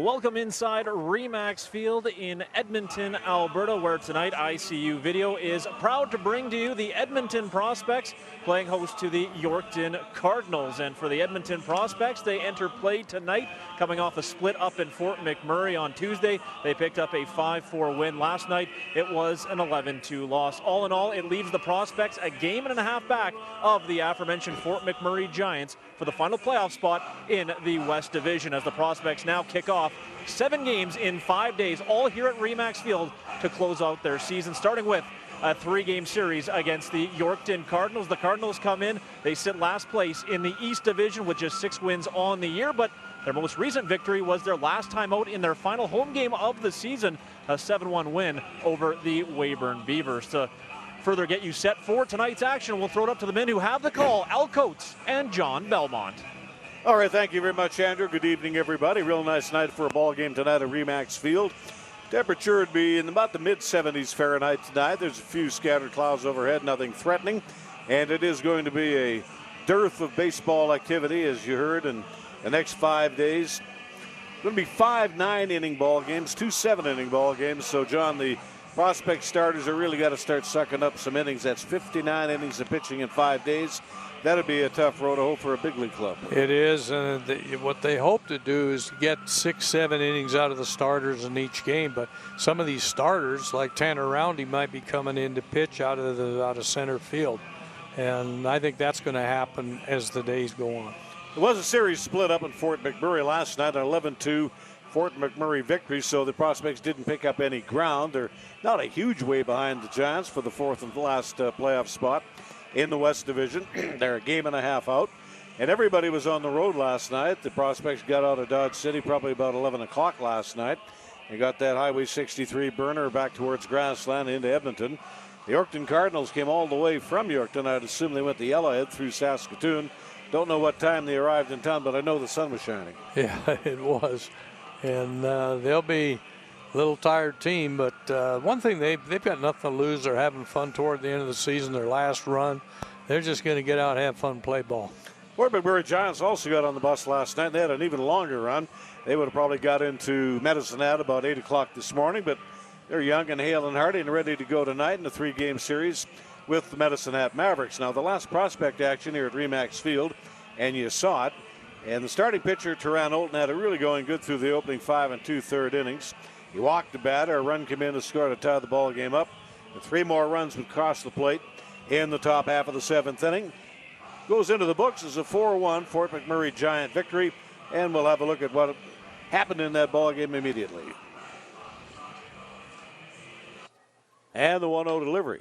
Welcome inside RE/MAX Field in Edmonton, Alberta, where tonight ICU Video is proud to bring to you the Edmonton Prospects playing host to the Yorkton Cardinals. And for the Edmonton Prospects, they enter play tonight, coming off a split up in Fort McMurray on Tuesday. They picked up a 5-4 win last night. It was an 11-2 loss. All in all, it leaves the Prospects a game and a half back of the aforementioned Fort McMurray Giants for the final playoff spot in the West Division, as the Prospects now kick off 7 games in 5 days, all here at RE/MAX Field to close out their season, starting with a 3-game series against the Yorkton Cardinals. The Cardinals come in, they sit last place in the East Division with just 6 wins on the year, but their most recent victory was their last time out in their final home game of the season, a 7-1 win over the Weyburn Beavers. To further get you set for tonight's action, we'll throw it up to the men who have the call, Al Coates and John Belmont. All right, thank you very much, Andrew. Good evening, everybody. Real nice night for a ball game tonight at RE/MAX Field. Temperature would be in about the mid-70s Fahrenheit tonight. There's a few scattered clouds overhead, nothing threatening. And it is going to be a dearth of baseball activity, as you heard, in the next 5 days. Going to be 5 9-inning ball games, 2 7-inning ball games. So, John, the prospect starters are really got to start sucking up some innings. That's 59 innings of pitching in 5 days. That'd be a tough road to hoe for a big league club. It is. What they hope to do is get 6-7 innings out of the starters in each game. But some of these starters, like Tanner Roundy, might be coming in to pitch out of center field, and I think that's going to happen as the days go on. There was a series split up in Fort McMurray last night, an 11-2 Fort McMurray victory. So the Prospects didn't pick up any ground. They're not a huge way behind the Giants for the fourth and last playoff spot in the West Division. They're a game and a half out, and everybody was on the road last night. The Prospects got out of Dodge City probably about 11 o'clock last night. They got that Highway 63 burner back towards Grassland into Edmonton. The Yorkton Cardinals came all the way from Yorkton. I'd assume they went to Yellowhead through Saskatoon. Don't know what time they arrived in town, but I know the sun was shining. Yeah, it was. And they'll be a little tired team, but one thing, they've got nothing to lose. They're having fun toward the end of the season, their last run. They're just going to get out and have fun and play ball. Fort McMurray Giants also got on the bus last night. They had an even longer run. They would have probably got into Medicine Hat about 8 o'clock this morning, but they're young and hale and hearty and ready to go tonight in a 3-game series with the Medicine Hat Mavericks. Now, the last prospect action here at RE/MAX Field, and you saw it, and the starting pitcher, Teran Olton, had it really going good through the opening 5 2/3 innings. He walked the batter, a run came in to score to tie the ball game up. And 3 more runs would cross the plate in the top half of the 7th inning. Goes into the books as a 4-1 Fort McMurray Giant victory, and we'll have a look at what happened in that ball game immediately. And the 1-0 delivery.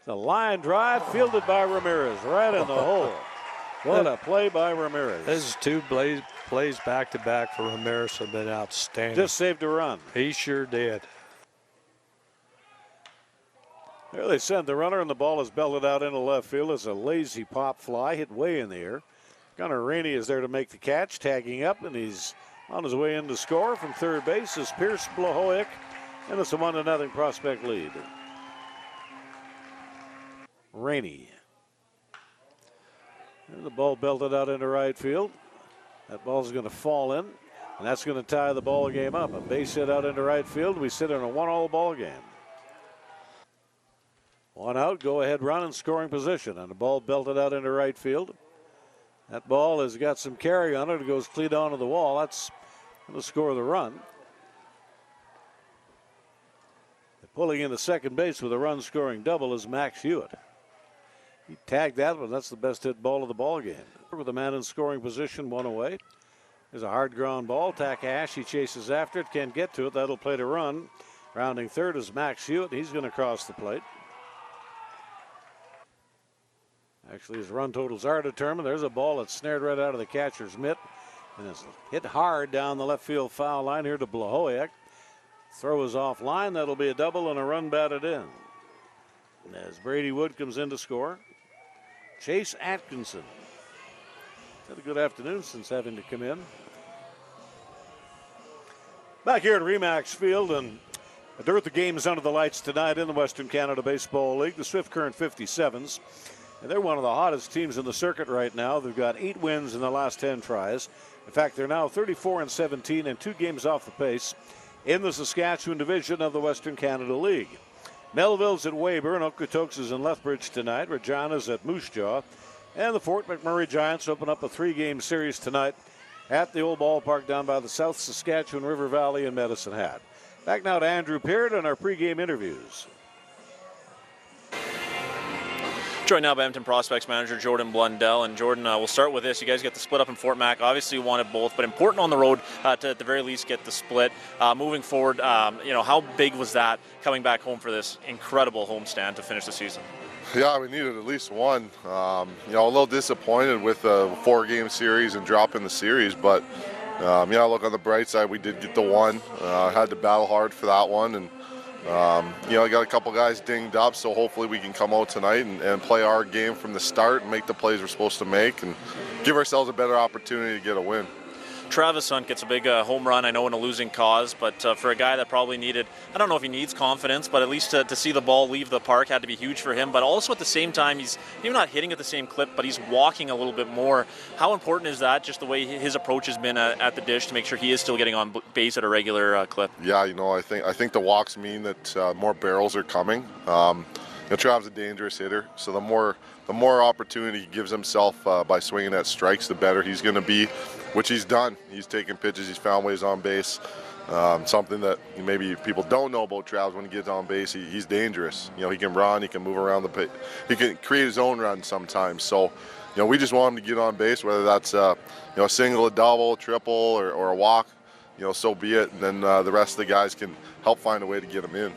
The line drive fielded by Ramirez right in the hole. What a play by Ramirez. This is 2 plays back-to-back for Ramirez have been outstanding. Just saved a run. He sure did. There they send the runner, and the ball is belted out into left field as a lazy pop fly hit way in the air. Gunnar Rainey is there to make the catch, tagging up, and he's on his way in to score from third base is Pierce Blahoyek, and it's a 1-0 Prospect lead. Rainey. And the ball belted out into right field. That ball's going to fall in, and that's going to tie the ball game up. A base hit out into right field. We sit in a 1-1 ball game. 1 out, go ahead run in scoring position, and the ball belted out into right field. That ball has got some carry on it. It goes clean onto the wall. That's going to score the run. Pulling into second base with a run-scoring double is Max Hewitt. He tagged that one. That's the best hit ball of the ball game. With a man in scoring position, 1 away. There's a hard ground ball. Takahashi chases after it. Can't get to it. That'll play to run. Rounding third is Max Hewitt. He's going to cross the plate. Actually, his run totals are determined. There's a ball that's snared right out of the catcher's mitt. And it's hit hard down the left field foul line here to Blahoyek. Throw is offline. That'll be a double and a run batted in. As Brady Wood comes in to score. Chase Atkinson. Had a good afternoon since having to come in. Back here at RE/MAX Field, and a dearth of games under the lights tonight in the Western Canada Baseball League. The Swift Current 57s. And they're one of the hottest teams in the circuit right now. They've got 8 wins in the last 10 tries. In fact, they're now 34-17 and 2 games off the pace in the Saskatchewan division of the Western Canada League. Melville's at Weyburn, Okotoks is in Lethbridge tonight, Regina's at Moose Jaw, and the Fort McMurray Giants open up a 3-game series tonight at the old ballpark down by the South Saskatchewan River Valley in Medicine Hat. Back now to Andrew Peart on our pregame interviews. Joined now by Edmonton Prospects manager Jordan Blundell. And Jordan, we'll start with this. You guys get the split up in Fort Mac. Obviously you wanted both, but important on the road to at the very least get the split. Moving forward, how big was that coming back home for this incredible homestand to finish the season? Yeah, we needed at least one. A little disappointed with a 4-game series and dropping the series, but look, on the bright side, we did get the one. Had to battle hard for that one, and I got a couple guys dinged up, so hopefully we can come out tonight and play our game from the start and make the plays we're supposed to make and give ourselves a better opportunity to get a win. Travis Hunt gets a big home run, I know, in a losing cause, but for a guy that probably needed, I don't know if he needs confidence, but at least to see the ball leave the park had to be huge for him. But also at the same time, he's maybe not hitting at the same clip, but he's walking a little bit more. How important is that, just the way his approach has been at the dish to make sure he is still getting on base at a regular clip? Yeah, I think the walks mean that more barrels are coming. Trav's a dangerous hitter, so the more opportunity he gives himself by swinging at strikes, the better he's going to be, which he's done. He's taken pitches, he's found ways on base. Something that maybe people don't know about Trav, when he gets on base, he's dangerous. He can run, he can move around the pit, he can create his own run sometimes. So, we just want him to get on base, whether that's a single, a double, triple, or a walk. So be it. And then the rest of the guys can help find a way to get him in.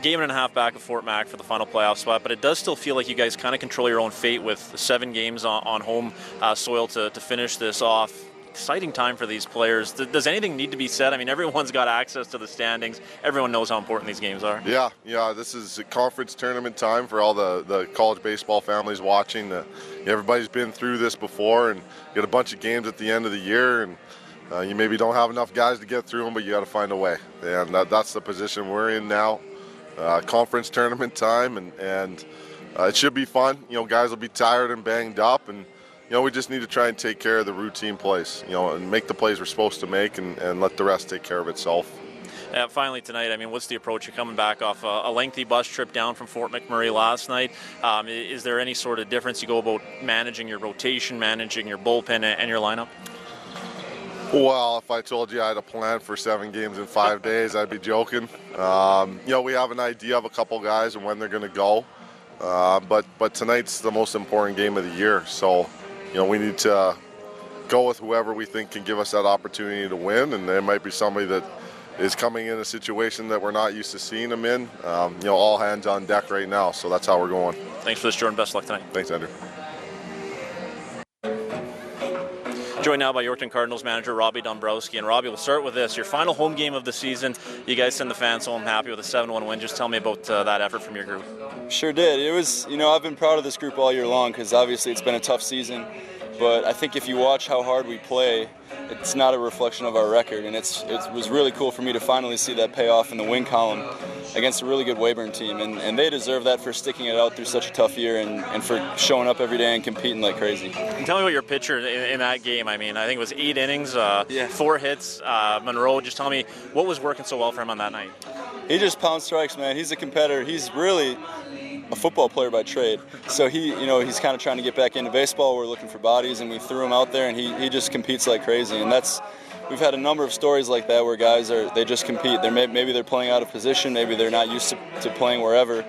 Game and a half back of Fort Mac for the final playoff spot, but it does still feel like you guys kind of control your own fate with 7 games on home soil to finish this off. Exciting time for these players. Does anything need to be said? I mean, everyone's got access to the standings. Everyone knows how important these games are. Yeah, this is a conference tournament time for all the college baseball families watching. Everybody's been through this before, and you get a bunch of games at the end of the year, and you maybe don't have enough guys to get through them, but you got to find a way. And that's the position we're in now. Conference tournament time, and it should be fun. Guys will be tired and banged up, and we just need to try and take care of the routine plays, and make the plays we're supposed to make, and let the rest take care of itself. Finally tonight, I mean, what's the approach? You're coming back off a lengthy bus trip down from Fort McMurray last night. Is there any sort of difference you go about managing your rotation, managing your bullpen and your lineup? Well, if I told you I had a plan for 7 games in 5 days, I'd be joking. We have an idea of a couple guys and when they're going to go. But tonight's the most important game of the year. So, we need to go with whoever we think can give us that opportunity to win. And there might be somebody that is coming in a situation that we're not used to seeing them in. All hands on deck right now. So that's how we're going. Thanks for this, Jordan. Best luck tonight. Thanks, Andrew. Joined now by Yorkton Cardinals manager Robbie Dombrowski. And Robbie, we'll start with this. Your final home game of the season. You guys send the fans home happy with a 7-1 win. Just tell me about that effort from your group. Sure did. It was, I've been proud of this group all year long because obviously it's been a tough season. But I think if you watch how hard we play, it's not a reflection of our record. And it was really cool for me to finally see that pay off in the win column against a really good Weyburn team. And they deserve that for sticking it out through such a tough year and for showing up every day and competing like crazy. And tell me about your pitcher in that game. I mean, I think it was 8 innings, 4 hits. Monroe, just tell me what was working so well for him on that night. He just pounds strikes, man. He's a competitor. He's really a football player by trade. So he's kind of trying to get back into baseball. We're looking for bodies, and we threw him out there, and he just competes like crazy. And we've had a number of stories like that where guys they just compete. Maybe they're playing out of position, maybe they're not used to playing wherever,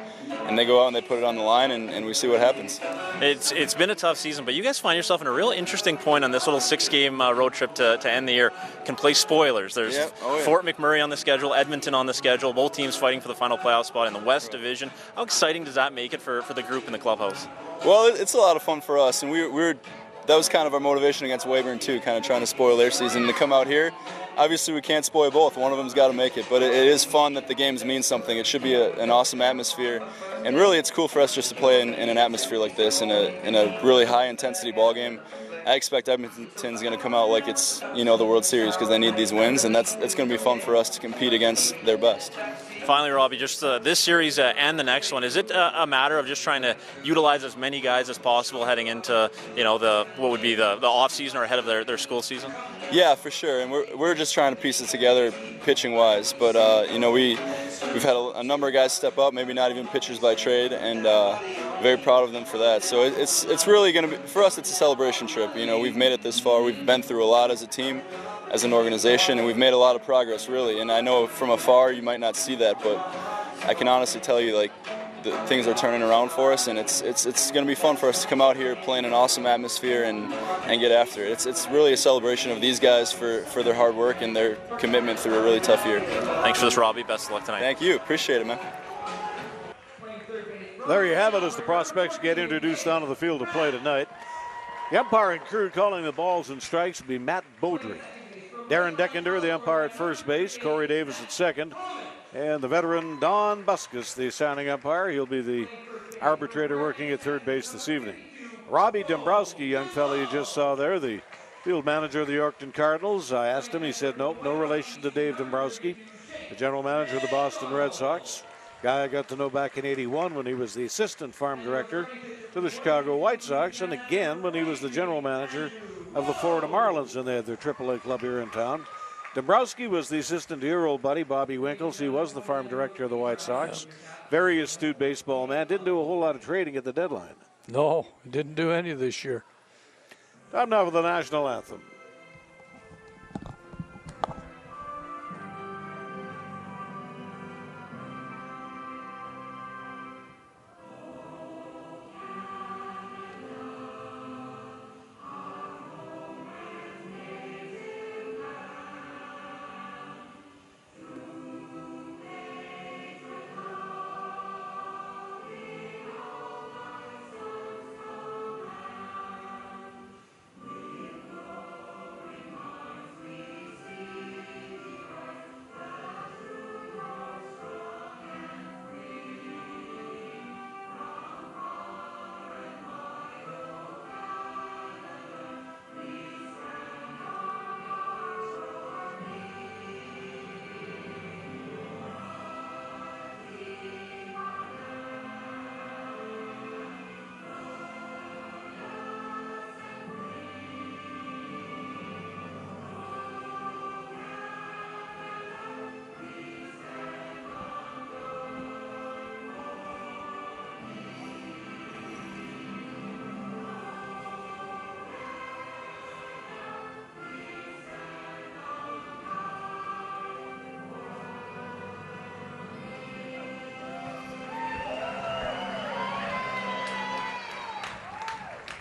and they go out and they put it on the line, and we see what happens. It's been a tough season, but you guys find yourself in a real interesting point on this little 6-game road trip to end the year. Can play spoilers. There's Fort McMurray on the schedule, Edmonton on the schedule, both teams fighting for the final playoff spot in the West Division. How exciting does that make it for the group in the clubhouse? Well, it's a lot of fun for us, and that was kind of our motivation against Weyburn too, kind of trying to spoil their season. To come out here, obviously we can't spoil both. One of them's got to make it, but it is fun that the games mean something. It should be an awesome atmosphere, and really it's cool for us just to play in an atmosphere like this, in a really high-intensity ball game. I expect Edmonton's going to come out like it's the World Series because they need these wins, and that's going to be fun for us to compete against their best. Finally, Robbie, just this series and the next one, is it a matter of just trying to utilize as many guys as possible heading into, what would be the off season or ahead of their school season? Yeah, for sure. And we're just trying to piece it together pitching wise. But we've had a number of guys step up, maybe not even pitchers by trade, and very proud of them for that. So it's really going to be, for us, it's a celebration trip. We've made it this far. We've been through a lot as a team, as an organization, and we've made a lot of progress, really. And I know from afar you might not see that, but I can honestly tell you, things are turning around for us, and it's going to be fun for us to come out here, play in an awesome atmosphere, and get after it. It's really a celebration of these guys for their hard work and their commitment through a really tough year. Thanks for this, Robbie. Best of luck tonight. Thank you. Appreciate it, man. There you have it as the prospects get introduced onto the field of play tonight. The umpiring crew calling the balls and strikes will be Matt Beaudry. Darren Deckender, the umpire at first base. Corey Davis at second. And the veteran Don Buskus, the signing umpire. He'll be the arbitrator working at third base this evening. Robbie Dombrowski, young fellow you just saw there, the field manager of the Yorkton Cardinals. I asked him, he said nope, no relation to Dave Dombrowski, the general manager of the Boston Red Sox. Guy I got to know back in '81 when he was the assistant farm director to the Chicago White Sox, and again when he was the general manager of the Florida Marlins, and they had their AAA club here in town. Dombrowski was the assistant to your old buddy, Bobby Winkles. He was the farm director of the White Sox. Very astute baseball man. Didn't do a whole lot of trading at the deadline. No, didn't do any this year. Time now for the national anthem.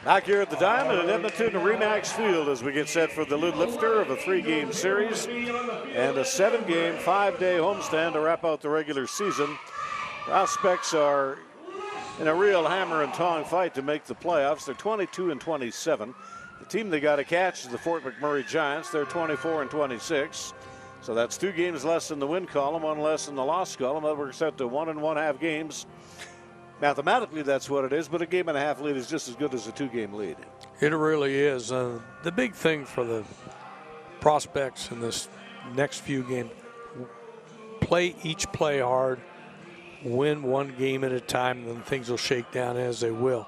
Back here at the Diamond at Edmonton Remax Field as we get set for the lid lifter of a 3-game series and a 7-game, 5-day homestand to wrap out the regular season. Prospects are in a real hammer and tong fight to make the playoffs. They're 22-27. The team they got to catch is the Fort McMurray Giants. They're 24-26. So that's 2 games less in the win column, 1 less in the loss column. That works out to 1 1/2 games. Mathematically, that's what it is, but a 1.5 game lead is just as good as a 2-game lead. It really is. The big thing for the prospects in this next few games, play hard, win 1 game at a time, and then things will shake down as they will.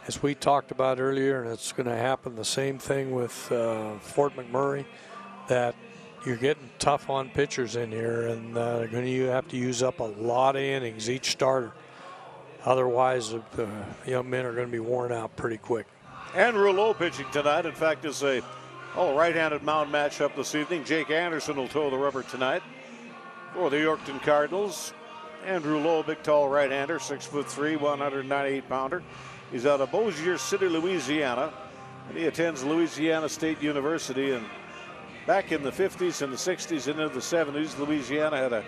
As we talked about earlier, and it's going to happen the same thing with Fort McMurray, that you're getting tough on pitchers in here, and you have to use up a lot of innings each starter. Otherwise, the young men are going to be worn out pretty quick. Andrew Lowe pitching tonight. In fact, it's a right-handed mound matchup this evening. Jake Anderson will toe the rubber tonight for the Yorkton Cardinals. Andrew Lowe, big, tall right-hander, 6'3", 198-pounder. He's out of Bossier City, Louisiana, and he attends Louisiana State University. And back in the 50s and the 60s and into the 70s, Louisiana had a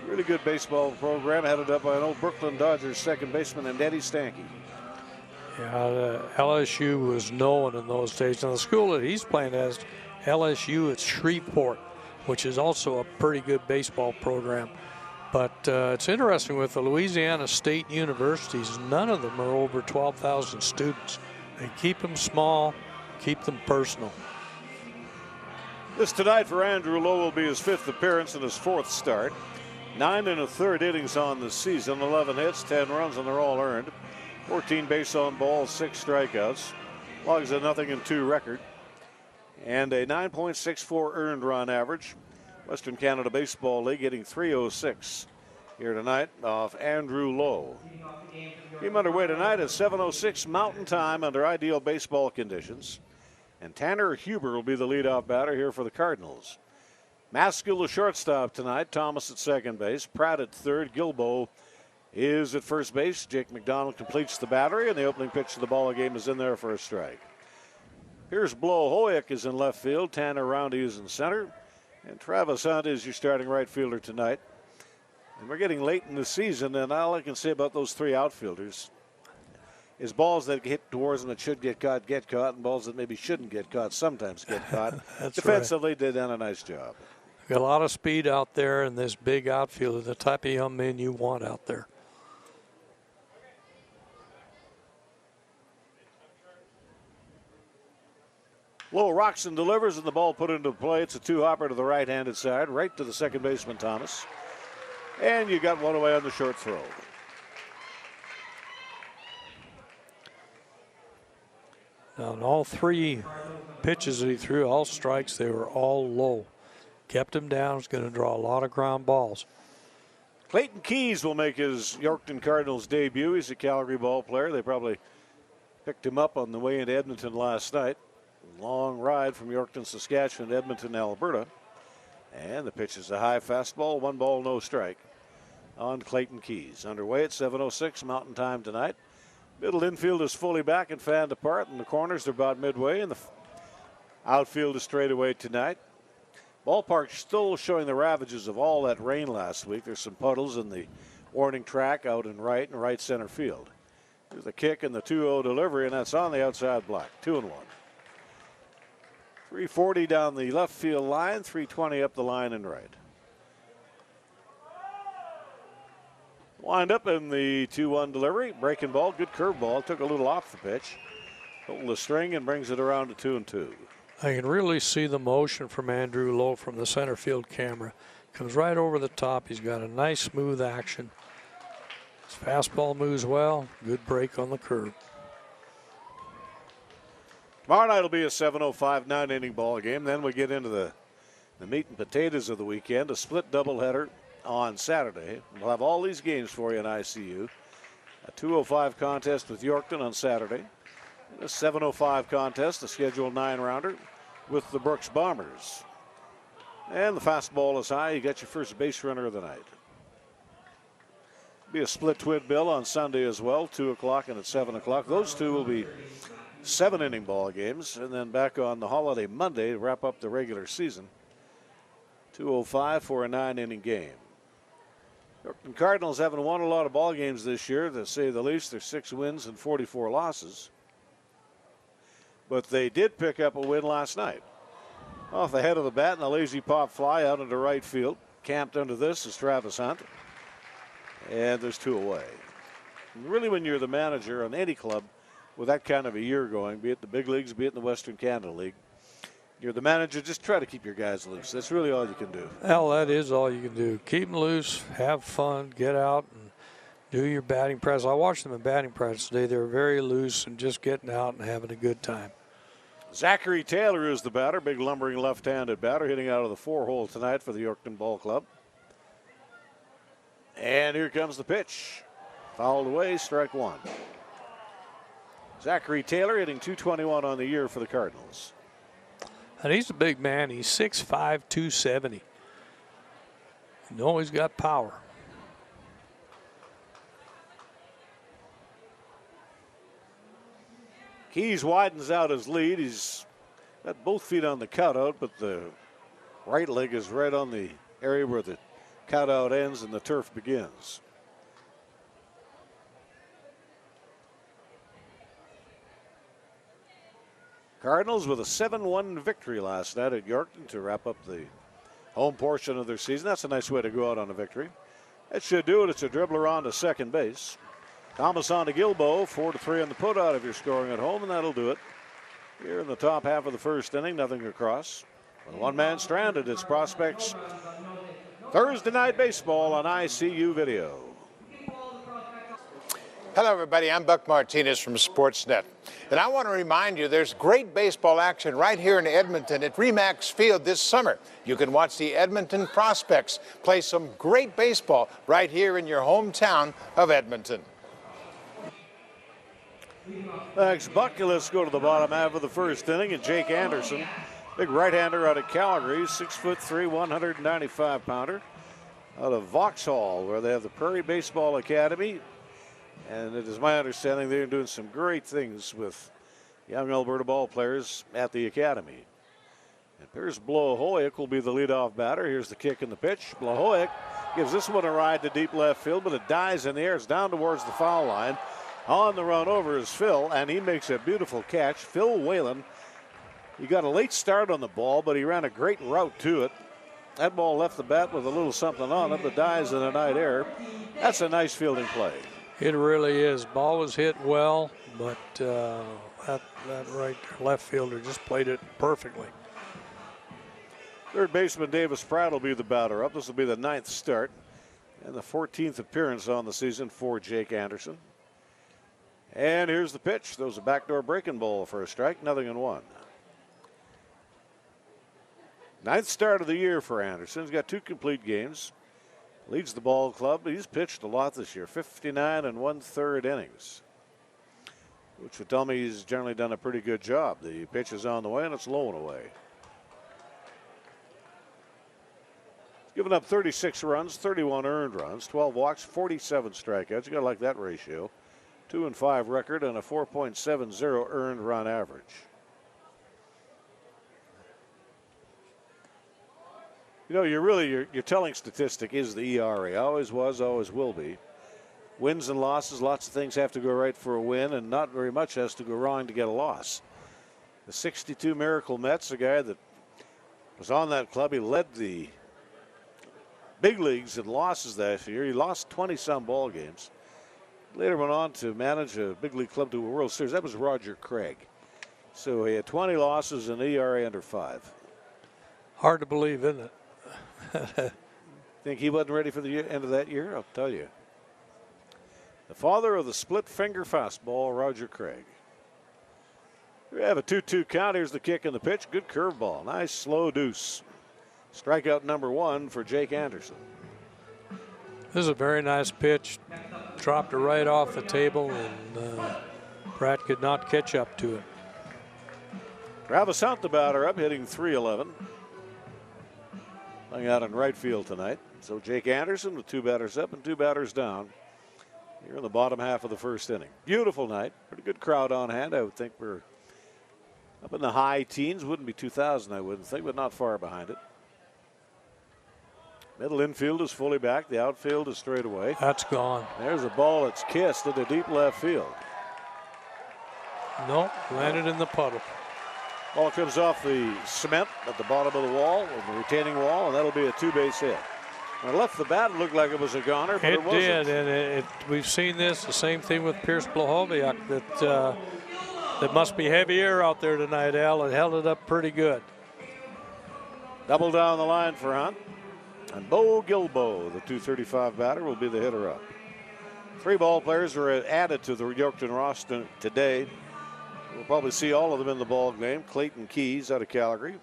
really good baseball program headed up by an old Brooklyn Dodgers second baseman named Eddie Stanky. Yeah, LSU was known in those days. Now, the school that he's playing as LSU at Shreveport, which is also a pretty good baseball program. But it's interesting with the Louisiana State Universities, none of them are over 12,000 students. They keep them small, keep them personal. This tonight for Andrew Lowe will be his 5th appearance and his 4th start. 9 1/3 innings on the season, 11 hits, 10 runs, and they're all earned. 14 base on balls, 6 strikeouts. Logs a 0-2 record. And a 9.64 earned run average. Western Canada Baseball League hitting .306 here tonight off Andrew Lowe. Game underway tonight at 7:06 Mountain Time under ideal baseball conditions. And Tanner Huber will be the leadoff batter here for the Cardinals. Maskell, the shortstop tonight. Thomas at second base. Pratt at third. Gilbo is at first base. Jake McDonald completes the battery, and the opening pitch of the ball game is in there for a strike. Here's Blow Hoyek is in left field. Tanner Roundy is in center. And Travis Hunt is your starting right fielder tonight. And we're getting late in the season, and all I can say about those 3 outfielders is balls that hit towards them that should get caught, and balls that maybe shouldn't get caught sometimes get caught. Defensively, they done a nice job. Got a lot of speed out there, and this big outfielder, the type of young men you want out there. Low rocks and delivers, and the ball put into play. It's a 2-hopper to the right-handed side, right to the second baseman, Thomas. And you got one away on the short throw. Now, in all 3 pitches that he threw, all strikes, they were all low. Kept him down. He's going to draw a lot of ground balls. Clayton Keys will make his Yorkton Cardinals debut. He's a Calgary ball player. They probably picked him up on the way into Edmonton last night. Long ride from Yorkton, Saskatchewan to Edmonton, Alberta. And the pitch is a high fastball, 1 ball, no strike on Clayton Keys. Underway at 7:06 Mountain Time tonight. Middle infield is fully back and fanned apart, and the corners are about midway, and the outfield is straight away tonight. Ballpark still showing the ravages of all that rain last week. There's some puddles in the warning track out in right center field. There's the kick and the 2-0 delivery, and that's on the outside block. 2-1. 340 down the left field line, 320 up the line and right. Wind up in the 2-1 delivery. Breaking ball, good curveball. Took a little off the pitch. Pulled the string and brings it around to 2-2. I can really see the motion from Andrew Lowe from the center field camera. Comes right over the top. He's got a nice smooth action. His fastball moves well. Good break on the curve. Tomorrow night will be a 7:05 9-inning ball game. Then we get into the meat and potatoes of the weekend, a split doubleheader on Saturday. We'll have all these games for you in ICU. A 2:05 contest with Yorkton on Saturday. A 7:05 contest, a scheduled 9-rounder with the Brooks Bombers. And the fastball is high. You got your first base runner of the night. Be a split twin bill on Sunday as well, 2 o'clock and at 7 o'clock. Those 2 will be 7-inning ball games, and then back on the holiday Monday to wrap up the regular season. 2:05 for a 9-inning game. Yorkton Cardinals haven't won a lot of ball games this year, to say the least. There's 6 wins and 44 losses. But they did pick up a win last night. Off the head of the bat and a lazy pop fly out into right field. Camped under this is Travis Hunt. And there's 2 away. And really, when you're the manager on any club with that kind of a year going, be it the big leagues, be it in the Western Canada League, you're the manager, just try to keep your guys loose. That's really all you can do. Well, that is all you can do. Keep them loose, have fun, get out and do your batting practice. I watched them in batting practice today. They were very loose and just getting out and having a good time. Zachary Taylor is the batter, big lumbering left-handed batter, hitting out of the 4-hole tonight for the Yorkton Ball Club. And here comes the pitch. Fouled away, strike 1. Zachary Taylor hitting .221 on the year for the Cardinals. And he's a big man. He's 6'5", 270. You know he's got power. Keys widens out his lead. He's got both feet on the cutout, but the right leg is right on the area where the cutout ends and the turf begins. Cardinals with a 7-1 victory last night at Yorkton to wrap up the home portion of their season. That's a nice way to go out on a victory. That should do it. It's a dribbler on to second base. Thomas on to Gilbo, 4-3 on the put out if you're scoring at home, and that'll do it. Here in the top half of the first inning, nothing across. With one man stranded, it's prospects Thursday Night Baseball on ICU Video. Hello, everybody. I'm Buck Martinez from Sportsnet. And I want to remind you there's great baseball action right here in Edmonton at RE/MAX Field this summer. You can watch the Edmonton Prospects play some great baseball right here in your hometown of Edmonton. Thanks, Buck. Let's go to the bottom half of the first inning. And Jake Anderson, big right-hander out of Calgary, 6'3", 195-pounder, out of Vauxhall, where they have the Prairie Baseball Academy. And it is my understanding they're doing some great things with young Alberta ball players at the academy. And Pierce Blahovic will be the leadoff batter. Here's the kick and the pitch. Blahovic gives this one a ride to deep left field, but it dies in the air. It's down towards the foul line. On the run over is Phil, and he makes a beautiful catch. Phil Whalen, he got a late start on the ball, but he ran a great route to it. That ball left the bat with a little something on it, but dies in the night air. That's a nice fielding play. It really is. Ball was hit well, but that right left fielder just played it perfectly. Third baseman Davis Pratt will be the batter up. This will be the 9th start and the 14th appearance on the season for Jake Anderson. And here's the pitch. Throws a backdoor breaking ball for a strike. 0-1. 9th start of the year for Anderson. He's got 2 complete games. Leads the ball club. He's pitched a lot this year, 59 1/3 innings, which would tell me he's generally done a pretty good job. The pitch is on the way, and it's low and away. He's given up 36 runs, 31 earned runs, 12 walks, 47 strikeouts. You got to like that ratio. 2-5 record and a 4.70 earned run average. You know, your telling statistic is the ERA. Always was, always will be. Wins and losses, lots of things have to go right for a win, and not very much has to go wrong to get a loss. The 62 Miracle Mets, a guy that was on that club, he led the big leagues in losses that year. He lost 20-some ball games. Later went on to manage a big league club to a World Series. That was Roger Craig. So he had 20 losses and ERA under 5. Hard to believe, isn't it? Think he wasn't ready for the end of that year? I'll tell you. The father of the split finger fastball, Roger Craig. We have a 2-2 count. Here's the kick and the pitch. Good curveball. Nice slow deuce. Strikeout number 1 for Jake Anderson. This is a very nice pitch. Dropped it right off the table, and Pratt could not catch up to it. Travis Hunt, the batter up, hitting .311. Playing out in right field tonight. So Jake Anderson with 2 batters up and 2 batters down here in the bottom half of the first inning. Beautiful night. Pretty good crowd on hand. I would think we're up in the high teens. Wouldn't be 2,000, I wouldn't think, but not far behind it. Middle infield is fully back. The outfield is straight away. That's gone. There's a ball that's kissed into deep left field. No, landed in the puddle. Ball comes off the cement at the bottom of the wall, or the retaining wall, and that'll be a 2-base hit. When it left the bat, it looked like it was a goner, but it wasn't. It did, and we've seen this, the same thing with Pierce Blahovic, that must be heavy air out there tonight, Al. It held it up pretty good. Double down the line for Hunt. And Bo Gilbo, the .235 batter, will be the hitter up. 3 ball players were added to the Yorkton roster today. We'll probably see all of them in the ball game. Clayton Keys out of Calgary.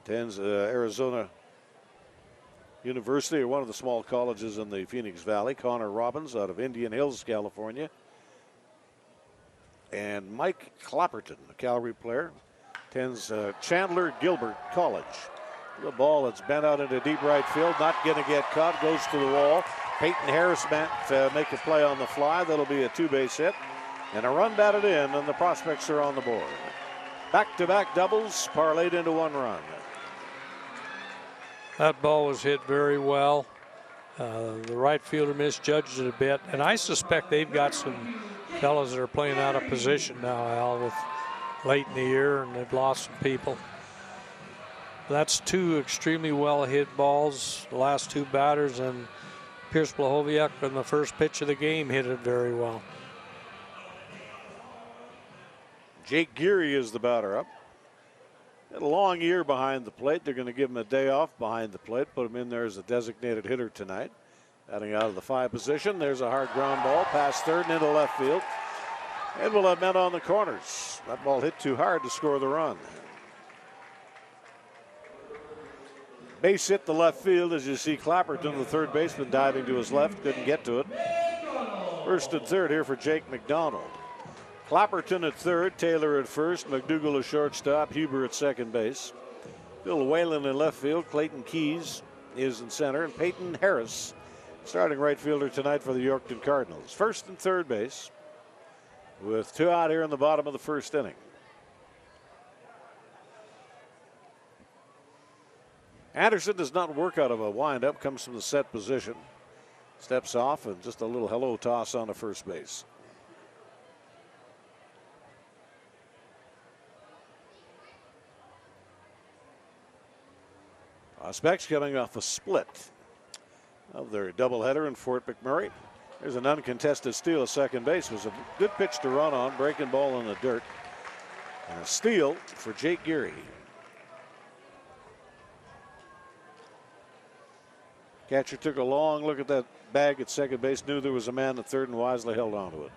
Attends Arizona University, or one of the small colleges in the Phoenix Valley. Connor Robbins out of Indian Hills, California. And Mike Clapperton, a Calgary player, attends Chandler Gilbert College. The ball that's bent out into deep right field, not going to get caught, goes to the wall. Peyton Harris meant to make a play on the fly. That'll be a 2-base hit. And a run batted in, and the Prospects are on the board. Back-to-back doubles, parlayed into 1 run. That ball was hit very well. The right fielder misjudged it a bit, and I suspect they've got some fellas that are playing out of position now, Al, with late in the year, and they've lost some people. That's 2 extremely well hit balls. The last 2 batters, and Pierce Blahovic on the first pitch of the game hit it very well. Jake Geary is the batter up. Got a long year behind the plate. They're going to give him a day off behind the plate, put him in there as a designated hitter tonight. Batting out of the 5 position. There's a hard ground ball past third and into left field. And we'll have men on the corners. That ball hit too hard to score the run. Base hit the left field as you see Clapperton, the third baseman, diving to his left. Couldn't get to it. First and third here for Jake McDonald. Clapperton at third, Taylor at first, McDougall at shortstop, Huber at second base. Phil Whalen in left field, Clayton Keys is in center, and Peyton Harris, starting right fielder tonight for the Yorkton Cardinals. First and third base with 2 out here in the bottom of the first inning. Anderson does not work out of a windup, comes from the set position. Steps off and just a little hello toss on the first base. Prospects coming off a split of their doubleheader in Fort McMurray. There's an uncontested steal at second base. It was a good pitch to run on, breaking ball in the dirt. And a steal for Jake Geary. Catcher took a long look at that bag at second base, knew there was a man at third, and wisely held on to it.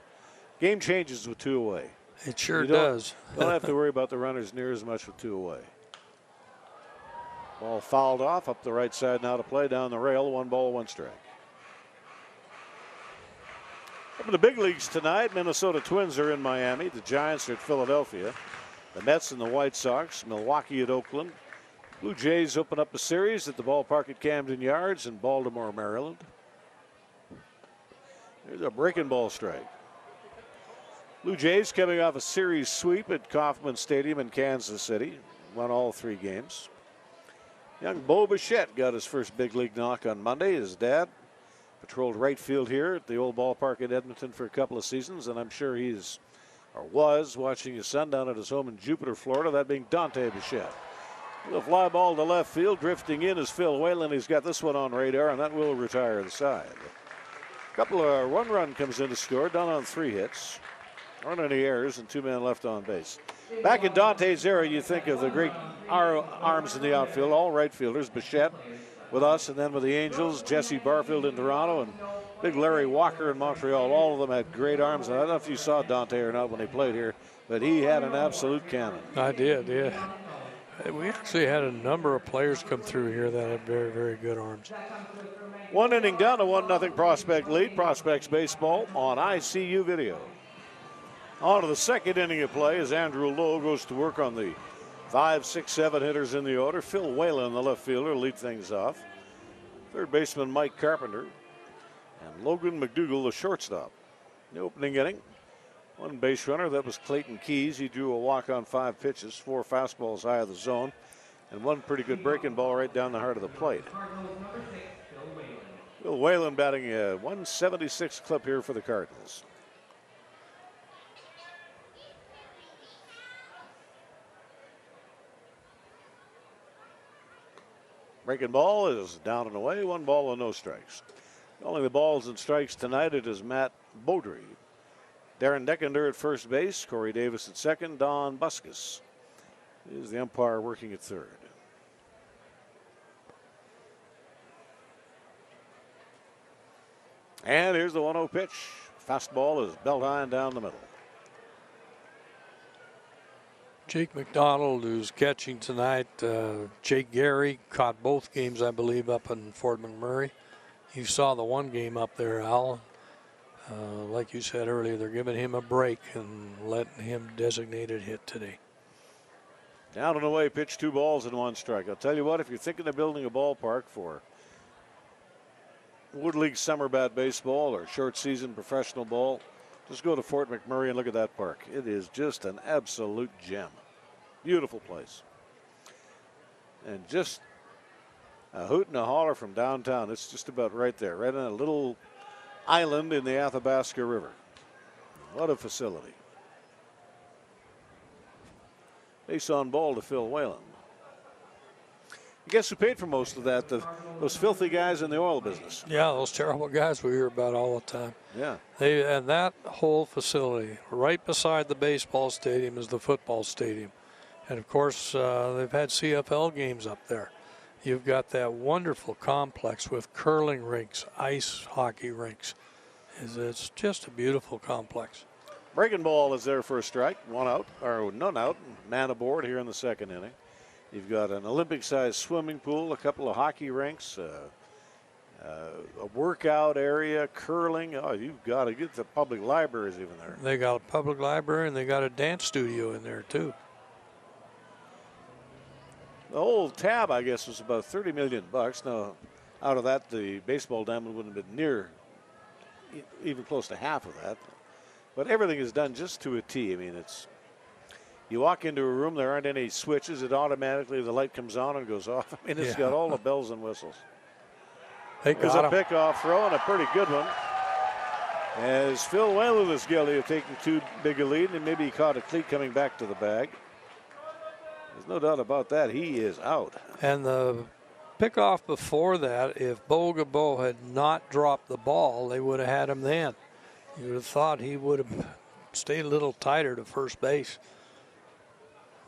Game changes with 2 away. It sure does. Don't have to worry about the runners near as much with 2 away. Ball fouled off up the right side now to play down the rail. 1 ball, 1 strike. Up in the big leagues tonight, Minnesota Twins are in Miami. The Giants are at Philadelphia. The Mets and the White Sox, Milwaukee at Oakland. Blue Jays open up a series at the ballpark at Camden Yards in Baltimore, Maryland. There's a breaking ball strike. Blue Jays coming off a series sweep at Kauffman Stadium in Kansas City. Won all 3 games. Young Bo Bichette got his first big league knock on Monday. His dad patrolled right field here at the old ballpark in Edmonton for a couple of seasons, and I'm sure he's, or was, watching his son down at his home in Jupiter, Florida, that being Dante Bichette. The fly ball to left field, drifting in is Phil Whalen. He's got this one on radar, and that will retire the side. One run comes in to score, done on 3 hits. Aren't any errors and 2 men left on base. Back in Dante's era, you think of the great arms in the outfield, all right fielders. Bichette with us, and then with the Angels, Jesse Barfield in Toronto, and big Larry Walker in Montreal. All of them had great arms. And I don't know if you saw Dante or not when he played here, but he had an absolute cannon. I did, yeah. We actually had a number of players come through here that had very, very good arms. 1 inning down to 1-0 Prospect lead. Prospects baseball on ICU video. On to the second inning of play as Andrew Lowe goes to work on the 5, 6, 7 hitters in the order. Phil Whalen, the left fielder, lead things off. Third baseman Mike Carpenter and Logan McDougall, the shortstop. The opening inning, 1 base runner, that was Clayton Keys. He drew a walk on 5 pitches, 4 fastballs high of the zone, and 1 pretty good breaking ball right down the heart of the plate. Phil Whalen batting a 176 clip here for the Cardinals. Breaking ball is down and away, 1 ball and no strikes. Calling the balls and strikes tonight, it is Matt Beaudry. Darren Deckender at first base, Corey Davis at second, Don Buskus is the umpire working at third. And here's the 1-0 pitch. Fastball is belt high and down the middle. Jake McDonald, who's catching tonight. Jake Geary caught both games, I believe, up in Fort McMurray. You saw the 1 game up there, Al. Like you said earlier, they're giving him a break and letting him designated hit today. Down and away pitch, 2 balls and 1 strike. I'll tell you what, if you're thinking of building a ballpark for Wood League summer bat baseball or short season professional ball, just go to Fort McMurray and look at that park. It is just an absolute gem. Beautiful place. And just a hoot and a holler from downtown. It's just about right there, right on a little island in the Athabasca River. What a facility. Base on ball to Phil Whalen. Guess who paid for most of that? Those filthy guys in the oil business. Yeah, those terrible guys we hear about all the time. Yeah. And that whole facility, right beside the baseball stadium, is the football stadium. And, of course, they've had CFL games up there. You've got that wonderful complex with curling rinks, ice hockey rinks. It's just a beautiful complex. Breaking ball is there for a strike. One out, or none out. Man aboard here in the second inning. You've got an Olympic-sized swimming pool, a couple of hockey rinks, a workout area, curling. Oh, you've got to get the public libraries even there. They got a public library and they got a dance studio in there too. The whole tab, I guess, was about $30 million. Now, out of that, the baseball diamond wouldn't have been near even close to half of that. But everything is done just to a T. I mean, you walk into a room, there aren't any switches. It automatically, the light comes on and goes off. I mean, it's got all the bells and whistles. There's a pickoff throw and a pretty good one. As Phil Whalen is guilty of taking too big a lead, and maybe he caught a cleat coming back to the bag. There's no doubt about that. He is out. And the pickoff before that, if Bogabo had not dropped the ball, they would have had him then. You would have thought he would have stayed a little tighter to first base.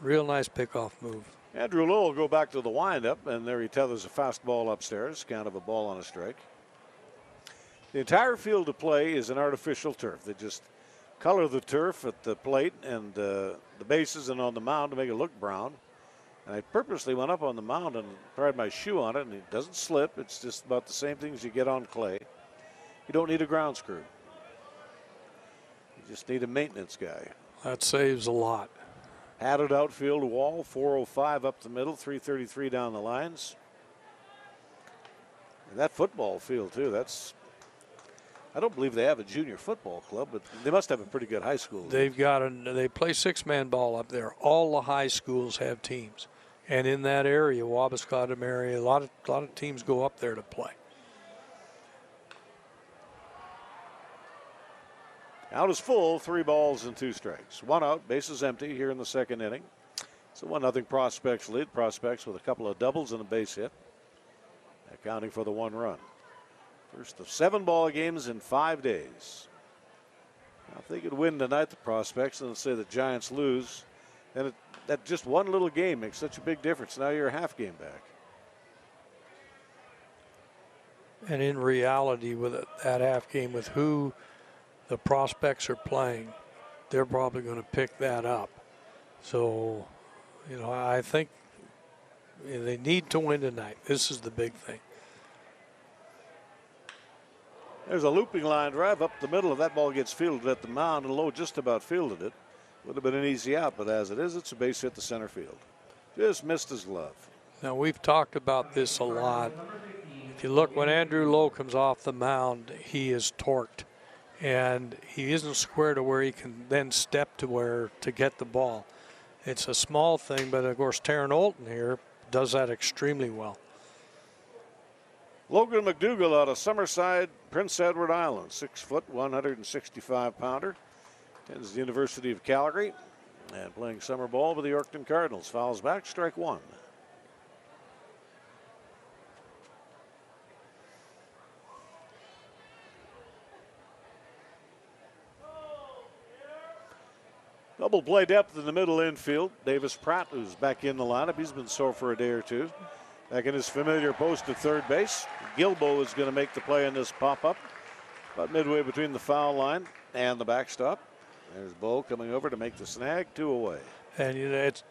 Real nice pickoff move. Andrew Lowe will go back to the windup, and there he tethers a fastball upstairs, kind of a ball on a strike. The entire field of play is an artificial turf. They just color the turf at the plate and the bases and on the mound to make it look brown. And I purposely went up on the mound and tried my shoe on it, and it doesn't slip. It's just about the same thing as you get on clay. You don't need a ground screw. You just need a maintenance guy. That saves a lot. Padded outfield wall, 405 up the middle, 333 down the lines. And that football field, too, I don't believe they have a junior football club, but they must have a pretty good high school. They play six-man ball up there. All the high schools have teams. And in that area, Wabascadam area, a lot of teams go up there to play. Out is full, 3 balls and 2 strikes. 1 out, bases empty here in the second inning. It's a 1-0 Prospects lead. Prospects with a couple of doubles and a base hit, accounting for the 1 run. First of 7 ball games in 5 days. Now, if they could win tonight, the Prospects, and let's say the Giants lose, then that just one little game makes such a big difference. Now you're a half game back. And in reality, with that half game, with who the Prospects are playing, they're probably going to pick that up. So, I think they need to win tonight. This is the big thing. There's a looping line drive up the middle. If that ball gets fielded at the mound, and Lowe just about fielded it. Would have been an easy out, but as it is, it's a base hit to center field. Just missed his glove. Now, we've talked about this a lot. If you look, when Andrew Lowe comes off the mound, he is torqued. And he isn't square to where he can then step to get the ball. It's a small thing, but of course Taron Olton here does that extremely well. Logan McDougall out of Summerside, Prince Edward Island, 6 foot, 165 pounder. Attends the University of Calgary and playing summer ball with the Yorkton Cardinals. Fouls back, strike 1. Double play depth in the middle infield. Davis Pratt, who's back in the lineup. He's been sore for a day or two. Back in his familiar post at third base. Gilbo is going to make the play in this pop-up. About midway between the foul line and the backstop. There's Bo coming over to make the snag, 2 away. And if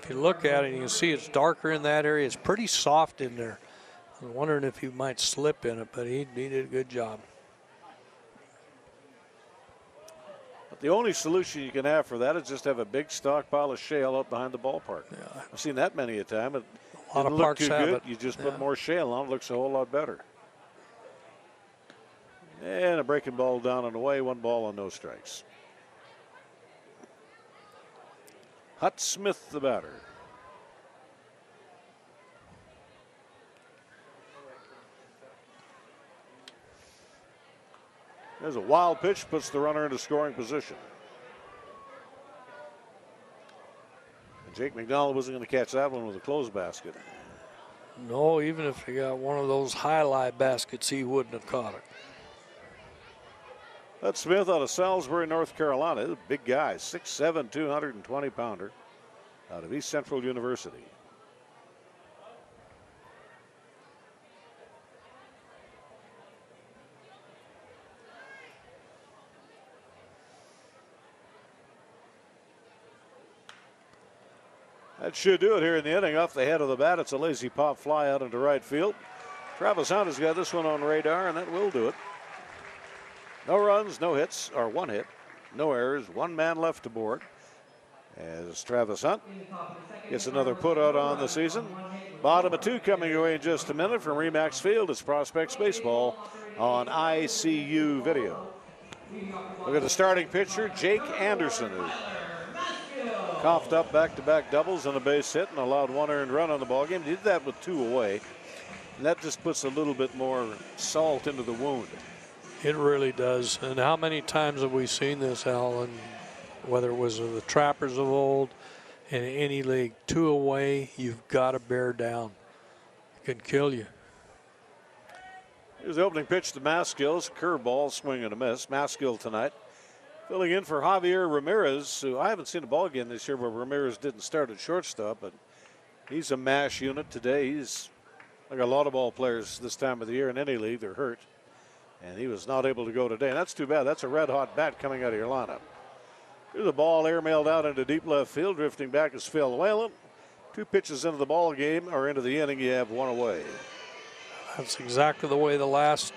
you look at it, you can see it's darker in that area. It's pretty soft in there. I'm wondering if he might slip in it, but he did a good job. The only solution you can have for that is just have a big stockpile of shale out behind the ballpark. Yeah. I've seen that many a time. It a lot didn't of look parks too have good. it. You just put more shale on it. Looks a whole lot better. And a breaking ball down and away. 1 ball and no strikes. Hut Smith, the batter. There's a wild pitch, puts the runner into scoring position. And Jake McDonald wasn't going to catch that one with a closed basket. No, even if he got one of those highlight baskets, he wouldn't have caught it. That's Smith out of Salisbury, North Carolina. He's a big guy, 6'7", 220 pounder. out of East Central University. That should do it here in the inning. Off the head of the bat, it's a lazy pop fly out into right field. Travis Hunt has got this one on radar, and that will do it. No runs, no hits, or one hit, no errors, one man left to board. As Travis Hunt gets another put out on the season. Bottom of 2 coming away in just a minute from Remax Field. It's Prospects Baseball on ICU Video. Look at the starting pitcher, Jake Anderson, who coughed up back-to-back doubles and a base hit and allowed 1 earned run on the ballgame. He did that with 2 away. And that just puts a little bit more salt into the wound. It really does. And how many times have we seen this, Alan? Whether it was the Trappers of old, in any league, 2 away, you've got to bear down. It can kill you. Here's the opening pitch to Maskill's curveball, swing and a miss. Maskill tonight filling in for Javier Ramirez, who I haven't seen a ball game this year where Ramirez didn't start at shortstop, but he's a mash unit today. He's like a lot of ball players this time of the year in any league, they're hurt. And he was not able to go today. And that's too bad. That's a red-hot bat coming out of your lineup. Here's the ball airmailed out into deep left field. Drifting back is Phil Whalen. 2 pitches into the ball game, or into the inning, you have 1 away. That's exactly the way the last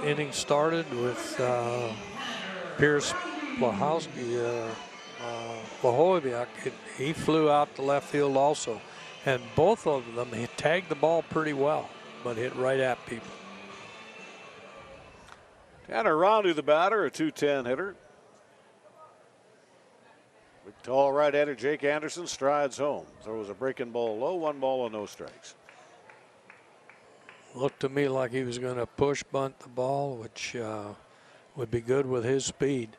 inning started with Pierce Blahowiak. He flew out to left field also. And both of them, he tagged the ball pretty well, but hit right at people. Tanner Roundy, the batter, a 210 hitter. Big, tall right-hander Jake Anderson strides home. Throws a breaking ball low, 1 ball and no strikes. Looked to me like he was going to push bunt the ball, which would be good with his speed.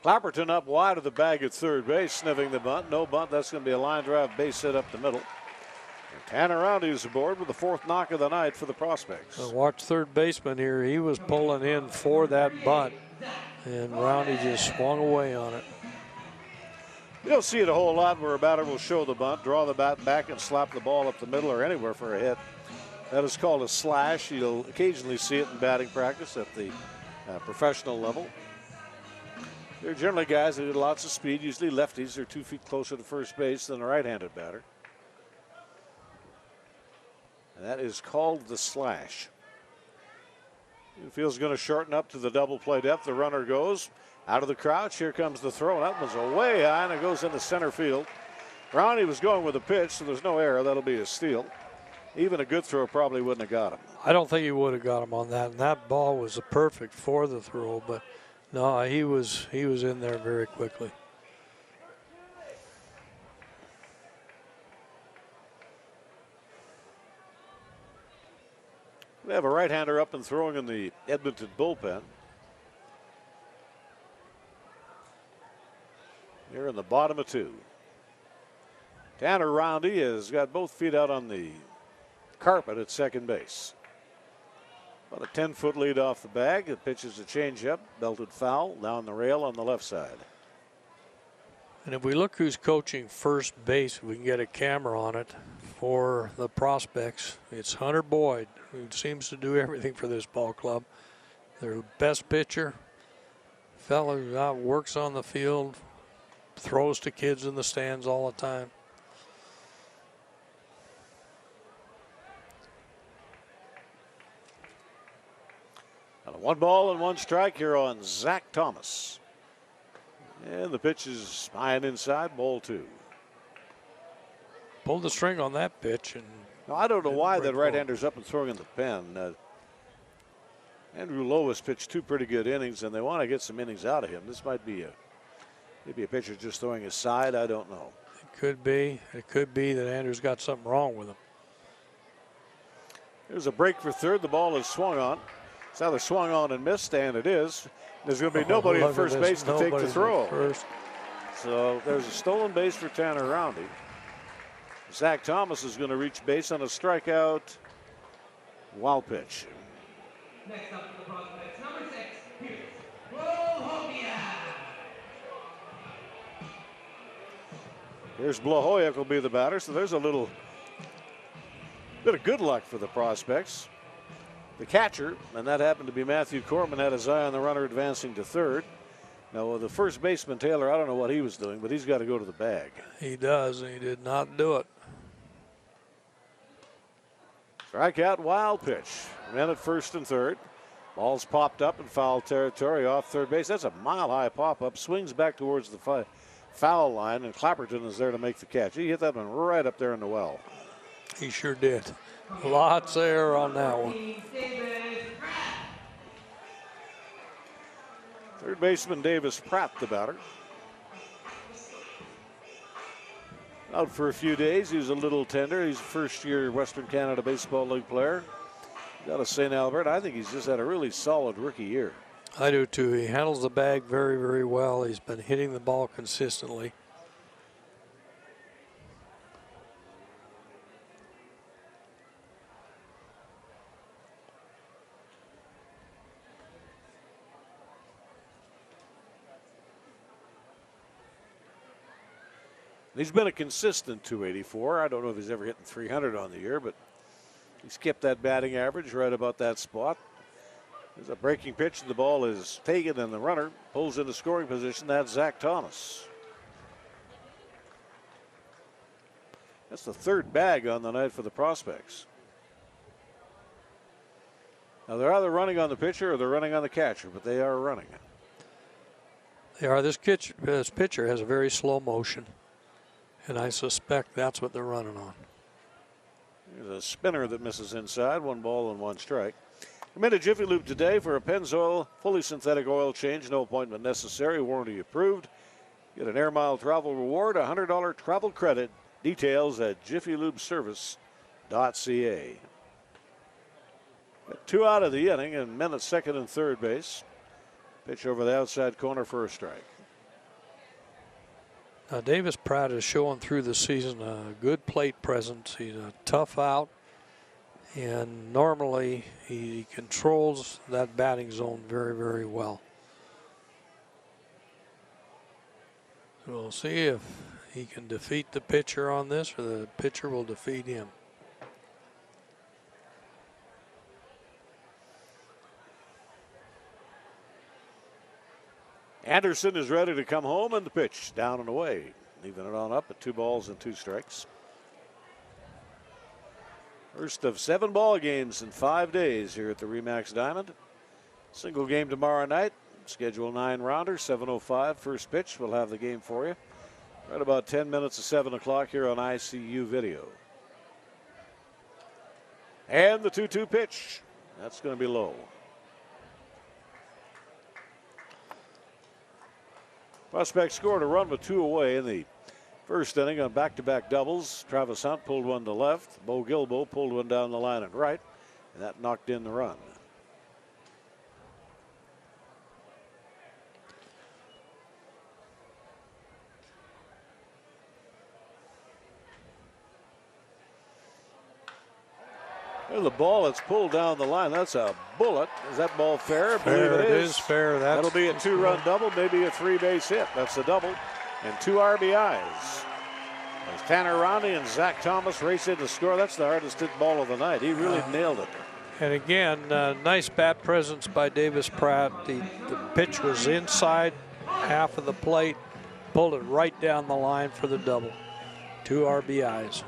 Clapperton up wide of the bag at third base, sniffing the bunt. No bunt. That's going to be a line drive base hit up the middle. And Tanner Roundy is aboard with the 4th knock of the night for the Prospects. Watch third baseman here. He was pulling in for that bunt, and Roundy just swung away on it. You don't see it a whole lot where a batter will show the bunt, draw the bat back, and slap the ball up the middle or anywhere for a hit. That is called a slash. You'll occasionally see it in batting practice at the professional level. They're generally guys that get lots of speed, usually lefties. They're 2 feet closer to first base than a right-handed batter. And that is called the slash. Infield's going to shorten up to the double play depth. The runner goes out of the crouch. Here comes the throw. That one's way high, and it goes into center field. Roundy was going with a pitch, so there's no error. That'll be a steal. Even a good throw probably wouldn't have got him. I don't think he would have got him on that. And that ball was perfect for the throw, but no, he was in there very quickly. We have a right-hander up and throwing in the Edmonton bullpen. Here in the bottom of 2. Tanner Roundy has got both feet out on the carpet at second base. About a 10-foot lead off the bag. It pitches a changeup, belted foul down the rail on the left side. And if we look who's coaching first base, we can get a camera on it for the Prospects. It's Hunter Boyd, who seems to do everything for this ball club. Their best pitcher, fellow who works on the field, throws to kids in the stands all the time. And a 1 ball and 1 strike here on Zach Thomas. And the pitch is high and inside, ball 2. Pulled the string on that pitch. And now, I don't know why that right-hander's up and throwing in the pen. Andrew Lois pitched 2 pretty good innings, and they want to get some innings out of him. This might be maybe a pitcher just throwing his side. I don't know. It could be. It could be that Andrew's got something wrong with him. There's a break for third. The ball is swung on. It's either swung on and missed, and it is. There's going to be nobody at first base to take the throw. So there's a stolen base for Tanner Roundy. Zach Thomas is going to reach base on a strikeout. Wild pitch. Next up for the Prospects, number 6, Pierce Blahowiak. Here's Blahoyek will be the batter, so there's a little bit of good luck for the prospects. The catcher, and that happened to be Matthew Corman, had his eye on the runner advancing to third. Now, the first baseman, Taylor, I don't know what he was doing, but he's got to go to the bag. He does, and he did not do it. Strikeout, wild pitch. Men at first and third. Ball's popped up in foul territory off third base. That's a mile-high pop-up. Swings back towards the foul line, and Clapperton is there to make the catch. He hit that one right up there in the well. He sure did. Lots of air on that one. Third baseman Davis Pratt, the batter. Out for a few days. He was a little tender. He's a first-year Western Canada Baseball League player. Out of St. Albert. I think he's just had a really solid rookie year. I do too. He handles the bag very, very well. He's been hitting the ball consistently. He's been a consistent 284. I don't know if he's ever hitting 300 on the year, but he's kept that batting average right about that spot. There's a breaking pitch, and the ball is taken, and the runner pulls into scoring position. That's Zach Thomas. That's the third bag on the night for the prospects. Now, they're either running on the pitcher or they're running on the catcher, but they are running. They are. This pitcher has a very slow motion, and I suspect that's what they're running on. There's a spinner that misses inside. 1 ball and 1 strike. I'm in a Jiffy Lube today for a Pennzoil fully synthetic oil change. No appointment necessary. Warranty approved. Get an Air Mile travel reward, $100 travel credit. Details at jiffylubeservice.ca. 2 out of the inning, and men at second and third base. Pitch over the outside corner for a strike. Now, Davis Pratt is showing through the season a good plate presence. He's a tough out, and normally he controls that batting zone very, very well. So we'll see if he can defeat the pitcher on this, or the pitcher will defeat him. Anderson is ready to come home, and the pitch down and away. Leaving it on up at 2 balls and 2 strikes. First of 7 ball games in 5 days here at the RE/MAX Diamond. Single game tomorrow night. Schedule 9-rounder, 7:05 first pitch. We'll have the game for you right about 10 minutes to 7 o'clock here on ICU Video. And the 2-2 pitch. That's going to be low. Prospect scored a run with 2 away in the first inning on back-to-back doubles. Travis Hunt pulled one to left. Bo Gilbo pulled one down the line and right, and that knocked in the run. The ball that's pulled down the line, that's a bullet. Is that ball fair? Fair, it is fair. That'll be a 2-run double, maybe a 3-base hit. That's a double and 2 RBIs. As Tanner Roundy and Zach Thomas race in to score, that's the hardest hit ball of the night. He really nailed it. And again, nice bat presence by Davis Pratt. The pitch was inside half of the plate, pulled it right down the line for the double. 2 RBIs.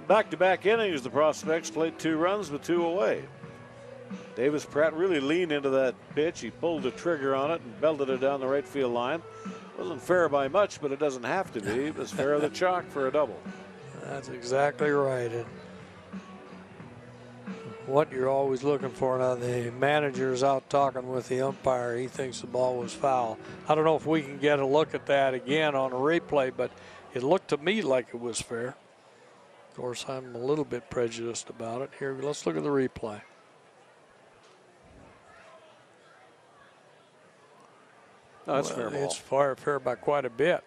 Back-to-back innings, the prospects played 2 runs with 2 away. Davis Pratt really leaned into that pitch. He pulled the trigger on it and belted it down the right field line. Wasn't fair by much, but it doesn't have to be. It was fair of the chalk for a double. That's exactly right. And what you're always looking for now, the manager's out talking with the umpire. He thinks the ball was foul. I don't know if we can get a look at that again on a replay, but it looked to me like it was fair. Of course, I'm a little bit prejudiced about it. Here, let's look at the replay. No, that's fair ball. It's fair by quite a bit.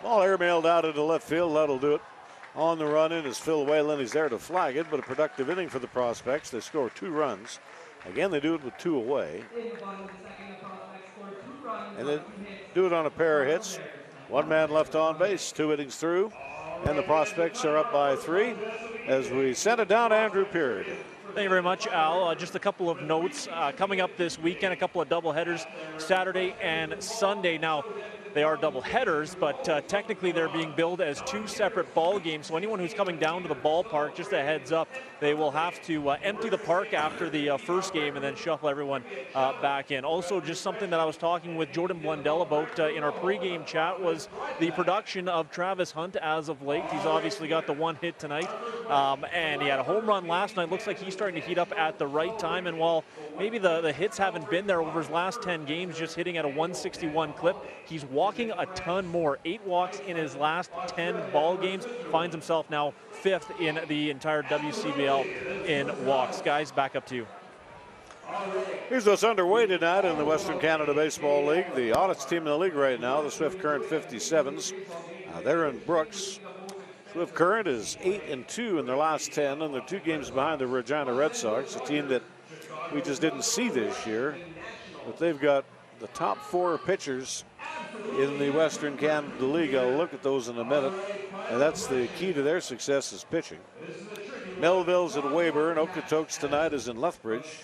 Ball airmailed out into left field. That'll do it. On the run in is Phil Whalen. He's there to flag it, but a productive inning for the Prospects. They score 2 runs. Again, they do it with 2 away. And they do it on a pair of hits. 1 man left on base, 2 innings through. And the Prospects are up by 3 as we send it down to Andrew Peard. Thank you very much, Al. Just a couple of notes. Coming up this weekend, a couple of doubleheaders, Saturday and Sunday. Now, they are double headers, but technically they're being billed as 2 separate ball games. So anyone who's coming down to the ballpark, just a heads up, they will have to empty the park after the first game and then shuffle everyone back in. Also, just something that I was talking with Jordan Blundell about in our pregame chat was the production of Travis Hunt as of late. He's obviously got the 1 hit tonight, and he had a home run last night. Looks like he's starting to heat up at the right time, and while maybe the hits haven't been there over his last 10 games, just hitting at a 161 clip, he's walking a ton more. 8 walks in his last 10 ball games. Finds himself now 5th in the entire WCBL in walks. Guys, back up to you. Here's what's underway tonight in the Western Canada Baseball League. The hottest team in the league right now, the Swift Current 57s. They're in Brooks. Swift Current is 8-2 in their last 10, and they're 2 games behind the Regina Red Sox, a team that we just didn't see this year. But they've got the top 4 pitchers in the Western Canada League. I'll look at those in a minute, and that's the key to their success is pitching. Melville's at Weyburn. Okotoks tonight is in Lethbridge.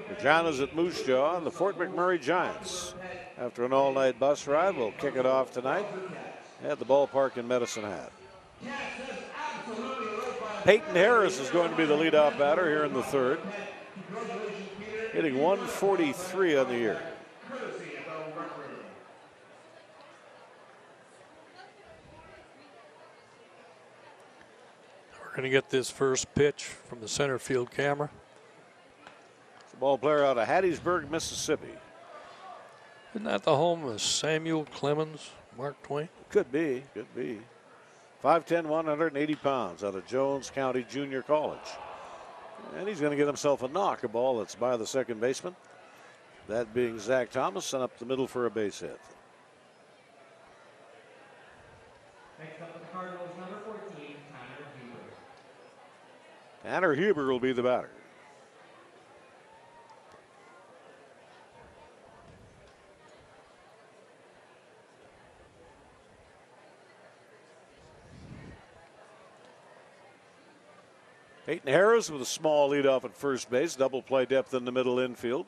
Regina's at Moose Jaw, and the Fort McMurray Giants, after an all-night bus ride, will kick it off tonight at the ballpark in Medicine Hat. Peyton Harris is going to be the leadoff batter here in the 3rd, hitting 143 on the year. We're going to get this first pitch from the center field camera. It's a ball player out of Hattiesburg, Mississippi. Isn't that the home of Samuel Clemens, Mark Twain? Could be, could be. 5'10", 180 pounds out of Jones County Junior College. And he's going to get himself a knock, a ball that's by the second baseman. That being Zach Thomas, and up the middle for a base hit. Next up for the Cardinals, number 14, Tanner Huber. Tanner Huber will be the batter. Peyton Harris with a small leadoff at first base, double play depth in the middle infield.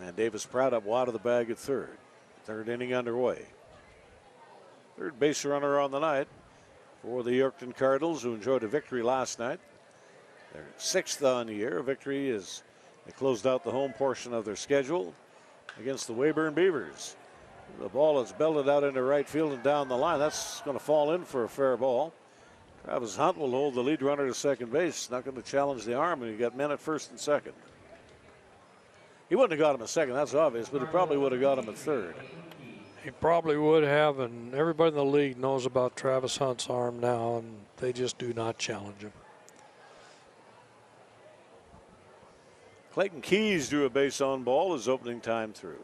And Davis Pratt up wide of the bag at 3rd. 3rd inning underway. 3rd base runner on the night for the Yorkton Cardinals, who enjoyed a victory last night. They're 6th on the year. A victory as they closed out the home portion of their schedule against the Weyburn Beavers. The ball is belted out into right field and down the line. That's going to fall in for a fair ball. Travis Hunt will hold the lead runner to second base. Not going to challenge the arm, and he got men at 1st and 2nd. He wouldn't have got him at 2nd, that's obvious, but he probably would have got him at 3rd. He probably would have, and everybody in the league knows about Travis Hunt's arm now, and they just do not challenge him. Clayton Keys drew a base on ball his opening time through.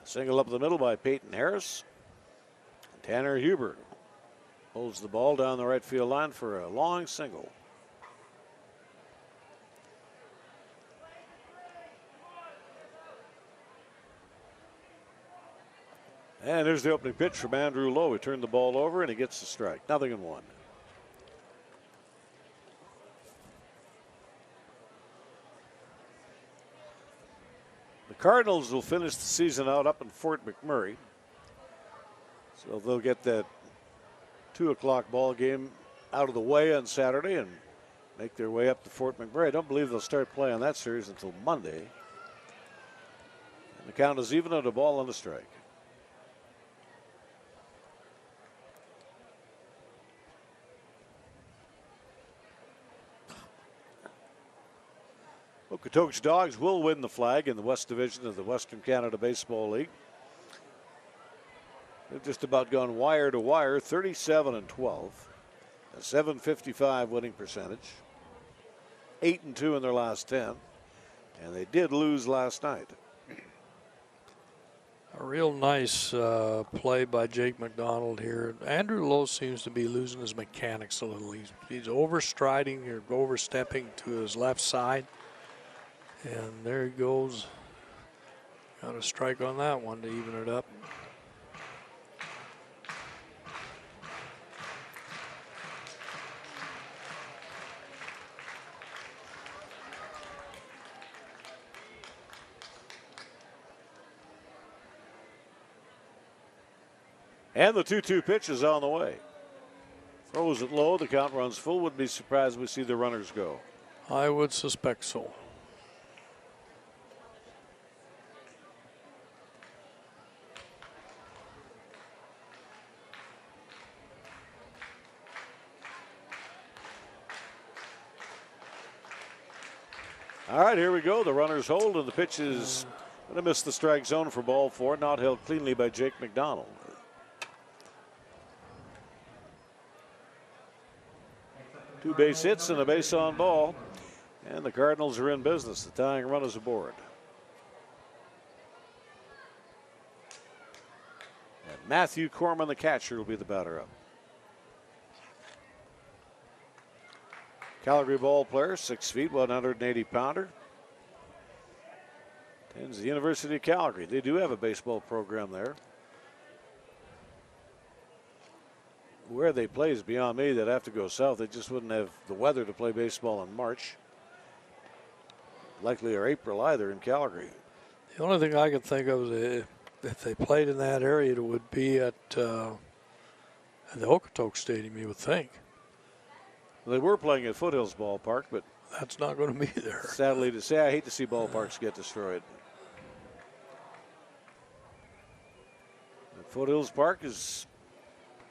Single up the middle by Peyton Harris. Tanner Huber holds the ball down the right field line for a long single. And there's the opening pitch from Andrew Lowe. He turned the ball over and he gets the strike. 0-1. The Cardinals will finish the season out up in Fort McMurray. So they'll get that 2 o'clock ball game out of the way on Saturday and make their way up to Fort McMurray. I don't believe they'll start playing that series until Monday. And the count is even at a ball and a strike. Okotoks Dogs will win the flag in the West Division of the Western Canada Baseball League. They've just about gone wire to wire, 37-12, a .755 winning percentage, 8-2 in their last 10, and they did lose last night. A real nice play by Jake McDonald here. Andrew Lowe seems to be losing his mechanics a little. He's overstriding or overstepping to his left side. And there he goes. Got a strike on that one to even it up. And the 2-2 pitch is on the way. Throws it low. The count runs full. Wouldn't be surprised if we see the runners go. I would suspect so. All right, here we go. The runners hold, and the pitch is going to miss the strike zone for ball 4. Not held cleanly by Jake McDonald. 2 base hits and a base on ball. And the Cardinals are in business. The tying run is aboard. And Matthew Corman, the catcher, will be the batter up. Calgary ball player, 6 feet, 180 pounder. Attends the University of Calgary. They do have a baseball program there. Where they play is beyond me. They'd have to go south. They just wouldn't have the weather to play baseball in March. Likely or April either in Calgary. The only thing I could think of is if they played in that area, it would be at the Okotoks Stadium, you would think. Well, they were playing at Foothills Ballpark, but that's not going to be there. Sadly to say, I hate to see ballparks get destroyed. And Foothills Park is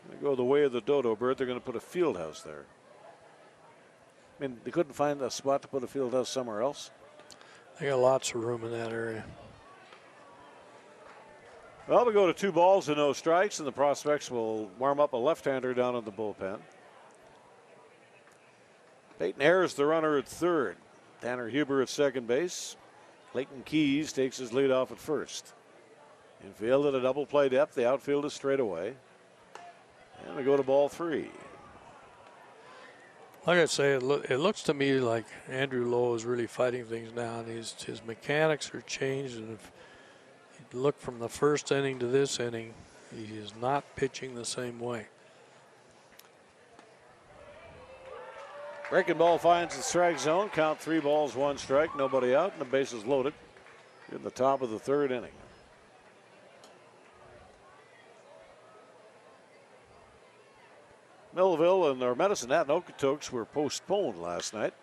going to go the way of the dodo bird. They're going to put a field house there. I mean, they couldn't find a spot to put a field house somewhere else. They got lots of room in that area. Well, we go to 2 balls and no strikes, and the prospects will warm up a left-hander down in the bullpen. Peyton Harris, the runner at third. Tanner Huber at second base. Clayton Keys takes his lead off at first. Infield at a double play depth. The outfield is straight away. And we go to ball 3. Like I say, it looks to me like Andrew Lowe is really fighting things now, and his mechanics are changed. And if you look from the first inning to this inning, he is not pitching the same way. Breaking ball finds the strike zone. Count 3 balls, 1 strike. Nobody out, and the bases loaded in the top of the 3rd inning. Millville and our Medicine Hat and Okotoks were postponed last night.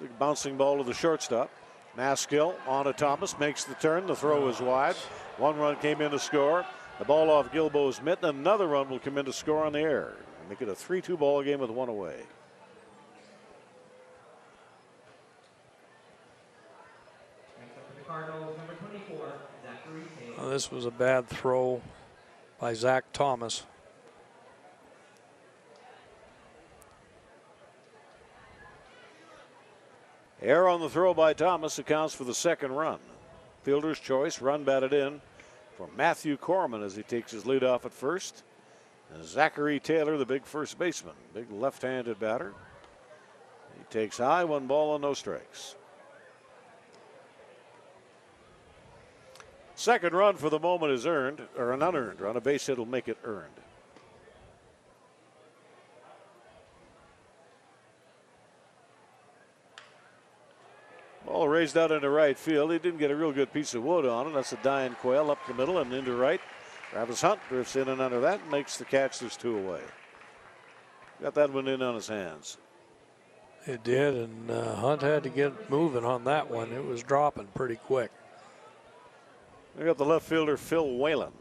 The bouncing ball to the shortstop. Maskill on to Thomas, makes the turn. The throw is wide. 1 run came in to score. The ball off Gilbo's mitt. Another run will come in to score on the air. Make it a 3-2 ball game with 1 away. Cardinals, number 24, Zachary Taylor. Well, this was a bad throw by Zach Thomas. Error on the throw by Thomas accounts for the 2nd run. Fielder's choice, run batted in for Matthew Corman as he takes his lead off at first. And Zachary Taylor, the big first baseman, big left-handed batter. He takes high, 1 ball and no strikes. 2nd run for the moment is earned, or an unearned run. A base hit will make it earned. Ball raised out into right field. He didn't get a real good piece of wood on it. That's a dying quail up the middle and into right. Travis Hunt drifts in and under that and makes the catch. There's 2 away. Got that one in on his hands. It did, and Hunt had to get moving on that one. It was dropping pretty quick. We got the left fielder, Phil Whalen.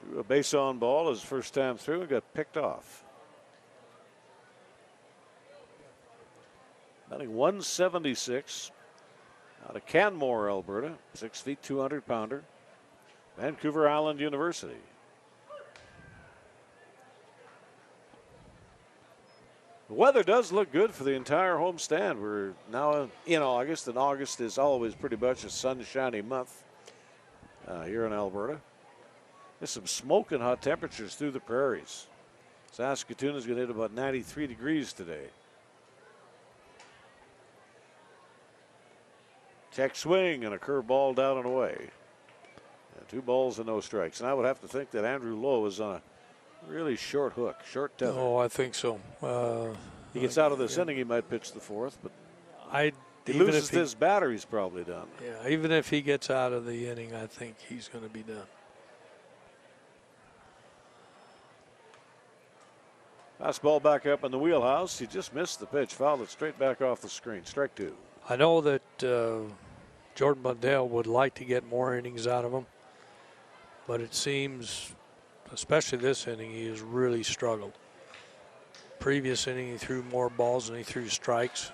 Threw a base on ball his first time through and got picked off. Batting 176 out of Canmore, Alberta. 6 feet, 200 pounder. Vancouver Island University. The weather does look good for the entire homestand. We're now in August, and August is always pretty much a sunshiny month. here in Alberta. There's some smoking hot temperatures through the prairies. Saskatoon is going to hit about 93 degrees today. Check swing and a curve ball down and away. And 2 balls and no strikes. And I would have to think that Andrew Lowe is on a really short hook, short tether. Oh, I think so. He gets out of this inning, he might pitch the 4th, but he even loses if he, this batter, he's probably done. Yeah, even if he gets out of the inning, I think he's going to be done. Fastball back up in the wheelhouse. He just missed the pitch, fouled it straight back off the screen. Strike 2. I know that Jordan Blundell would like to get more innings out of him, but it seems, especially this inning, he has really struggled. Previous inning, he threw more balls than he threw strikes.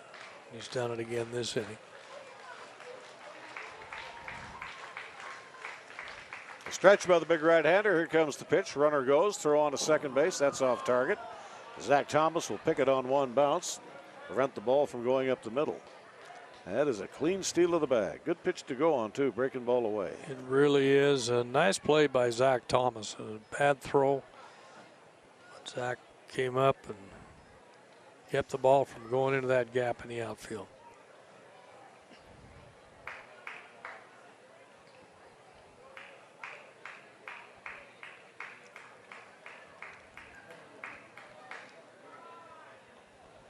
He's done it again this inning. A stretch by the big right-hander. Here comes the pitch. Runner goes. Throw on to second base. That's off target. Zach Thomas will pick it on one bounce. Prevent the ball from going up the middle. That is a clean steal of the bag. Good pitch to go on, too. Breaking ball away. It really is. A nice play by Zach Thomas. A bad throw. But Zach came up and kept the ball from going into that gap in the outfield.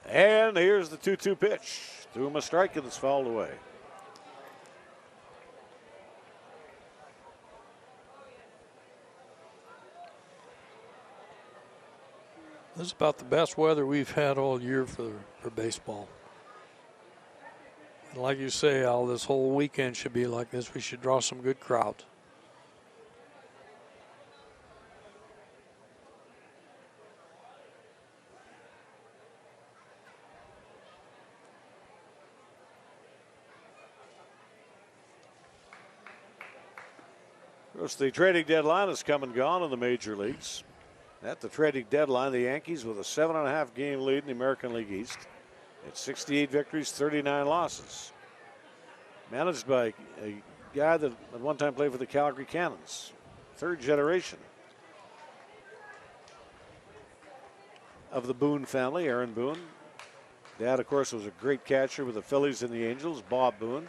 And here's the 2-2 pitch. Threw him a strike and it's fouled away. This is about the best weather we've had all year for baseball. And like you say, Al, this whole weekend should be like this. We should draw some good crowds. Of course, the trading deadline has come and gone in the major leagues. At the trading deadline, the Yankees with a 7.5 game lead in the American League East. It's 68 victories, 39 losses. Managed by a guy that at one time played for the Calgary Cannons. 3rd generation of the Boone family, Aaron Boone. Dad, of course, was a great catcher with the Phillies and the Angels, Bob Boone.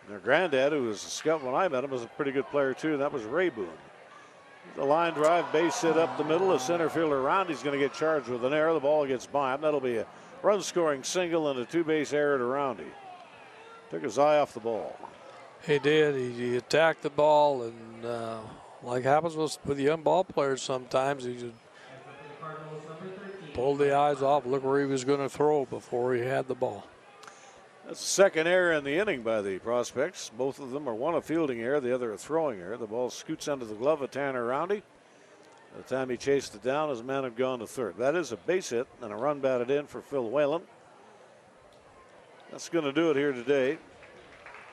And their granddad, who was a scout when I met him, was a pretty good player, too, and that was Ray Boone. The line drive, base hit up the middle. A center fielder around. He's going to get charged with an error. The ball gets by him. That'll be a run-scoring single and a 2-base error to Roundy. Took his eye off the ball. He did. He attacked the ball, and like happens with young ball players sometimes, he just pulled the eyes off, look where he was going to throw before he had the ball. That's the second error in the inning by the prospects. Both of them are one a fielding error, the other a throwing error. The ball scoots under the glove of Tanner Roundy. By the time he chased it down, his men had gone to third. That is a base hit and a run batted in for Phil Whalen. That's going to do it here today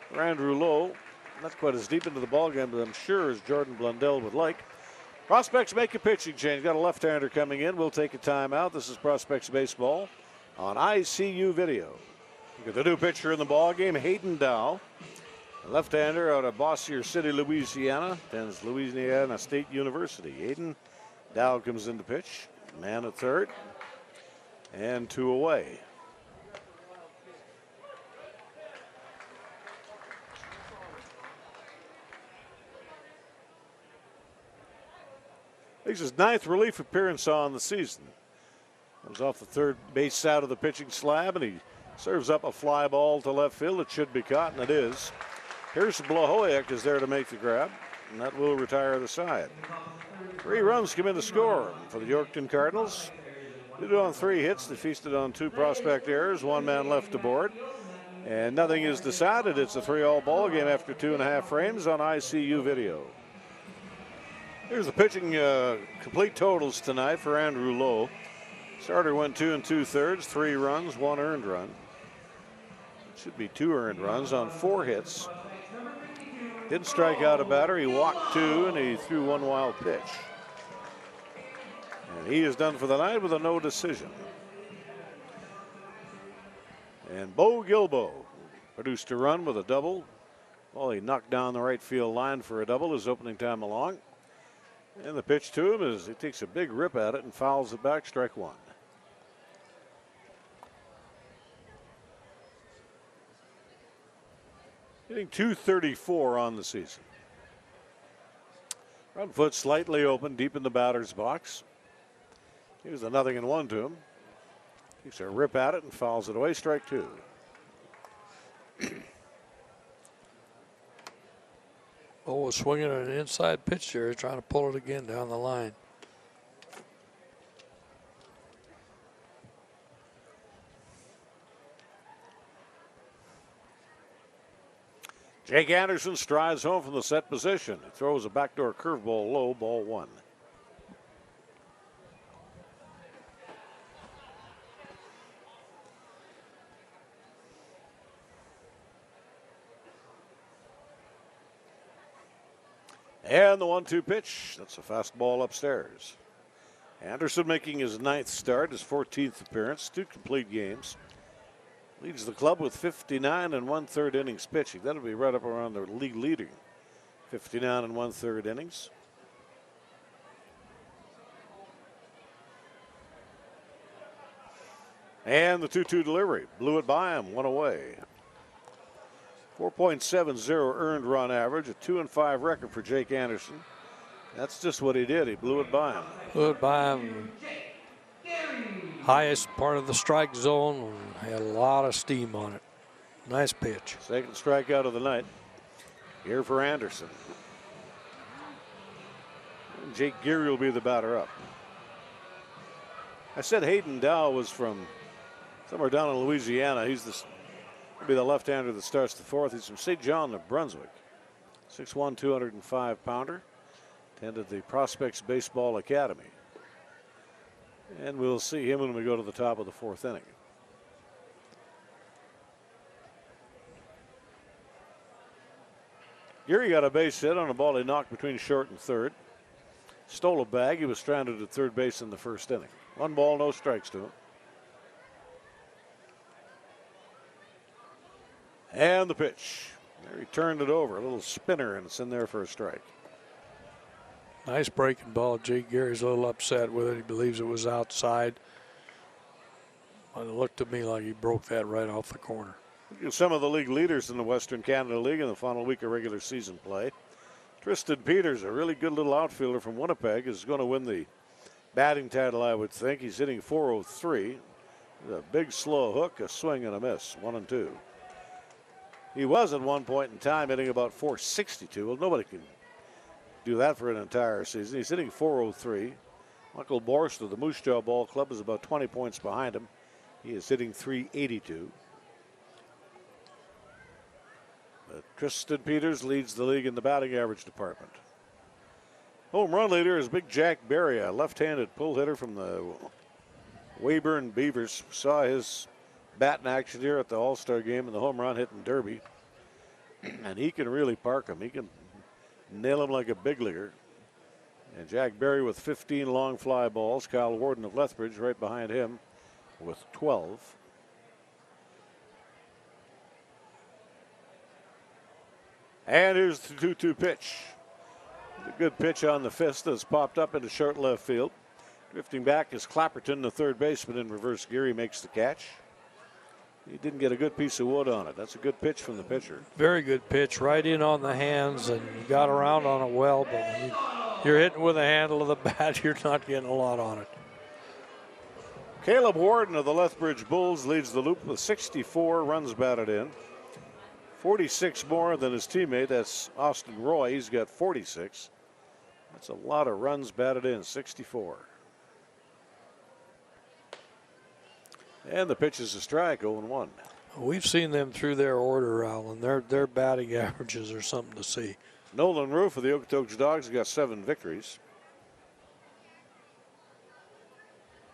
for Andrew Lowe. Not quite as deep into the ballgame, but I'm sure as Jordan Blundell would like. Prospects make a pitching change. Got a left-hander coming in. We'll take a timeout. This is Prospects Baseball on ICU Video. Look at the new pitcher in the ballgame, Hayden Dow. A left-hander out of Bossier City, Louisiana. Attends Louisiana State University. Hayden Dow comes in to pitch. Man at third. And 2 away. This is his 9th relief appearance on the season. Comes off the third base side of the pitching slab, and he serves up a fly ball to left field. It should be caught, and it is. Here's Blahoyek is there to make the grab, and that will retire the side. 3 runs come in to score for the Yorkton Cardinals. Did it on 3 hits. They feasted on 2 prospect errors, 1 man left aboard. And nothing is decided. It's a 3-all ball game after 2.5 frames on ICU Video. Here's the pitching complete totals tonight for Andrew Lowe. Starter went 2 2/3, 3 runs, 1 earned run. It should be 2 earned runs on 4 hits. Didn't strike out a batter. He walked 2 and he threw 1 wild pitch. And he is done for the night with a no decision. And Bo Gilbo produced a run with a double Well, he knocked down the right field line for a double his opening time along. And the pitch to him is he takes a big rip at it and fouls it back, strike one. Hitting .234 on the season. Front foot slightly open, deep in the batter's box. Here's a 0-1 to him. Takes a rip at it and fouls it away, strike two. Oh, swinging at an inside pitch there, trying to pull it again down the line. Jake Anderson strides home from the set position. He throws a backdoor curveball low, ball one. And the 1-2 pitch. That's a fastball upstairs. Anderson making his 9th start, his 14th appearance, 2 complete games. Leads the club with 59 1/3 innings pitching. That'll be right up around the league leading. 59 1/3 innings. And the 2-2 delivery. Blew it by him, one away. 4.70 earned run average, a 2-5 record for Jake Anderson. That's just what he did. He blew it by him. Blew it by him. Highest part of the strike zone. Had a lot of steam on it. Nice pitch. Second strikeout of the night. Here for Anderson. And Jake Geary will be the batter up. I said Hayden Dow was from somewhere down in Louisiana. He's will be the left-hander that starts the fourth. He's from St. John, New Brunswick. 6'1", 205-pounder. Attended the Prospects Baseball Academy. And we'll see him when we go to the top of the fourth inning. Geary got a base hit on a ball he knocked between short and third. Stole a bag. He was stranded at third base in the first inning. 1 ball, no strikes to him. And the pitch. There he turned it over. A little spinner, and it's in there for a strike. Nice breaking ball. Jake Geary's a little upset with it. He believes it was outside. But it looked to me like he broke that right off the corner. Some of the league leaders in the Western Canada League in the final week of regular season play. Tristan Peters, a really good little outfielder from Winnipeg, is going to win the batting title, I would think. He's hitting .403. A big slow hook, a swing and a miss. 1-2. He was at one point in time hitting about .462. Well, nobody can do that for an entire season. He's hitting .403. Michael Borst of the Moose Jaw Ball Club is about 20 points behind him. He is hitting .382. But Tristan Peters leads the league in the batting average department. Home run leader is Big Jack Berry, a left-handed pull hitter from the Weyburn Beavers. Saw his bat in action here at the All-Star game in the home run hitting derby. And he can really park him. He can nail him like a big leaguer. And Jack Berry with 15 long fly balls. Kyle Warden of Lethbridge right behind him with 12. And here's the 2-2 pitch. A good pitch on the fist that's popped up into short left field. Drifting back is Clapperton, the third baseman in reverse. Geary makes the catch. He didn't get a good piece of wood on it. That's a good pitch from the pitcher. Very good pitch, right in on the hands, and got around on it well. But when you're hitting with the handle of the bat, you're not getting a lot on it. Caleb Warden of the Lethbridge Bulls leads the loop with 64 runs batted in. 46 more than his teammate. That's Austin Roy. He's got 46. That's a lot of runs batted in, 64. And the pitch is a strike, 0-1. We've seen them through their order, Alan. Their batting averages are something to see. Nolan Roof of the Okotoks Dogs got 7 victories.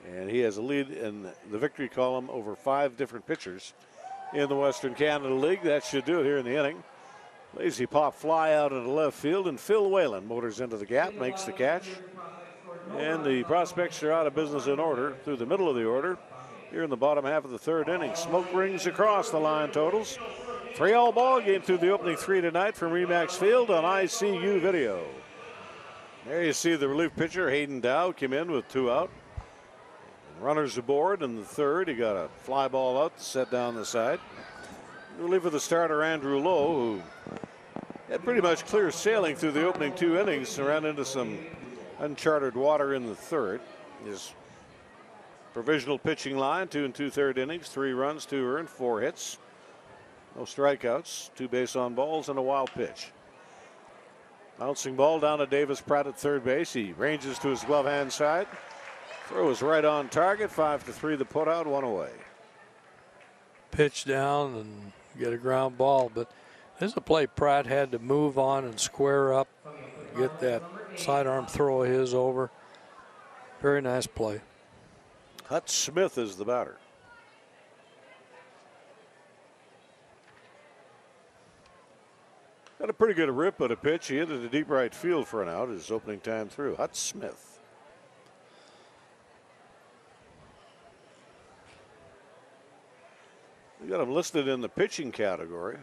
And he has a lead in the victory column over 5 different pitchers in the Western Canada League. That should do it here in the inning. Lazy pop fly out into left field, and Phil Whalen motors into the gap, makes the catch. And the Prospects are out of business in order through the middle of the order. here in the bottom half of the third inning. Smoke rings across the line totals. 3-all ball game through the opening three tonight from Remax Field on ICU video. There you see the relief pitcher, Hayden Dow, came in with 2 out. And runners aboard in the third. He got a fly ball out to set down the side. Reliever the starter, Andrew Lowe, who had pretty much clear sailing through the opening 2 innings and ran into some uncharted water in the third. His provisional pitching line, 2 2/3 innings, 3 runs, 2 earned, 4 hits. No strikeouts, 2 base on balls, and a wild pitch. Bouncing ball down to Davis Pratt at third base. He ranges to his glove hand side. Throw is right on target. 5-3 the put out, 1 away. Pitch down and get a ground ball, but this is a play Pratt had to move on and square up, get that sidearm throw of his over. Very nice play. Hut Smith is the batter. Got a pretty good rip at a pitch. He hit it to deep right field for an out his opening time through. Hut Smith. We got him listed in the pitching category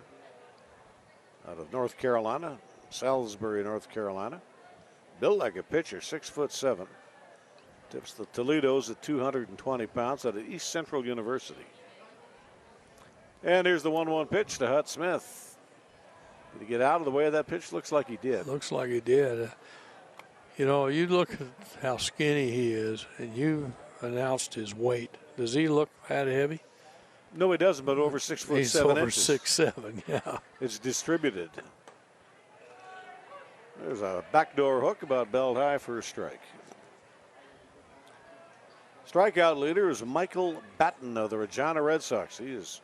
out of North Carolina, Salisbury, North Carolina. Built like a pitcher, 6'7". Tips the Toledo's at 220 pounds out of East Central University. And here's the 1-1 pitch to Hut Smith. Did he get out of the way of that pitch? Looks like he did. Looks like he did. You know, you look at how skinny he is, and you announced his weight. Does he look that heavy? No, he doesn't, but over 6'7" He's over 6'7", yeah. It's distributed. There's a backdoor hook about belled high for a strike. Strikeout leader is Michael Batten of the Regina Red Sox. He is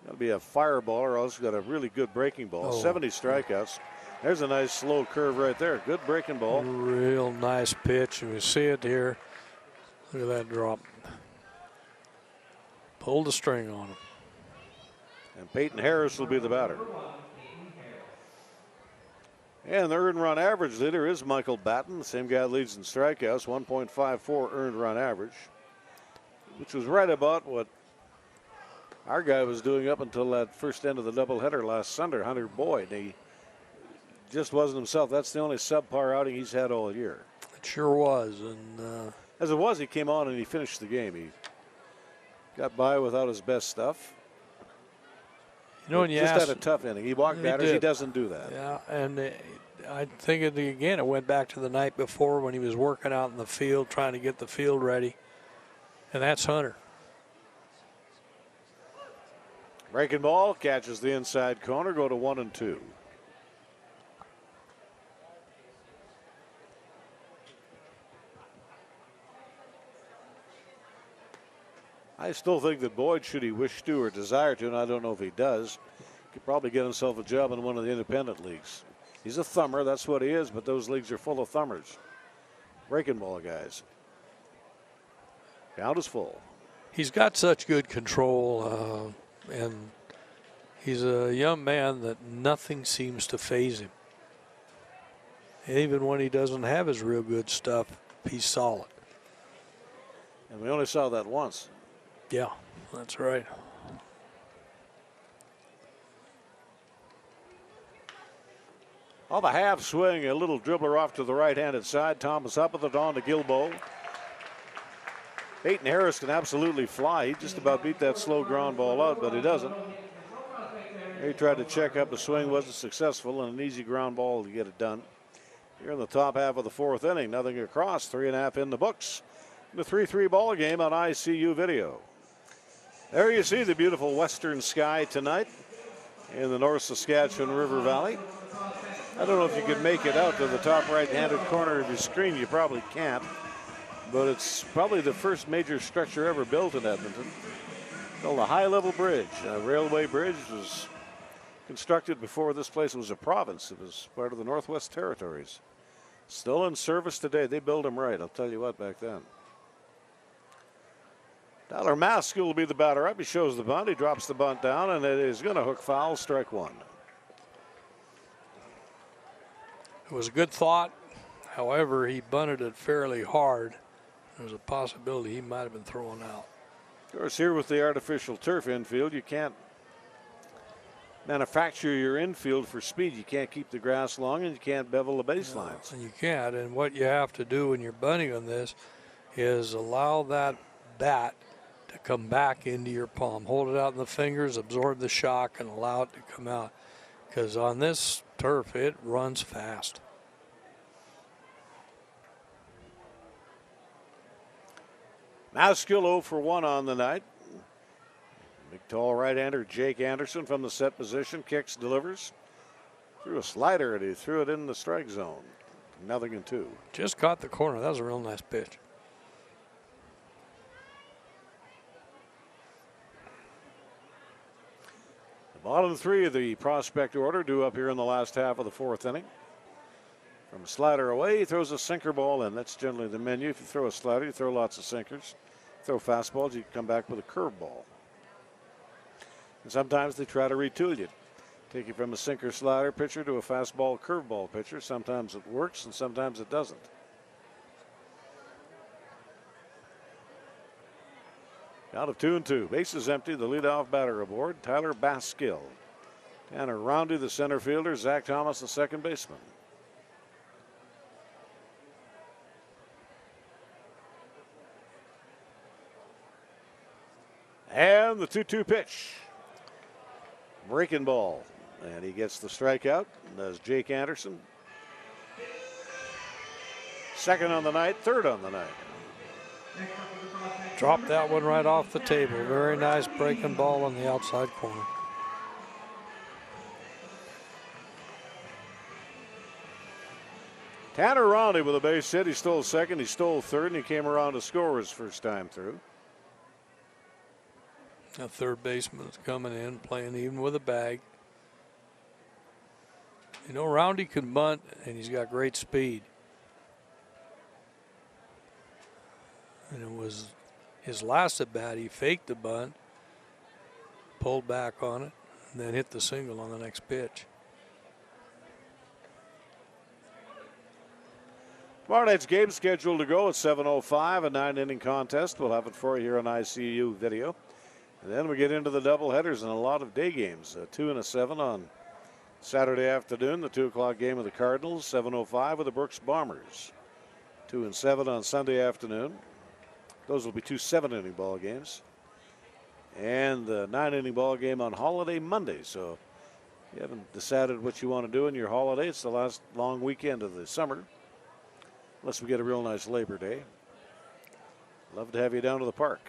going to be a fireballer. Also got a really good breaking ball. 70 strikeouts. There's a nice slow curve right there. Good breaking ball. Real nice pitch. And we see it here. Look at that drop. Pulled the string on him. And Peyton Harris will be the batter. And the earned run average leader is Michael Batten. The same guy leads in strikeouts, 1.54 earned run average, which was right about what our guy was doing up until that first end of the doubleheader last Sunday, Hunter Boyd. He just wasn't himself. That's the only subpar outing he's had all year. It sure was. And as it was, he came on and he finished the game. He got by without his best stuff. You know, when you just asked, had a tough inning. He walked batters. He doesn't do that. Yeah, and I think again it went back to the night before when he was working out in the field, trying to get the field ready, and that's Hunter. Breaking ball, catches the inside corner, go to 1-2. I still think that Boyd, should he wish to or desire to, and I don't know if he does, could probably get himself a job in one of the independent leagues. He's a thumber, that's what he is, but those leagues are full of thumbers. Breaking ball guys. Count is full. He's got such good control, and he's a young man that nothing seems to faze him. And even when he doesn't have his real good stuff, he's solid. And we only saw that once. Yeah, that's right. On the half swing, a little dribbler off to the right-handed side. Thomas up at the dawn to Gilbo. Peyton Harris can absolutely fly. He just about beat that slow ground ball out, but he doesn't. He tried to check up the swing, wasn't successful, and an easy ground ball to get it done. Here in the top half of the fourth inning, nothing across, 3.5 in the books. The 3-3 ball game on ICU video. There you see the beautiful western sky tonight in the North Saskatchewan River Valley. I don't know if you could make it out to the top right-handed corner of your screen. You probably can't, but it's probably the first major structure ever built in Edmonton. Called a high-level bridge. A railway bridge was constructed before this place was a province. It was part of the Northwest Territories. Still in service today. They built them right, I'll tell you what, back then. Tyler Mask will be the batter up. He shows the bunt. He drops the bunt down, and it is going to hook foul, strike one. It was a good thought. However, he bunted it fairly hard. There's a possibility he might have been thrown out. Of course, here with the artificial turf infield, you can't manufacture your infield for speed. You can't keep the grass long, and you can't bevel the baselines. You can't. And what you have to do when you're bunting on this is allow that bat to come back into your palm. Hold it out in the fingers, absorb the shock, and allow it to come out. Because on this turf, it runs fast. Maskill 0 for 1 on the night. Big tall right-hander Jake Anderson from the set position, kicks, delivers. Threw a slider and he threw it in the strike zone. 0-2. Just caught the corner. That was a real nice pitch. The bottom three of the prospect order due up here in the last half of the fourth inning. From a slider away, he throws a sinker ball in. That's generally the menu. If you throw a slider, you throw lots of sinkers. Throw fastballs, you come back with a curveball. And sometimes they try to retool you. Take you from a sinker slider pitcher to a fastball curveball pitcher. Sometimes it works and sometimes it doesn't. Count of 2-2. Bases empty. The leadoff batter aboard, Tyler Baskill. Tanner Roundy, the center fielder. Zach Thomas, the second baseman. And the 2-2 pitch. Breaking ball. And he gets the strikeout. Does Jake Anderson. Second on the night, third on the night. Dropped that one right off the table. Very nice breaking ball on the outside corner. Tanner Roundy with a base hit. He stole second, he stole third, and he came around to score his first time through. The third baseman's coming in, playing even with a bag. You know, Roundy can bunt, and he's got great speed. And it was his last at bat, he faked the bunt, pulled back on it, and then hit the single on the next pitch. Tomorrow night's game scheduled to go at 7:05, a 9-inning contest. We'll have it for you here on ICU video. And then we get into the doubleheaders and a lot of day games. 2 and a 7 on Saturday afternoon. The 2 o'clock game of the Cardinals, 7:05 with the Brooks Bombers. 2 and 7 on Sunday afternoon. Those will be 2 7-inning ball games. And the 9-inning ball game on holiday Monday. So if you haven't decided what you want to do in your holiday, it's the last long weekend of the summer. Unless we get a real nice Labor Day. Love to have you down to the park.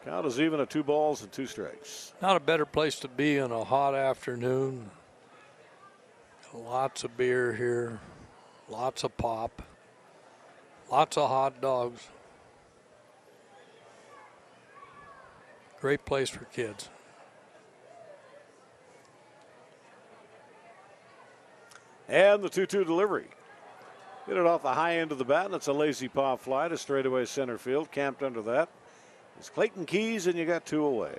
Count is even at 2 balls and 2 strikes. Not a better place to be on a hot afternoon. Lots of beer here, lots of pop, lots of hot dogs. Great place for kids. And the 2-2 delivery. Hit it off the high end of the bat, and it's a lazy pop fly to straightaway center field. Camped under that. It's Clayton Keys, and you got 2 away.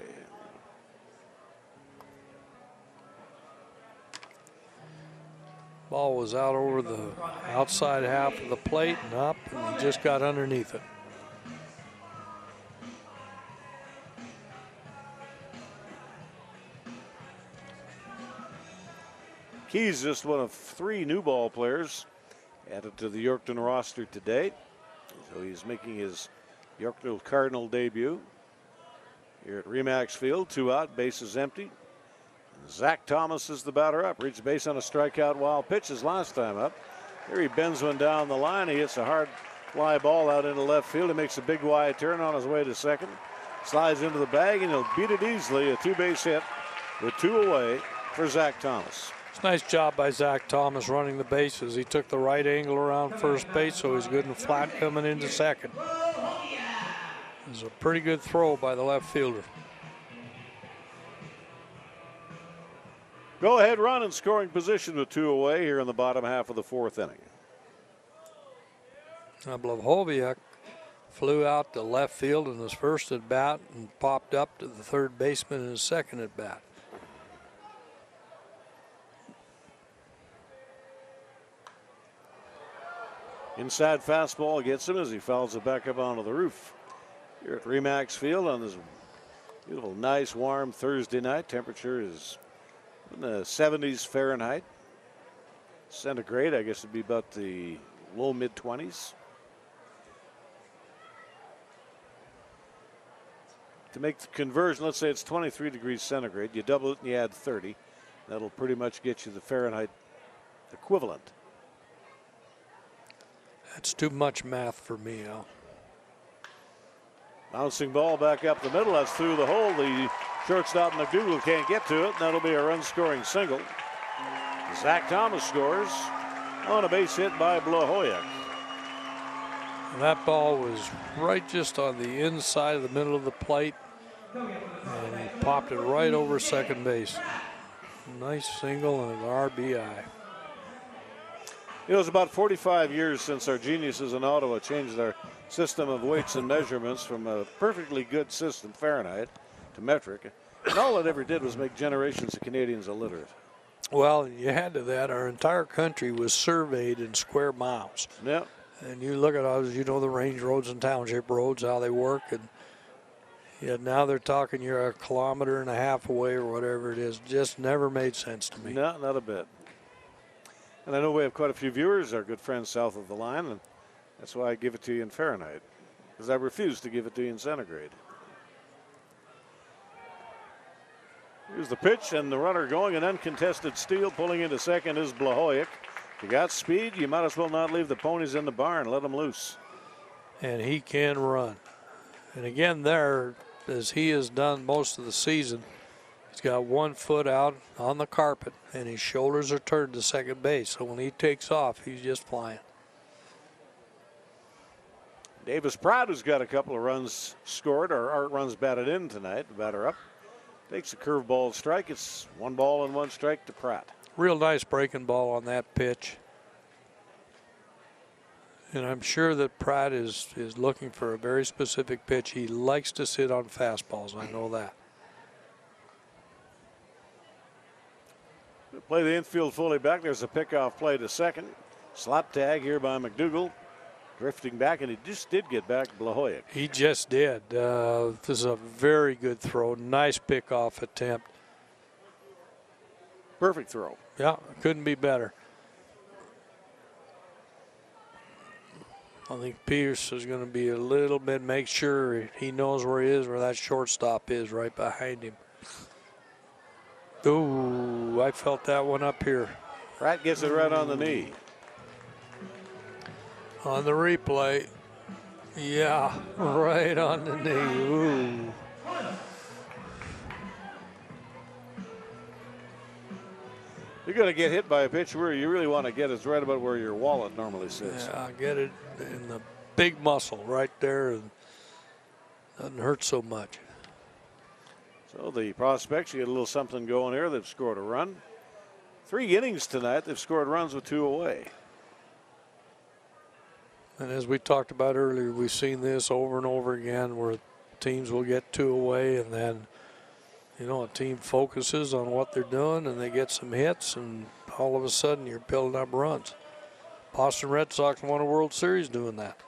Ball was out over the outside half of the plate and up, and he just got underneath it. Keys just one of 3 new ball players added to the Yorkton roster today. So he's making his Yorkton Cardinal debut here at Remax Field. 2 out, bases empty. And Zach Thomas is the batter up. Reached base on a strikeout wild pitch his last time up. Here he bends one down the line. He hits a hard fly ball out into left field. He makes a big wide turn on his way to second. Slides into the bag, and he'll beat it easily. A 2-base hit with 2 away for Zach Thomas. It's a nice job by Zach Thomas running the bases. He took the right angle around first base, so he's good and flat coming into second. It was a pretty good throw by the left fielder. Go ahead run in scoring position with 2 away here in the bottom half of the 4th inning. Now Blavoviak flew out to left field in his first at bat and popped up to the third baseman in his second at bat. Inside fastball gets him as he fouls it back up onto the roof. Here at Remax Field on this beautiful, nice, warm Thursday night. Temperature is in the 70s Fahrenheit. Centigrade, I guess it'd be about the low mid 20s. To make the conversion, let's say it's 23 degrees centigrade. You double it and you add 30. That'll pretty much get you the Fahrenheit equivalent. That's too much math for me, Al. Bouncing ball back up the middle. That's through the hole. The shortstop McDougall can't get to it, and that'll be a run-scoring single. Zach Thomas scores on a base hit by Blahoyek. That ball was right just on the inside of the middle of the plate, and he popped it right over second base. Nice single and an RBI. You know, it's about 45 years since our geniuses in Ottawa changed their system of weights and measurements from a perfectly good system, Fahrenheit, to metric. And all it ever did was make generations of Canadians illiterate. Well, you had to that. Our entire country was surveyed in square miles. Yeah. And you look at ours, you know, the range roads and township roads, how they work. And yeah, now they're talking you're a kilometer and a half away or whatever it is. Just never made sense to me. No, not a bit. And I know we have quite a few viewers, our good friends south of the line, and that's why I give it to you in Fahrenheit, because I refuse to give it to you in centigrade. Here's the pitch, and the runner going, an uncontested steal. Pulling into second is Blahoyek. If you got speed, you might as well not leave the ponies in the barn. Let them loose. And he can run. And again there, as he has done most of the season, he's got 1 foot out on the carpet, and his shoulders are turned to second base. So when he takes off, he's just flying. Davis Pratt, who's got a couple of runs scored, or Art runs batted in tonight, the batter up. Takes a curveball strike. It's 1 ball and 1 strike to Pratt. Real nice breaking ball on that pitch. And I'm sure that Pratt is looking for a very specific pitch. He likes to sit on fastballs. I know that. Play the infield fully back. There's a pickoff play to second. Slot tag here by McDougall. Drifting back, and he just did get back Blahoyek. He just did. This is a very good throw. Nice pickoff attempt. Perfect throw. Yeah, couldn't be better. I think Pierce is going to be a little bit, make sure he knows where he is, where that shortstop is right behind him. Ooh, I felt that one up here. Pratt gets it right on the knee. On the replay, yeah, right on the knee. Ooh. You're going to get hit by a pitch where you really want to get it right about where your wallet normally sits. Yeah, I get it in the big muscle right there. And doesn't hurt so much. So the prospects, you get a little something going here. They've scored a run. 3 innings tonight. They've scored runs with 2 away. And as we talked about earlier, we've seen this over and over again where teams will get 2 away, and then, you know, a team focuses on what they're doing and they get some hits, and all of a sudden you're building up runs. Boston Red Sox won a World Series doing that.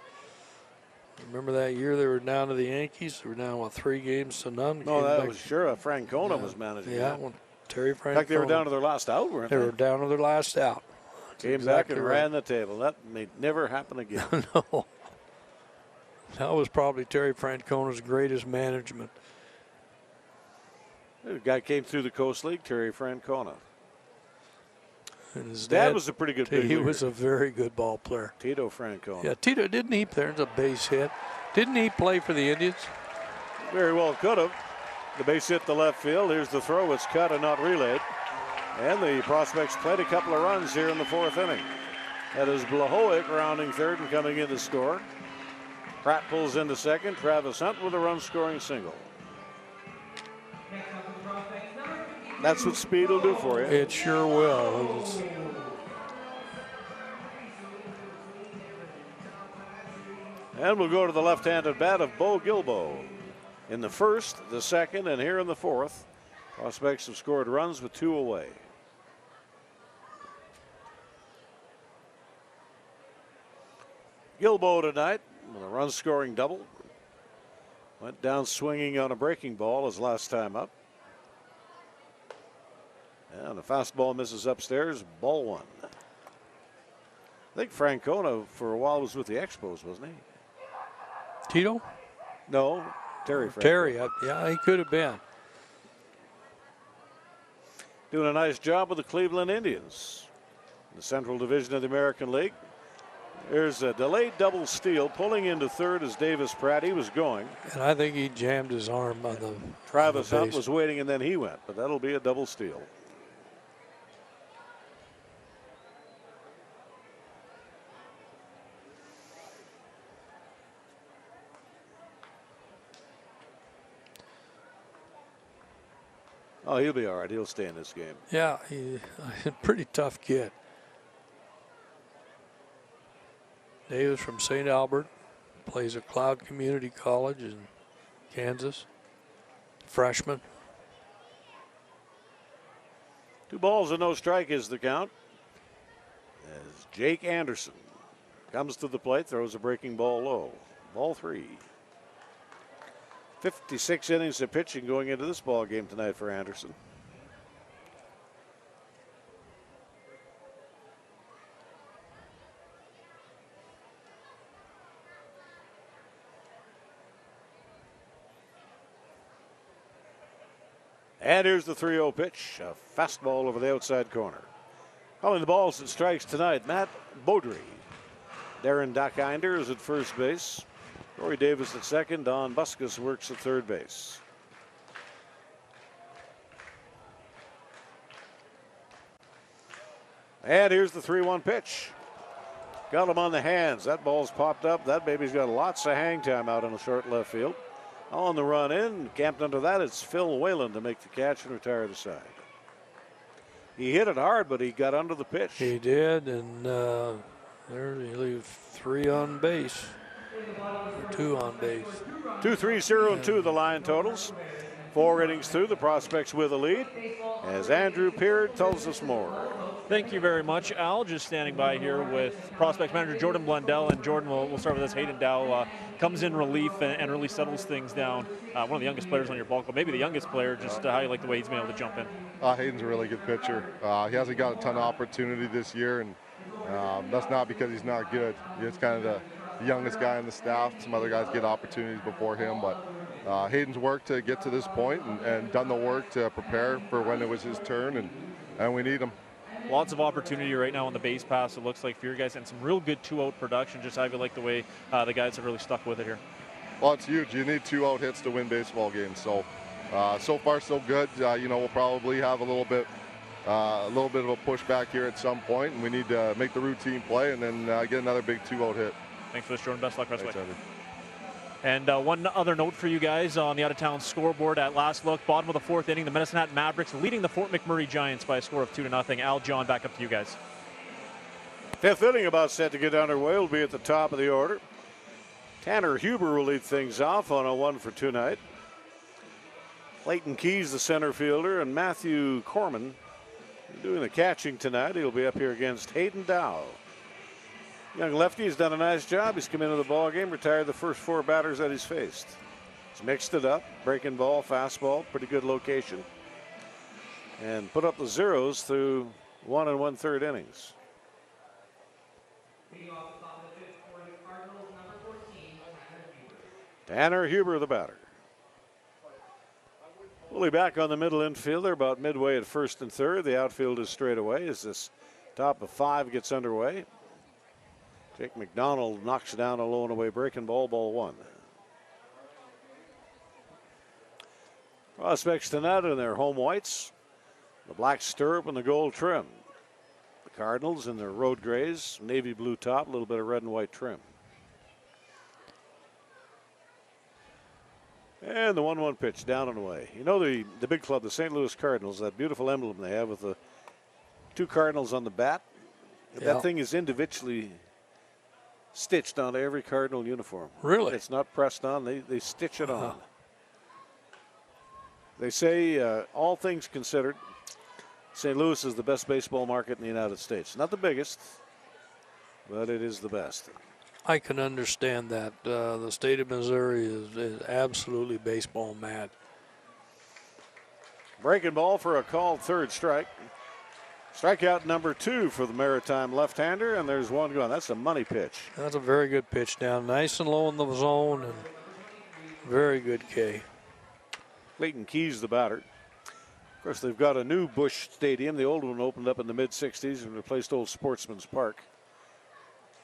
Remember that year they were down to the Yankees? They were down, what, 3 games to none? No, that was sure. Francona was managing. Yeah, well, Terry Francona. In fact, they were down to their last out, weren't they? They were down to their last out. Came exactly back and ran the table. That may never happen again. No. That was probably Terry Francona's greatest management. The guy came through the Coast League, Terry Francona. And his dad was a pretty good big He leaguer. was a very good ball player. Tito Francona. Yeah, Tito, didn't he? There's a base hit. Didn't he play for the Indians? Very well could have. The base hit the left field. Here's the throw. It's cut and not relayed. And the prospects played a couple of runs here in the 4th inning. That is Blahoyek rounding third and coming in to score. Pratt pulls into second. Travis Hunt with a run-scoring single. That's what speed will do for you. It sure will. And we'll go to the left-handed bat of Bo Gilbo. In the 1st, the 2nd, and here in the 4th, prospects have scored runs with 2 away. Gilbo tonight with a run-scoring double. Went down swinging on a breaking ball his last time up. And the fastball misses upstairs, ball one. I think Francona for a while was with the Expos, wasn't he? Tito? No, Terry Francona. Terry, yeah, he could have been. Doing a nice job with the Cleveland Indians. In the Central Division of the American League. There's a delayed double steal. Pulling into third is Davis Pratt. He was going. And I think he jammed his arm on the Travis on the Hunt base. was waiting, and then he went. But that'll be a double steal. Oh, he'll be all right. He'll stay in this game. Yeah, he's a pretty tough kid. Davis from St. Albert, plays at Cloud Community College in Kansas. Freshman. 2 balls and no strike is the count. As Jake Anderson comes to the plate, throws a breaking ball low. Ball 3. 56 innings of pitching going into this ball game tonight for Anderson. And here's the 3-0 pitch, a fastball over the outside corner. Calling the balls and strikes tonight, Matt Beaudry. Darren Dockinder is at first base. Roy Davis at second. Don Buskus works at third base. And here's the 3-1 pitch. Got him on the hands. That ball's popped up. That baby's got lots of hang time out in the short left field. On the run in, camped under that, it's Phil Whalen to make the catch and retire the side. He hit it hard, but he got under the pitch. He did, and there he leaves 3 on base. Or 2 on base. 2, 3, 0, and 2 the line totals. 4 innings through, the prospects with a lead. As Andrew Peard tells us more. Thank you very much, Al. Just standing by here with prospect manager Jordan Blundell. And Jordan, we'll start with this. Hayden Dow comes in relief and really settles things down. One of the youngest players on your ball club, maybe the youngest player. Just how you like the way he's been able to jump in. Hayden's a really good pitcher. He hasn't got a ton of opportunity this year, and that's not because he's not good. He's kind of the youngest guy on the staff. Some other guys get opportunities before him, but Hayden's worked to get to this point and done the work to prepare for when it was his turn, and we need him. Lots of opportunity right now on the base pass, it looks like, for your guys, and some real good 2-out production. Just how you like the way the guys have really stuck with it here. Well, it's huge. You need 2-out hits to win baseball games. So, so far so good. We'll probably have a little bit of a pushback here at some point, and we need to make the routine play and then get another big 2-out hit. Thanks for this, Jordan. Best luck rest of the way. Thanks, And one other note for you guys on the out-of-town scoreboard at last look. Bottom of the 4th inning, the Medicine Hat Mavericks leading the Fort McMurray Giants by a score of 2-0. Al, John, back up to you guys. 5th inning about set to get underway. Will be at the top of the order. Tanner Huber will lead things off on a 1 for 2 night. Clayton Keys, the center fielder, and Matthew Corman doing the catching tonight. He'll be up here against Hayden Dow. Young lefty has done a nice job. He's come into the ball game, retired the first 4 batters that he's faced. He's mixed it up, breaking ball, fastball, pretty good location, and put up the zeros through 1 1/3 innings. Leading off the top of the 5th for the Cardinals, number 14, Tanner Huber, the batter. Willie back on the middle infield. They're about midway at first and third. The outfield is straight away as this top of 5 gets underway. Jake McDonald knocks down a low and away breaking ball, ball 1. Prospects tonight in their home whites, the black stirrup and the gold trim. The Cardinals in their road grays, navy blue top, a little bit of red and white trim. And the 1-1 pitch down and away. You know the big club, the St. Louis Cardinals, that beautiful emblem they have with the 2 Cardinals on the bat. Yeah. That thing is individually stitched onto every Cardinal uniform. Really? It's not pressed on. They stitch it on. They say, all things considered, St. Louis is the best baseball market in the United States. Not the biggest, but it is the best. I can understand that. The state of Missouri is absolutely baseball mad. Breaking ball for a called third strike. Strikeout number 2 for the Maritime left-hander, and there's one gone. That's a money pitch. That's a very good pitch down. Nice and low in the zone, and very good K. Clayton Keys, the batter. Of course, they've got a new Busch Stadium. The old one opened up in the mid-'60s and replaced old Sportsman's Park.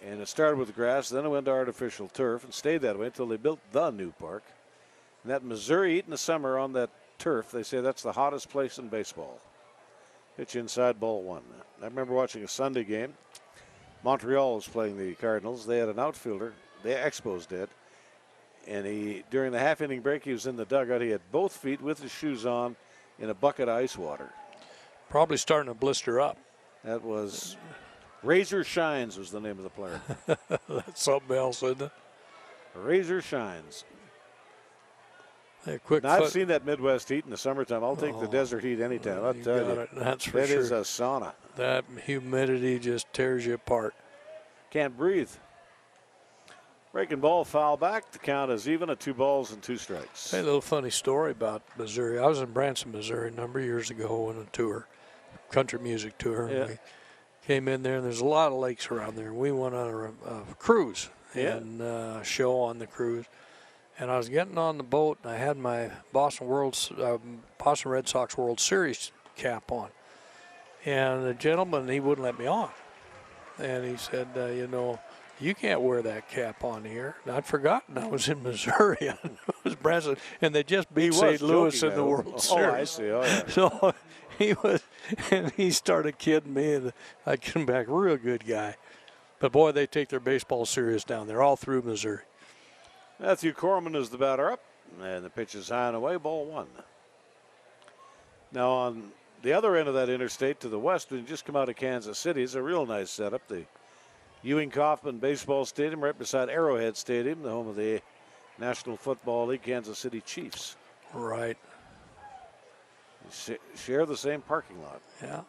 And it started with grass, then it went to artificial turf and stayed that way until they built the new park. And that Missouri Heat in the summer on that turf, they say that's the hottest place in baseball. Pitch inside, ball 1. I remember watching a Sunday game. Montreal was playing the Cardinals. They had an outfielder. The Expos did. And during the half-inning break, he was in the dugout. He had both feet with his shoes on in a bucket of ice water. Probably starting to blister up. That was Razor Shines was the name of the player. That's something else, isn't it? Razor Shines. Hey, quick now, foot. I've seen that Midwest heat in the summertime. I'll take the desert heat anytime. I'll tell you. That's for that sure. That is a sauna. That humidity just tears you apart. Can't breathe. Breaking ball, foul back. The count is even at 2 balls and 2 strikes. Hey, a little funny story about Missouri. I was in Branson, Missouri a number of years ago on a tour, country music tour. Yeah. We came in there, and there's a lot of lakes around there. We went on a cruise and show on the cruise. And I was getting on the boat, and I had my Boston Red Sox World Series cap on. And the gentleman, he wouldn't let me on. And he said, you can't wear that cap on here. And I'd forgotten I was in Missouri. It was Branson, and they just beat St. Louis in the World Series. Oh, I see. Oh, yeah. So he started kidding me, and I came back, real good guy. But, boy, they take their baseball serious down there, all through Missouri. Matthew Corman is the batter up, and the pitch is high and away, ball 1. Now, on the other end of that interstate to the west, when you just come out of Kansas City, it's a real nice setup. The Ewing Kauffman Baseball Stadium right beside Arrowhead Stadium, the home of the National Football League Kansas City Chiefs. Right. Share the same parking lot. Yeah.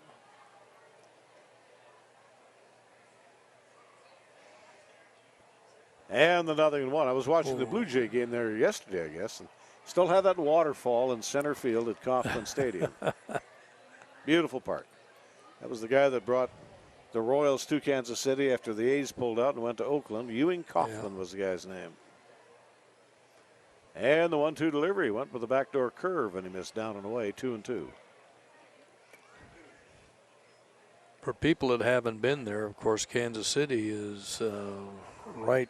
And the 0-1. I was watching the Blue Jay game there yesterday, I guess, and still have that waterfall in center field at Kauffman Stadium. Beautiful park. That was the guy that brought the Royals to Kansas City after the A's pulled out and went to Oakland. Ewing Kauffman was the guy's name. And the 1-2 delivery went with a backdoor curve, and he missed down and away, 2-2. For people that haven't been there, of course, Kansas City is right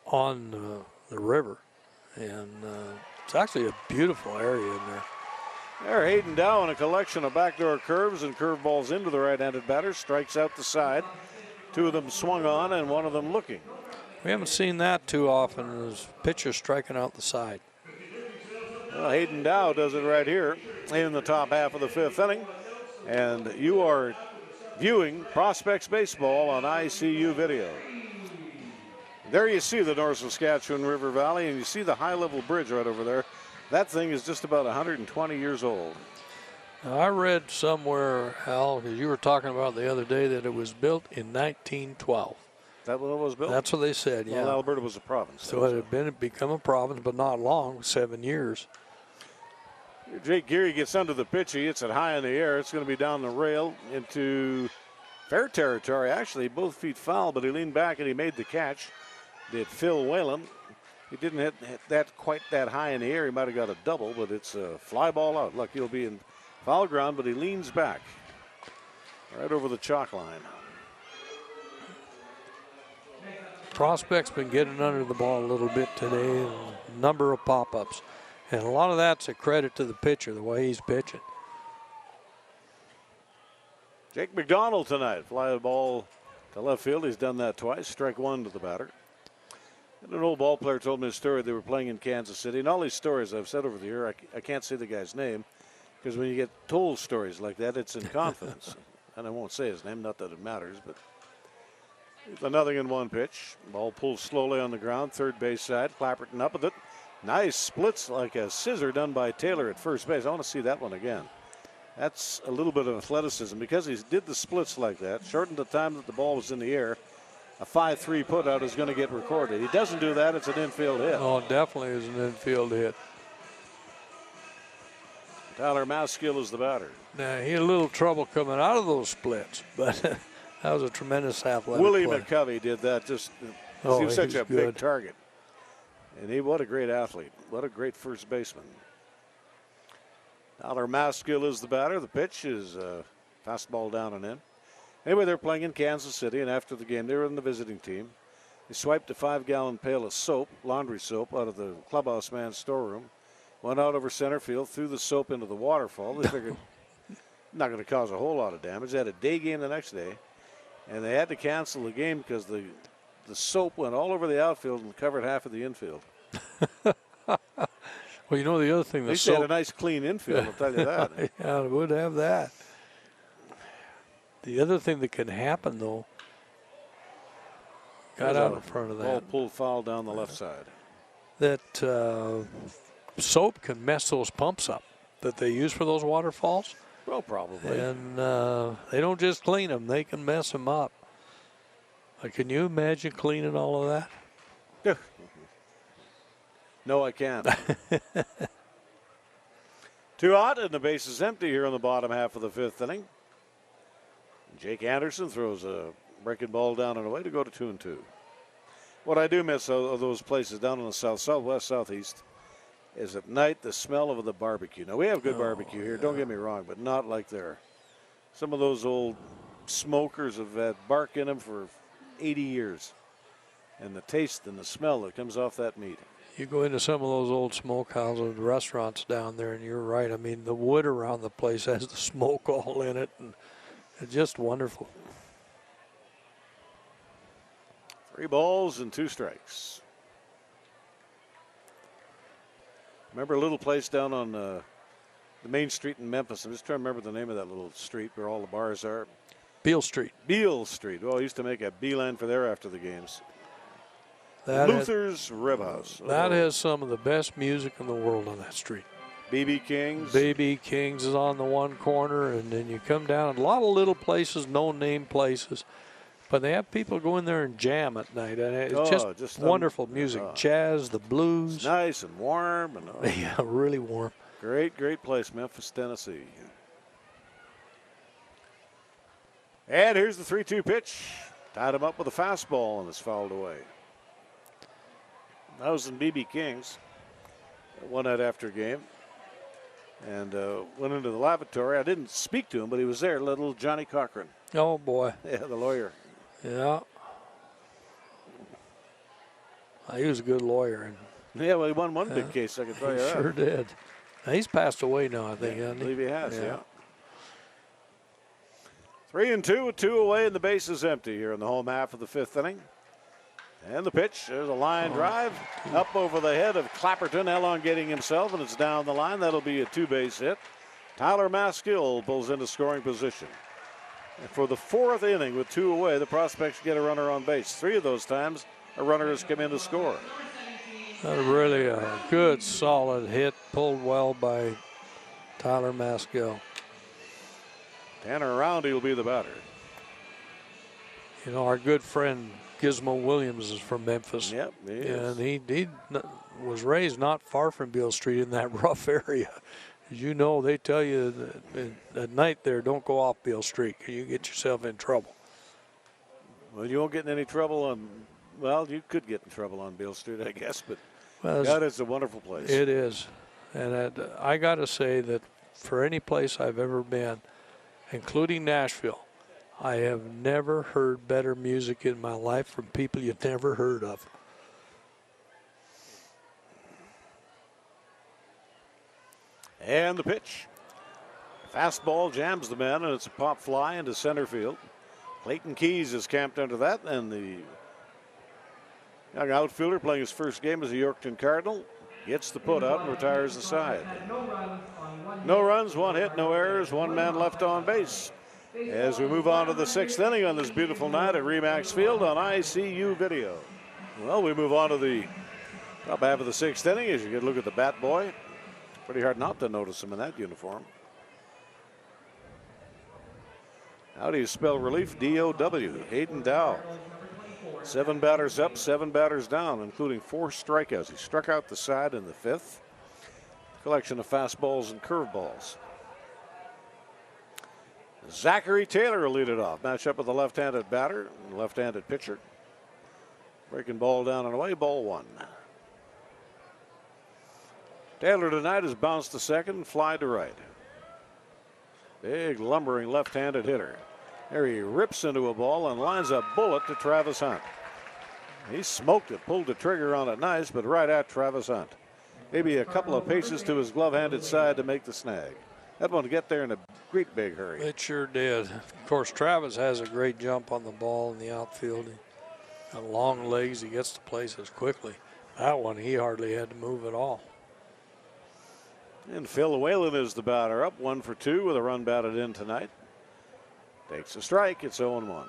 on the river, and it's actually a beautiful area in there. They're Hayden Dow in a collection of backdoor curves and curveballs into the right-handed batter. Strikes out the side. 2 of them swung on and 1 of them looking. We haven't seen that too often, as pitchers striking out the side. Well, Hayden Dow does it right here in the top half of the 5th inning. And you are viewing Prospects Baseball on ICU Video. There you see the North Saskatchewan River Valley, and you see the high-level bridge right over there. That thing is just about 120 years old. Now, I read somewhere, Al, because you were talking about the other day, that it was built in 1912. That when it was built? That's what they said, yeah. Well, Alberta was a province. So it had become a province, but not long, 7 years. Jake Geary gets under the pitch. He hits it high in the air. It's going to be down the rail into fair territory. Actually, both feet foul, but he leaned back and he made the catch. Did Phil Whalen. He didn't hit that quite that high in the air. He might have got a double, but it's a fly ball out. Look, he'll be in foul ground, but he leans back right over the chalk line. Prospect's been getting under the ball a little bit today, a number of pop-ups. And a lot of that's a credit to the pitcher, the way he's pitching. Jake McDonald tonight. Fly the ball to left field. He's done that twice. Strike 1 to the batter. And an old ball player told me a story. They were playing in Kansas City. And all these stories I've said over the year, I can't say the guy's name, because when you get told stories like that, it's in confidence. And I won't say his name, not that it matters, but it's a 0-1 pitch. Ball pulled slowly on the ground, third base side. Clapperton up with it. Nice splits like a scissor done by Taylor at first base. I want to see that one again. That's a little bit of athleticism, because he did the splits like that, shortened the time that the ball was in the air. a 5-3 putout is going to get recorded. He doesn't do that, it's an infield hit. Oh, it definitely is an infield hit. Tyler Maskill is the batter. Now, he had a little trouble coming out of those splits, but that was a tremendous athletic Willie play. McCovey did that just Oh, he was such he's a good. big target. And what a great athlete. What a great first baseman. Tyler Maskill is the batter. The pitch is fastball down and in. Anyway, they're playing in Kansas City, and after the game, they were in the visiting team. They swiped a 5-gallon pail of soap, laundry soap, out of the clubhouse man's storeroom. Went out over center field, threw the soap into the waterfall. They figured not going to cause a whole lot of damage. They had a day game the next day, and they had to cancel the game because the soap went all over the outfield and covered half of the infield. Well, you know the other thing. They had a nice clean infield, I'll tell you that. Yeah, it would have that. The other thing that can happen, though, got out in front of that. Ball pulled foul down the left side. That soap can mess those pumps up that they use for those waterfalls. Well, probably. And they don't just clean them, they can mess them up. Can you imagine cleaning all of that? No, I can't. 2 out, and the base is empty here in the bottom half of the 5th inning. Jake Anderson throws a breaking ball down and away to go to 2-2. What I do miss of those places down in the south, southwest, southeast, is at night the smell of the barbecue. Now, we have good barbecue here, don't get me wrong, but not like there. Some of those old smokers have had bark in them for 80 years. And the taste and the smell that comes off that meat. You go into some of those old smokehouses, restaurants down there, and you're right. I mean, the wood around the place has the smoke all in it, and it's just wonderful. 3 balls and 2 strikes. Remember a little place down on the main street in Memphis? I'm just trying to remember the name of that little street where all the bars are. Beale Street. Beale Street. Well, I used to make a beeline for there after the games. That Luther's Rib House. That has some of the best music in the world on that street. B.B. King's. B.B. King's is on the one corner, and then you come down a lot of little places, no-name places. But they have people go in there and jam at night, and it's just wonderful music. Jazz, the blues. It's nice and warm. And, yeah, really warm. Great place, Memphis, Tennessee. And here's the 3-2 pitch. Tied him up with a fastball, and it's fouled away. That was in B.B. King's. One night after game. And went into the lavatory. I didn't speak to him, but he was there, little Johnny Cochran. Oh, boy. Yeah, the lawyer. Yeah. He was a good lawyer. And yeah, well, he won one big case, I can tell you that. Sure did. Now, he's passed away now, I think, hasn't he? I believe he has, yeah. 3-2 with 2 away, and the base is empty here in the home half of the 5th inning. And the pitch, there's a line drive up over the head of Clapperton, elongating himself, and it's down the line. That'll be a 2-base hit. Tyler Maskill pulls into scoring position. And for the 4th inning with 2 away, the prospects get a runner on base. 3 of those times, a runner has come in to score. Really a good, solid hit, pulled well by Tyler Maskill. Tanner Roundy will be the batter. You know, our good friend Gizmo Williams is from Memphis. Yep, he is. And he was raised not far from Beale Street in that rough area. As you know, they tell you that at night there, don't go off Beale Street because you get yourself in trouble. Well, you won't get in any trouble on, well, you could get in trouble on Beale Street, I guess, but God, it's a wonderful place. It is. And I got to say that for any place I've ever been, including Nashville, I have never heard better music in my life from people you've never heard of. And the pitch. Fastball jams the man, and it's a pop fly into center field. Clayton Keys is camped under that, and the young outfielder playing his first game as a Yorkton Cardinal gets the put out and retires the side. No runs, 1 hit, no errors, 1 man left on base. As we move on to the 6th inning on this beautiful night at Remax Field on ICU video. Well, we move on to the top half of the 6th inning as you get a look at the bat boy. Pretty hard not to notice him in that uniform. How do you spell relief? D-O-W, Hayden Dow. 7 batters up, 7 batters down, including 4 strikeouts. He struck out the side in the 5th. Collection of fastballs and curveballs. Zachary Taylor will lead it off. Match up with the left-handed batter and left-handed pitcher. Breaking ball down and away, ball 1. Taylor tonight has bounced to second, fly to right. Big lumbering left-handed hitter. There he rips into a ball and lines a bullet to Travis Hunt. He smoked it, pulled the trigger on it nice, but right at Travis Hunt. Maybe a couple of paces to his glove-handed side to make the snag. That one to get there in a great big hurry. It sure did. Of course, Travis has a great jump on the ball in the outfield. He got long legs. He gets to places quickly. That one, he hardly had to move at all. And Phil Whalen is the batter up, 1 for 2 with a run batted in tonight. Takes a strike. It's 0-1.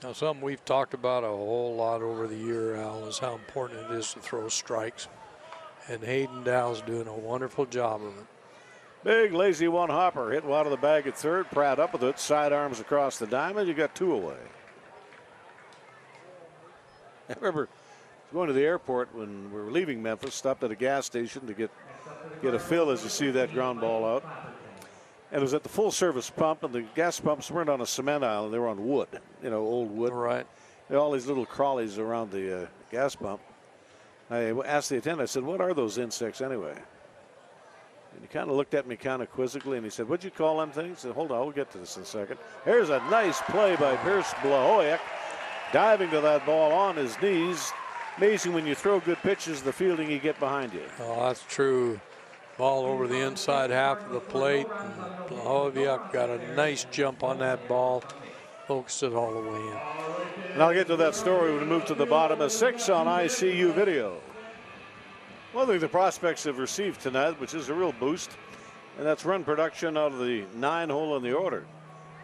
Now, something we've talked about a whole lot over the year, Al, is how important it is to throw strikes. And Hayden Dow's doing a wonderful job of it. Big lazy one hopper hit out of the bag at third. Pratt up with it, sidearms across the diamond. You got 2 away. I remember going to the airport when we were leaving Memphis, stopped at a gas station to get a fill as you see that ground ball out. And it was at the full service pump, and the gas pumps weren't on a cement island, they were on wood, old wood. Right. There were all these little crawlies around the gas pump. I asked the attendant, I said, what are those insects anyway? And he kind of looked at me kind of quizzically, and he said, what'd you call them things? I said, hold on, we'll get to this in a second. Here's a nice play by Pierce Blahoyek, diving to that ball on his knees. Amazing when you throw good pitches, the fielding you get behind you. Oh, that's true. Ball over the inside half of the plate. Blahoyek got a nice jump on that ball. Focused it all the way in. And I'll get to that story when we move to the bottom of 6 on ICU video. One thing the prospects have received tonight, which is a real boost, and that's run production out of the 9 hole in the order.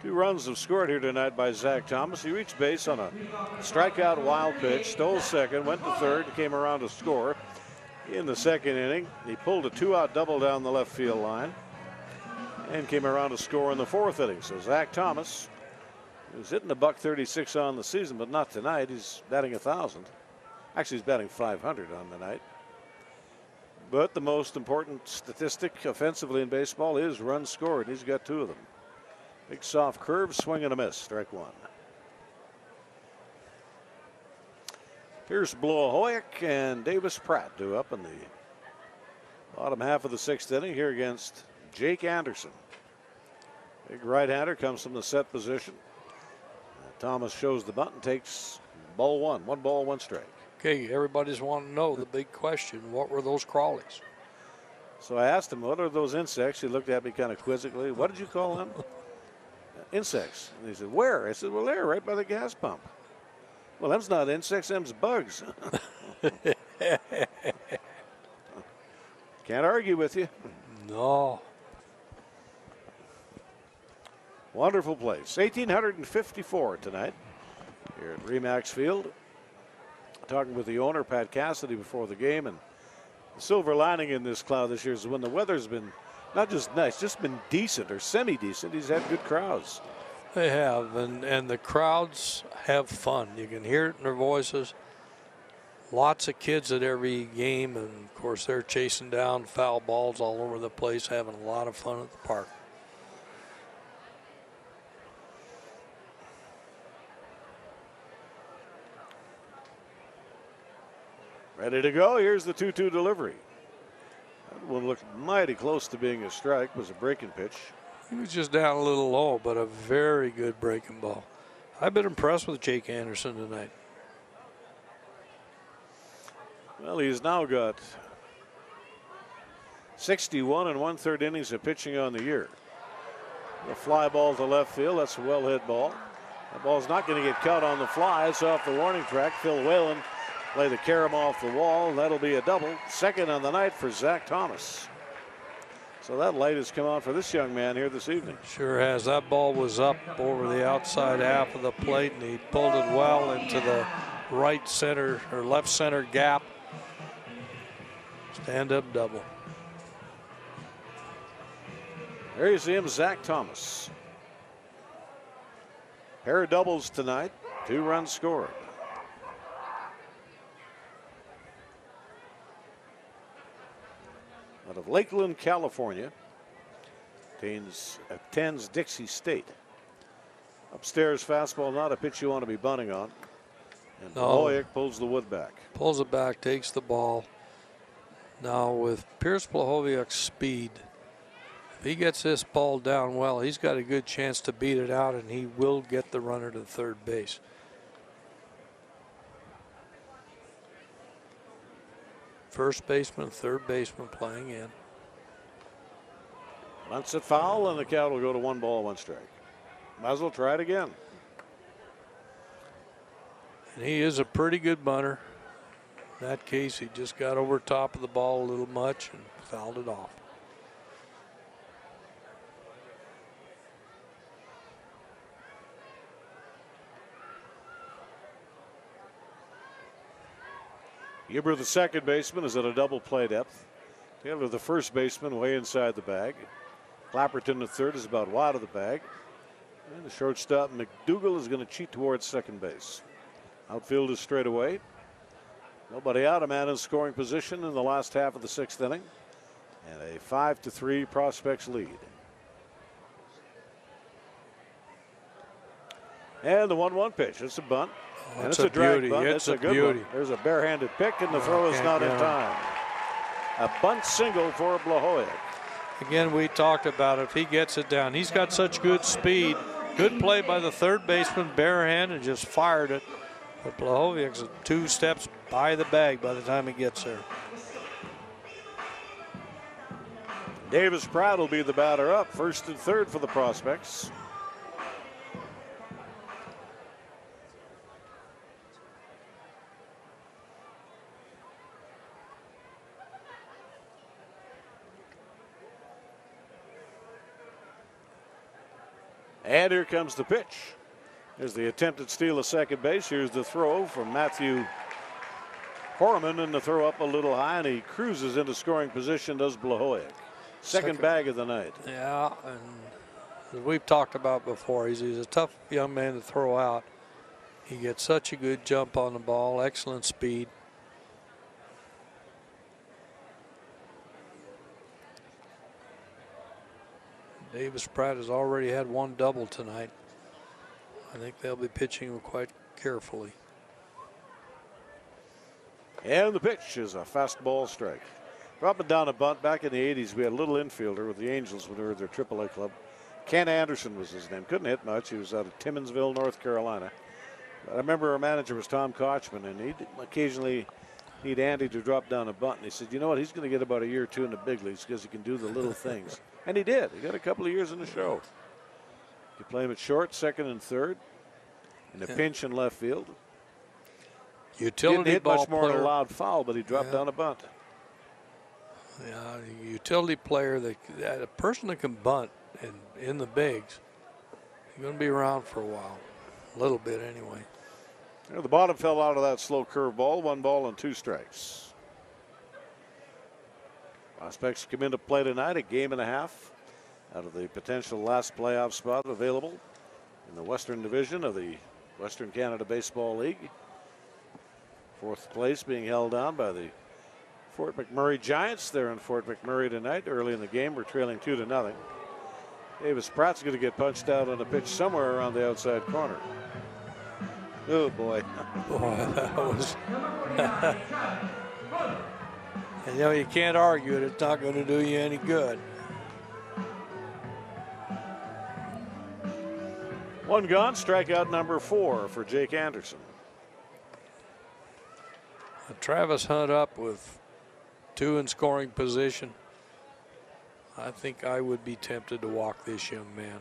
2 runs have scored here tonight by Zach Thomas. He reached base on a strikeout wild pitch, stole second, went to third, came around to score. In the second inning, he pulled a 2-out double down the left field line and came around to score in the 4th inning. So Zach Thomas is hitting $136 on the season, but not tonight. He's batting 1,000. Actually, he's batting 500 on the night. But the most important statistic offensively in baseball is runs scored. He's got 2 of them. Big soft curve, swing and a miss, strike 1. Here's Blahoyek and Davis Pratt due up in the bottom half of the 6th inning here against Jake Anderson. Big right-hander comes from the set position. Thomas shows the bunt and takes ball 1. 1 ball, 1 strike. Okay, everybody's wanting to know the big question. What were those crawlies? So I asked him, what are those insects? He looked at me kind of quizzically. What did you call them? Insects. And he said, where? I said, well, there, right by the gas pump. Well, them's not insects, them's bugs. Can't argue with you. No. Wonderful place. 1,854 tonight here at Remax Field. Talking with the owner, Pat Cassidy, before the game. And the silver lining in this cloud this year is when the weather's been not just nice, just been decent or semi-decent. He's had good crowds. They have, and the crowds have fun. You can hear it in their voices. Lots of kids at every game, and of course they're chasing down foul balls all over the place, having a lot of fun at the park. Ready to go. Here's the 2-2 delivery. That one looked mighty close to being a strike. It was a breaking pitch. He was just down a little low, but a very good breaking ball. I've been impressed with Jake Anderson tonight. Well, he's now got 61 1/3 innings of pitching on the year. A fly ball to left field. That's a well-hit ball. That ball's not going to get cut on the fly. It's off the warning track. Phil Whalen play the carom off the wall. That'll be a double. Second on the night for Zach Thomas. So that light has come on for this young man here this evening. Sure has. That ball was up over the outside half of the plate, and he pulled it well into the right center or left center gap. Stand-up double. There you see him, Zach Thomas. Pair of doubles tonight, 2 runs scored. Out of Lakeland, California, attends Dixie State. Upstairs fastball, not a pitch you want to be bunting on. And Blahovic pulls the wood back. Pulls it back, takes the ball. Now with Pierce Blahovic's speed, if he gets this ball down well, he's got a good chance to beat it out, and he will get the runner to third base. First baseman, third baseman playing in. Bunts it foul, and the count will go to 1 ball, 1 strike. Might as well try it again. And he is a pretty good bunter. In that case, he just got over top of the ball a little much and fouled it off. Huber, the second baseman, is at a double play depth. Taylor, the first baseman, way inside the bag. Clapperton, the third, is about wide of the bag. And the shortstop, McDougal, is going to cheat towards second base. Outfield is straight away. Nobody out. A man in scoring position in the last half of the 6th inning. And a 5-3 Prospects lead. And the 1-1 pitch. It's a bunt. And it's a drag bunt. It's a good beauty. one. There's a barehanded pick, and the throw is not in time. A bunt single for Blahovic. Again, we talked about it. If he gets it down, he's got such good speed. Good play by the third baseman, barehanded, just fired it. But Blahovic's 2 steps by the bag by the time he gets there. Davis Pratt will be the batter up, first and third for the Prospects. And here comes the pitch. There's the attempted steal of second base. Here's the throw from Matthew Horman, and the throw up a little high, and he cruises into scoring position, does Blahovic. Second bag of the night. Yeah, and as we've talked about before, he's a tough young man to throw out. He gets such a good jump on the ball, excellent speed. Davis Pratt has already had 1 double tonight. I think they'll be pitching him quite carefully. And the pitch is a fastball strike. Dropping down a bunt. Back in the 80s, we had a little infielder with the Angels when we were at their AAA club. Ken Anderson was his name. Couldn't hit much. He was out of Timmonsville, North Carolina. But I remember our manager was Tom Kochman, and he'd occasionally need Andy to drop down a bunt. And he said, you know what, he's going to get about a year or 2 in the big leagues because he can do the little things. And he did. He got a couple of years in the show. You play him at short, second and third, in a pinch in left field. Utility didn't hit ball much more than a player. loud foul, but he dropped down a bunt. Yeah, utility player, a person that can bunt in the bigs, he's going to be around for a while, a little bit anyway. The bottom fell out of that slow curve ball. 1 ball and 2 strikes. Prospects come into play tonight, a game and a half out of the potential last playoff spot available in the Western Division of the Western Canada Baseball League. 4th place being held down by the Fort McMurray Giants. They're in Fort McMurray tonight. Early in the game, we're trailing 2-0. Davis Pratt's going to get punched out on a pitch somewhere around the outside corner. Oh, boy. Boy, that was... And you can't argue it. It's not going to do you any good. 1 gone, strikeout number 4 for Jake Anderson. Travis Hunt up with 2 in scoring position. I think I would be tempted to walk this young man.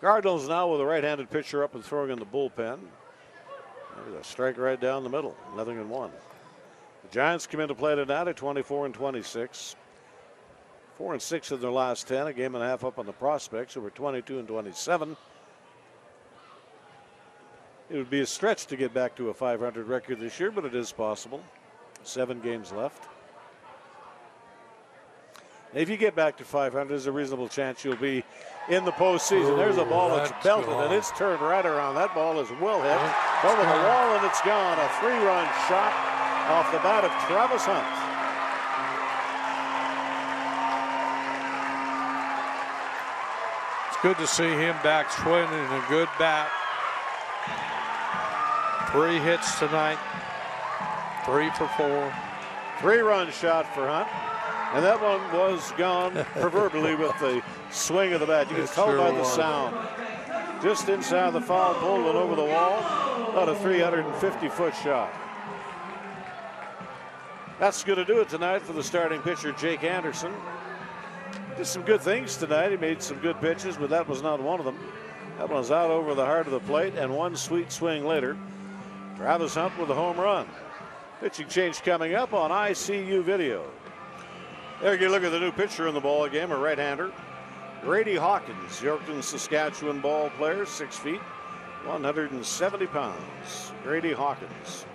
Cardinals now with a right-handed pitcher up and throwing in the bullpen. There's a strike right down the middle, 0-1. The Giants come into play tonight at 24-26. 4-6 in their last 10, a game and a half up on the Prospects, who were 22-27. It would be a stretch to get back to a 500 record this year, but it is possible. 7 games left. If you get back to 500, there's a reasonable chance you'll be in the postseason. There's a ball that's belted, and it's turned right around. That ball is well hit over the wall, and it's gone. A 3-run shot off the bat of Travis Hunt. It's good to see him back swinging a good bat. 3 hits tonight, 3 for 4. 3-run shot for Hunt. And that one was gone proverbially with the swing of the bat. You can tell by the sound. Just inside the foul pole and over the wall. About a 350-foot shot. That's going to do it tonight for the starting pitcher, Jake Anderson. Did some good things tonight. He made some good pitches, but that was not one of them. That one was out over the heart of the plate, and one sweet swing later. Travis Hunt with a home run. Pitching change coming up on ICU video. There you look at the new pitcher in the ball game, a right-hander. Grady Hawkins, Yorkton, Saskatchewan ball player, 6 feet, 170 pounds. Grady Hawkins.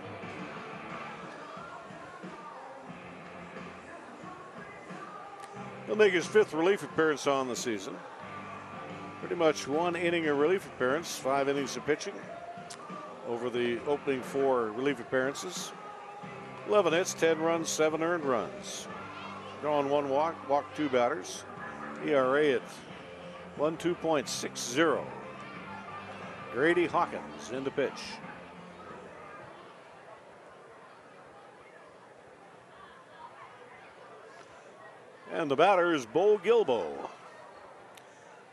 He'll make his 5th relief appearance on the season. Pretty much 1 inning of relief appearance, 5 innings of pitching over the opening 4 relief appearances. 11 hits, 10 runs, 7 earned runs. Drawn 1 walk, walked 2 batters. ERA at 1.260. Grady Hawkins in the pitch. And the batter is Bo Gilbo.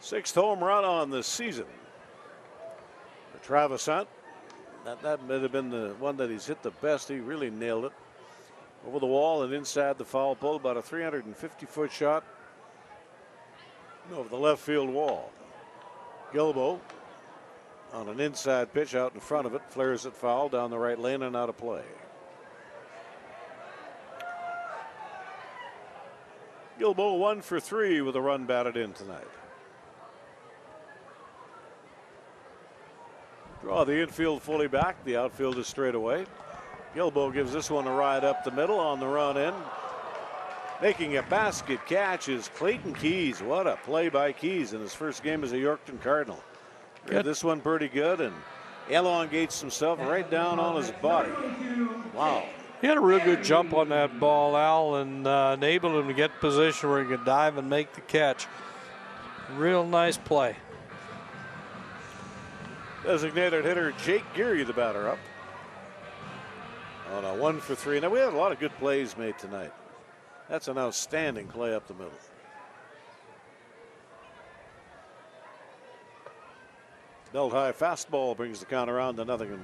6th home run on the season for Travis Hunt. That might have been the one that he's hit the best. He really nailed it. Over the wall and inside the foul pole, about a 350-foot shot over the left field wall. Gilbo on an inside pitch out in front of it, flares it foul down the right lane and out of play. Gilbo 1 for 3 with a run batted in tonight. Draw the infield fully back, the outfield is straight away. Gilbo gives this one a ride up the middle on the run in. Making a basket catch is Clayton Keys. What a play by Keys in his first game as a Yorkton Cardinal. Read this one pretty good and elongates himself right down on his body. Wow. He had a real good jump on that ball, Al, and enabled him to get position where he could dive and make the catch. Real nice play. Designated hitter Jake Geary, the batter up. On a 1 for 3. Now, we had a lot of good plays made tonight. That's an outstanding play up the middle. Belt high fastball brings the count around to 0-1.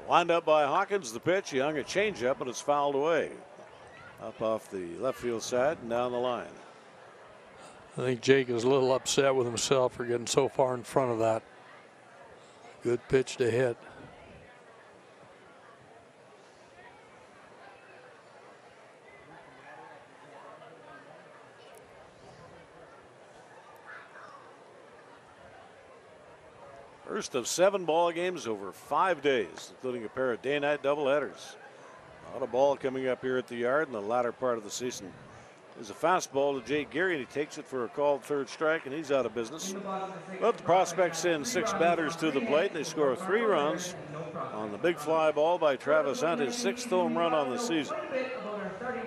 Wind up by Hawkins, the pitch. He hung a changeup, and it's fouled away. Up off the left field side and down the line. I think Jake is a little upset with himself for getting so far in front of that. Good pitch to hit. First of 7 ball games over 5 days, including a pair of day-night doubleheaders. A lot of ball coming up here at the yard in the latter part of the season. There's a fastball to Jake Geary, and he takes it for a called 3rd strike, and he's out of business. But the Prospects send 6 batters to the plate, and they score 3 runs on the big fly ball by Travis Hunt, his 6th home run on the season.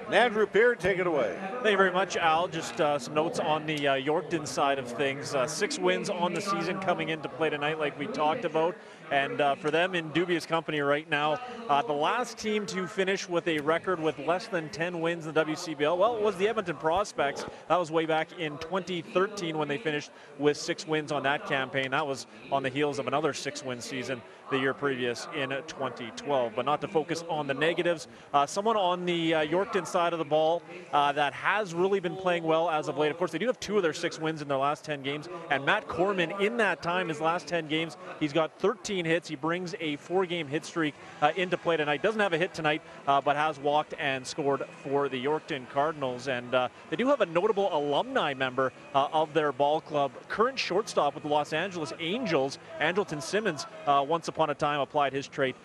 And Andrew Peard, take it away. Thank you very much, Al. Just some notes on the Yorkton side of things. 6 wins on the season coming into play tonight, like we talked about. And for them, in dubious company right now. The last team to finish with a record with less than 10 wins in the WCBL, well, it was the Edmonton Prospects. That was way back in 2013 when they finished with 6 wins on that campaign. That was on the heels of another 6-win season the year previous in 2012. But not to focus on the negatives. Someone on the Yorkton side of the ball that has really been playing well as of late. Of course, they do have 2 of their 6 wins in their last 10 games. And Matt Corman, in that time, his last 10 games, he's got 13 14 hits. He brings a 4-game hit streak into play tonight. Doesn't have a hit tonight, but has walked and scored for the Yorkton Cardinals. And they do have a notable alumni member of their ball club, current shortstop with the Los Angeles Angels, Andrelton Simmons, once upon a time applied his trait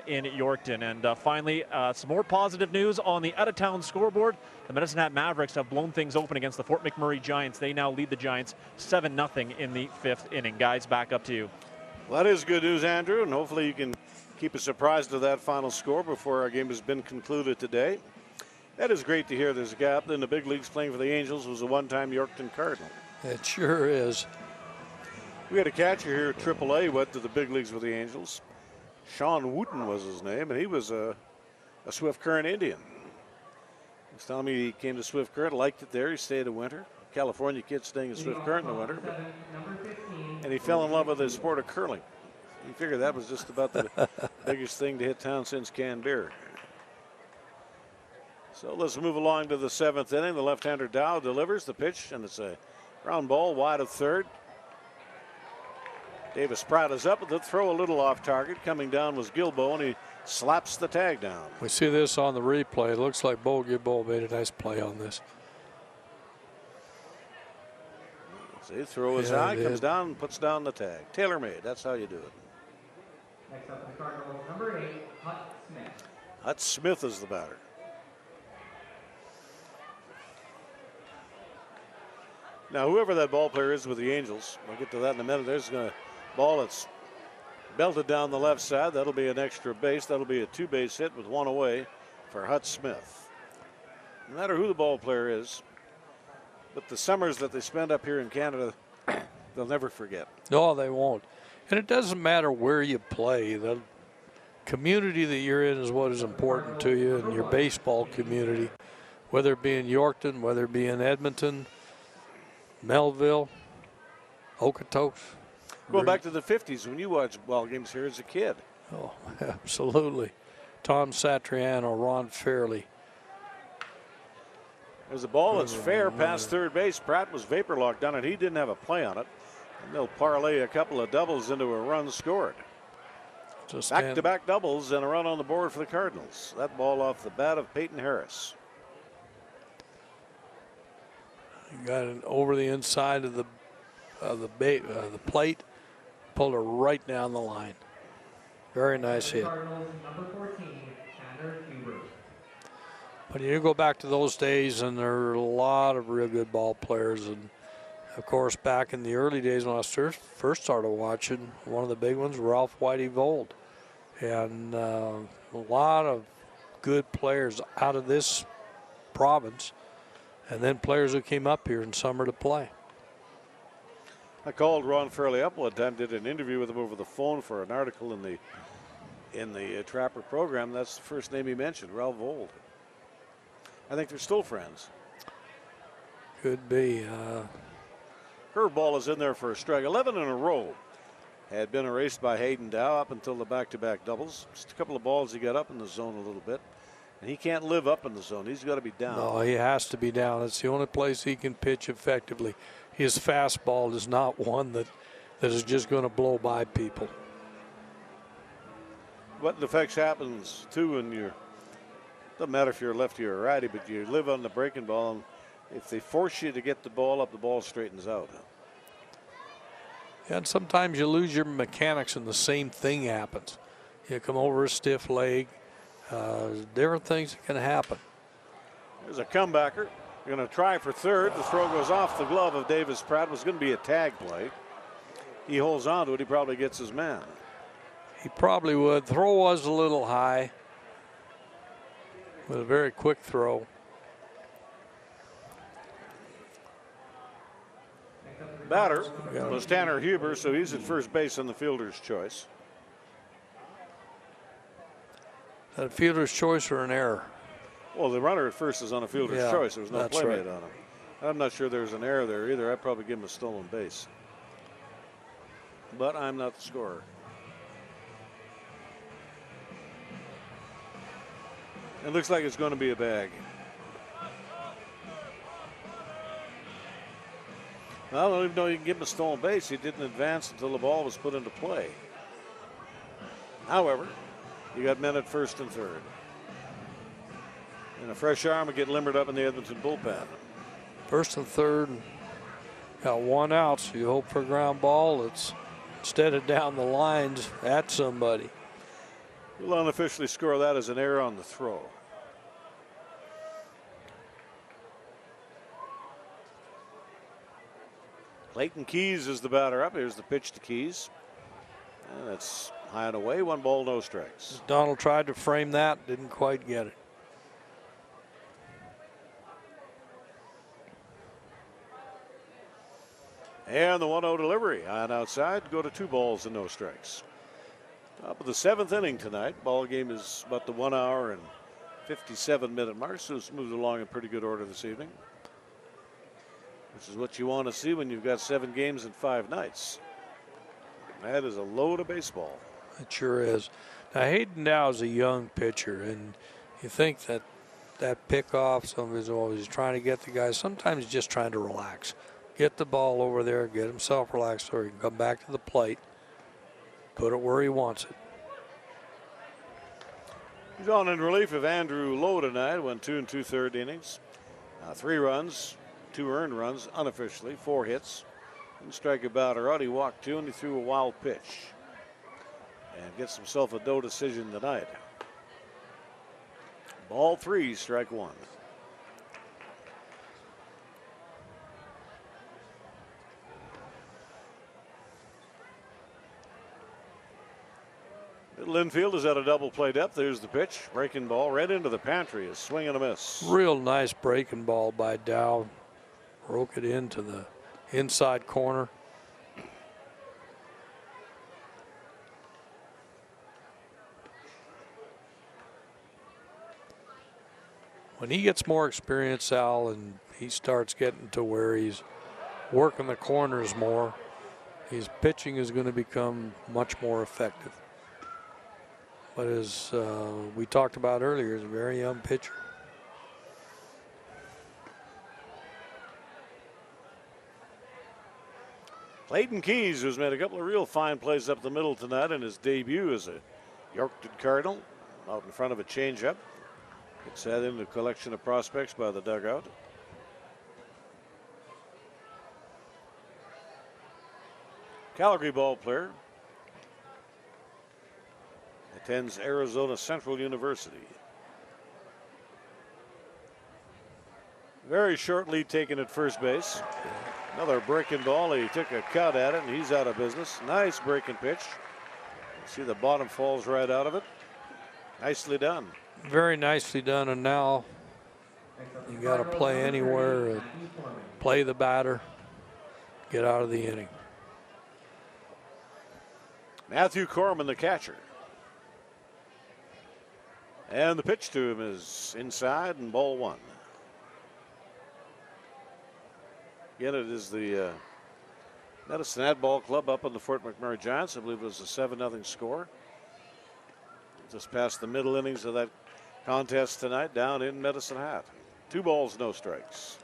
in Yorkton. And finally, some more positive news on the out-of-town scoreboard. The Medicine Hat Mavericks have blown things open against the Fort McMurray Giants. They now lead the Giants 7-0 in the 5th inning. Guys, back up to you. Well, that is good news, Andrew, and hopefully you can keep a surprise to that final score before our game has been concluded today. That is great to hear. There's a guy in the big leagues playing for the Angels who's a one-time Yorkton Cardinal. It sure is. We had a catcher here at AAA, went to the big leagues with the Angels. Sean Wooten was his name, and he was a Swift Current Indian. He was telling me he came to Swift Current, liked it there. He stayed a winter. California kid staying in Swift Current in the winter. And he fell in love with the sport of curling. He figured that was just about the biggest thing to hit town since canned beer. So let's move along to the 7th inning. The left-hander Dow delivers the pitch, and it's a ground ball wide of third. Davis Pratt is up with the throw a little off target. Coming down was Gilbo, and he slaps the tag down. We see this on the replay. It looks like Bo Gilbo made a nice play on this. See, throw is high, comes down, and puts down the tag. Tailor-made, that's how you do it. Next up for the Cardinals, number 8, Hut Smith. Hut Smith is the batter. Now, whoever that ball player is with the Angels, we'll get to that in a minute. There's a ball that's belted down the left side. That'll be an extra base. That'll be a 2-base hit with 1 away for Hut Smith. No matter who the ball player is, but the summers that they spend up here in Canada, they'll never forget. No, they won't. And it doesn't matter where you play. The community that you're in is what is important to you, and your baseball community, whether it be in Yorkton, whether it be in Edmonton, Melville, Okotoks. Going back to the 50s when you watched ball games here as a kid. Oh, absolutely. Tom Satriano, Ron Fairley. There's a ball that's fair past third base. Pratt was vapor locked on it. He didn't have a play on it. And they'll parlay a couple of doubles into a run scored. Back-to-back doubles and a run on the board for the Cardinals. That ball off the bat of Peyton Harris. He got it over the inside of the plate, pulled it right down the line. Very nice hit. But you go back to those days, and there are a lot of real good ball players. And of course, back in the early days when I first started watching, one of the big ones, Ralph Whitey Vold, and a lot of good players out of this province. And then players who came up here in summer to play. I called Ron Fairley up one time, did an interview with him over the phone for an article in the Trapper program. That's the first name he mentioned, Ralph Vold. I think they're still friends. Could be. Curveball is in there for a strike. 11 in a row had been erased by Hayden Dow up until the back-to-back doubles. Just a couple of balls he got up in the zone a little bit. And he can't live up in the zone. He's got to be down. No, he has to be down. It's the only place he can pitch effectively. His fastball is not one that is just going to blow by people. What affects happens, too, when you're, doesn't matter if you're a lefty or a righty, but you live on the breaking ball, and if they force you to get the ball up, the ball straightens out. And sometimes you lose your mechanics and the same thing happens. You come over a stiff leg. Different things that can happen. There's a comebacker. Going to try for third. The throw goes off the glove of Davis Pratt. It was going to be a tag play. He holds on to it. He probably gets his man. He probably would. Throw was a little high. With a very quick throw. Batter was Tanner Huber, so he's at first base on the fielder's choice. A fielder's choice or an error? Well, the runner at first is on a fielder's choice. There was no play made on him. I'm not sure there's an error there either. I'd probably give him a stolen base. But I'm not the scorer. It looks like it's going to be a bag. I don't even know you can give him a stolen base. He didn't advance until the ball was put into play. However, you got men at first and third. And a fresh arm will get limbered up in the Edmonton bullpen. First and third, got one out, so you hope for a ground ball. It's instead of down the lines at somebody. We'll unofficially score that as an error on the throw. Clayton Keys is the batter up. Here's the pitch to Keys. And that's high and away. 1 ball, no strikes. Donald tried to frame that, didn't quite get it. And the 1-0 delivery on outside. Go to 2 balls and no strikes. Top of the 7th inning tonight. Ball game is about the 1 hour and 57-minute mark, so it's moved along in pretty good order this evening. Which is what you want to see when you've got 7 games in 5 nights. That is a load of baseball. It sure is. Now, Hayden Dow is a young pitcher, and you think that pickoff, somebody's always trying to get the guy. Sometimes he's just trying to relax. Get the ball over there, get himself relaxed so he can come back to the plate, put it where he wants it. He's on in relief of Andrew Lowe tonight. Went 2 2/3 innings. 3 runs, 2 earned runs unofficially, 4 hits. Didn't strike a batter out. He walked 2 and he threw a wild pitch. And gets himself a no decision tonight. Ball 3, strike 1. Middle infield is at a double play depth. There's the pitch. Breaking ball right into the pantry. A swing and a miss. Real nice breaking ball by Dow. Broke it into the inside corner. When he gets more experience, Al, and he starts getting to where he's working the corners more, his pitching is going to become much more effective. But as we talked about earlier, he's a very young pitcher. Clayton Keys, who's made a couple of real fine plays up the middle tonight in his debut as a Yorkton Cardinal, out in front of a changeup. Gets that into a collection of prospects by the dugout. Calgary ball player. Attends Arizona Central University. Very short lead taken at first base. Another breaking ball. He took a cut at it and he's out of business. Nice breaking pitch. See the bottom falls right out of it. Nicely done. Very nicely done. And now you got to play anywhere, play the batter, get out of the inning. Matthew Corman, the catcher. And the pitch to him is inside and ball 1. Again, it is the Medicine Hat Ball Club up on the Fort McMurray Giants. I believe it was a 7-0 score. Just past the middle innings of that contest tonight down in Medicine Hat. 2 balls, no strikes.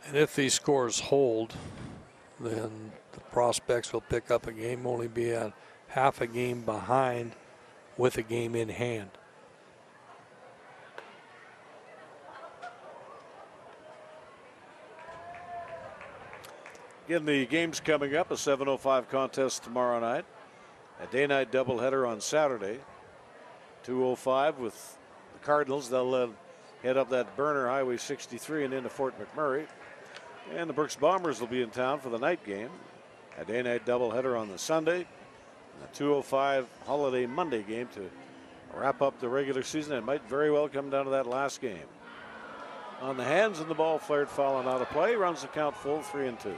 And if these scores hold, then the prospects will pick up a game, only be at half a game behind with a game in hand. Again, the game's coming up, a 7:05 contest tomorrow night. A day-night doubleheader on Saturday. 2:05 with the Cardinals. They'll head up that burner Highway 63 and into Fort McMurray. And the Brooks Bombers will be in town for the night game. A day-night doubleheader on the Sunday. And a 2:05 holiday Monday game to wrap up the regular season. It might very well come down to that last game. On the hands and the ball flared foul and out of play. Runs the count full, 3-2.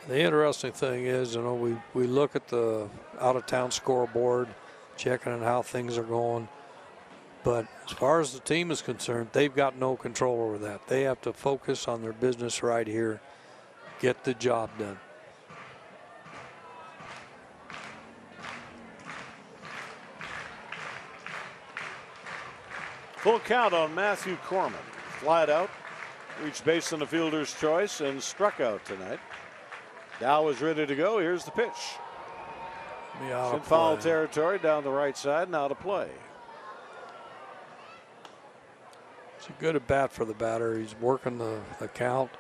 The interesting thing is, you know, we look at the out-of-town scoreboard, checking on how things are going. But as far as the team is concerned, they've got no control over that. They have to focus on their business right here, get the job done. Full count on Matthew Corman. flied out, reached base on the fielder's choice, and struck out tonight. Dow is ready to go. Here's the pitch. It's in foul territory down the right side, now to play. It's a good at bat for the batter. He's working the count.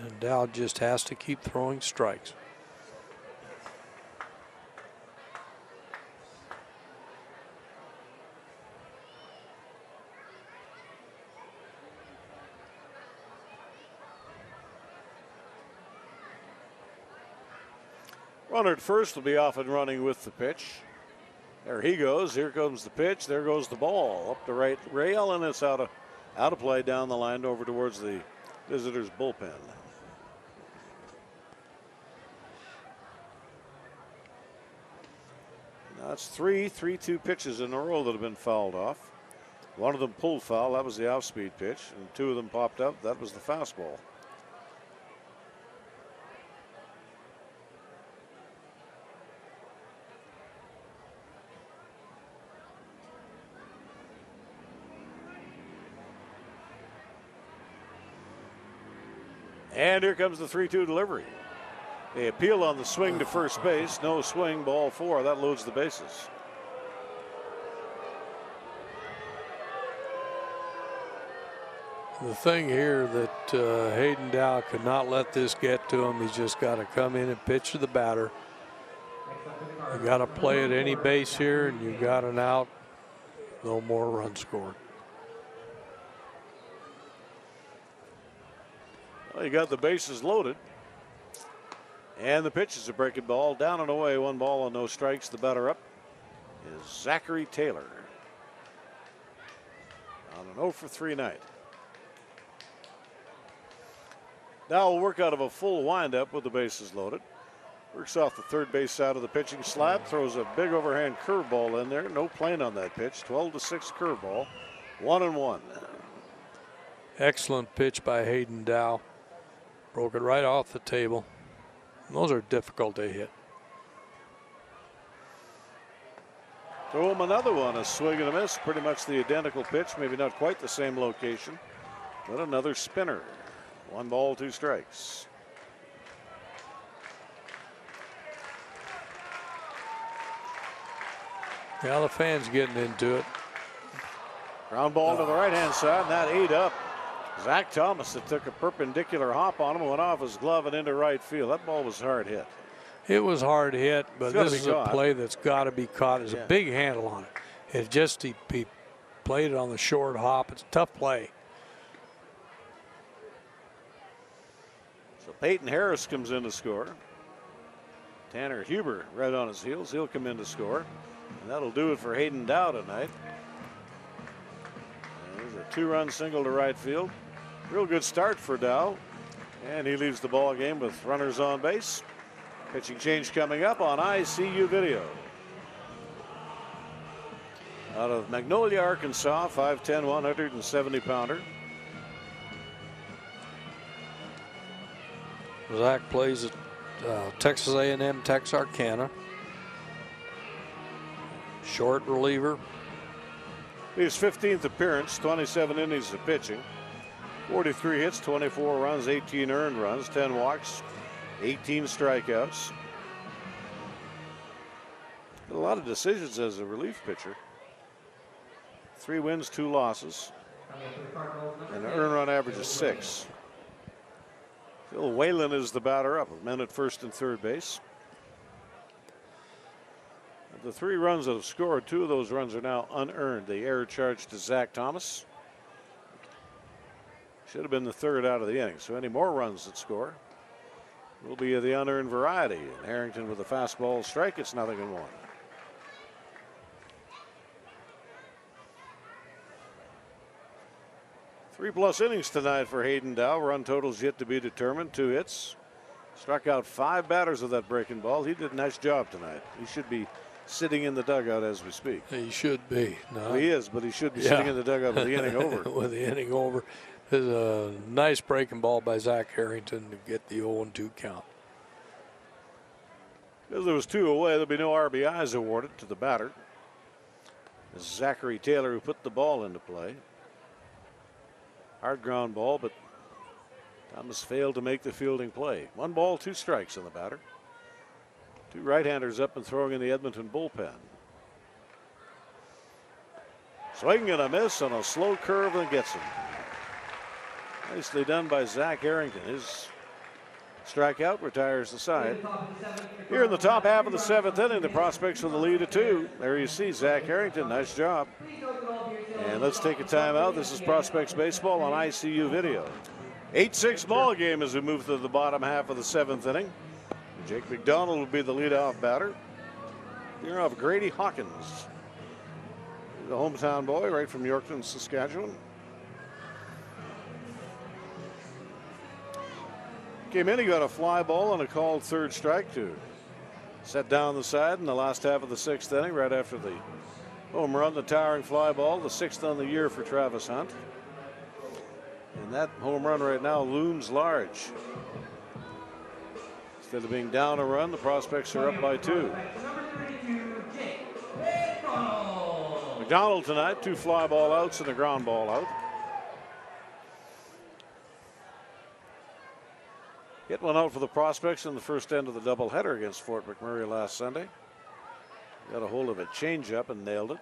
And Dow just has to keep throwing strikes. Runner at first will be off and running with the pitch. There he goes. Here comes the pitch. There goes the ball up the right rail, and it's out of play down the line over towards the visitors' bullpen. Now that's 3-2 pitches in a row that have been fouled off. One of them pulled foul. That was the off-speed pitch, and two of them popped up. That was the fastball. And here comes the 3-2 delivery. They appeal on the swing to first base. No swing, ball 4. That loads the bases. The thing here that Hayden Dow could not let this get to him. He's just got to come in and pitch to the batter. You got to play at any base here, and you got an out. No more runs scored. Well, you got the bases loaded. And the pitch is a breaking ball. Down and away, 1 ball and no strikes. The batter up is Zachary Taylor. On an 0 for 3 night. Now will work out of a full windup with the bases loaded. Works off the third base side of the pitching slab. Throws a big overhand curveball in there. No plane on that pitch. 12-6 curveball. 1-1. Excellent pitch by Hayden Dow. Broke it right off the table. Those are difficult to hit. Throw him another one, a swing and a miss. Pretty much the identical pitch, maybe not quite the same location, but another spinner. 1 ball, 2 strikes. Yeah, the fans getting into it. Ground ball to the right-hand side, and that ate up Zach Thomas. That took a perpendicular hop on him, went off his glove and into right field. That ball was hard hit. It was hard hit, but this is a play that's got to be caught. There's a big handle on it. It just, he played it on the short hop. It's a tough play. So Peyton Harris comes in to score. Tanner Huber right on his heels. He'll come in to score. And that'll do it for Hayden Dow tonight. There's a 2-run single to right field. Real good start for Dow. And he leaves the ball game with runners on base. Pitching change coming up on ICU video. Out of Magnolia, Arkansas, 5'10", 170-pounder. Zach plays at Texas A&M Texarkana. Short reliever. His 15th appearance, 27 innings of pitching. 43 hits, 24 runs, 18 earned runs, 10 walks, 18 strikeouts. A lot of decisions as a relief pitcher. 3 wins, 2 losses. And an earned run average of 6. Phil Whalen is the batter up, with men at first and third base. The 3 runs that have scored, 2 of those runs are now unearned. The error charge to Zach Thomas. Should have been the 3rd out of the inning. So any more runs that score will be of the unearned variety. And Harrington with a fastball strike. It's 0-1. Three-plus innings tonight for Hayden Dow. Run totals yet to be determined. 2 hits. Struck out 5 batters with that breaking ball. He did a nice job tonight. He should be sitting in the dugout as we speak. He should be. No. Well, he is, but he should be sitting in the dugout with the inning over. With the inning over. There's a nice breaking ball by Zach Harrington to get the 0-2 count. Because there was 2 away, there'll be no RBIs awarded to the batter. It's Zachary Taylor who put the ball into play. Hard ground ball, but Thomas failed to make the fielding play. 1 ball, 2 strikes on the batter. 2 right-handers up and throwing in the Edmonton bullpen. Swing and a miss on a slow curve and gets him. Nicely done by Zach Harrington. His strikeout retires the side. Here in the top half of the 7th inning, the Prospects with a lead of 2. There you see Zach Harrington. Nice job. And let's take a timeout. This is Prospects Baseball on ICU Video. 8-6 ball game as we move to the bottom half of the 7th inning. Jake McDonald will be the leadoff batter. You're off Grady Hawkins, the hometown boy right from Yorkton, Saskatchewan. Came in, he got a fly ball and a called 3rd strike to set down the side in the last half of the 6th inning, right after the home run, the towering fly ball, the 6th on the year for Travis Hunt. And that home run right now looms large. Instead of being down a run, the Prospects are up by 2. McDonald tonight, 2 fly ball outs and a ground ball out. Hit one out for the Prospects in the first end of the doubleheader against Fort McMurray last Sunday. Got a hold of a changeup and nailed it.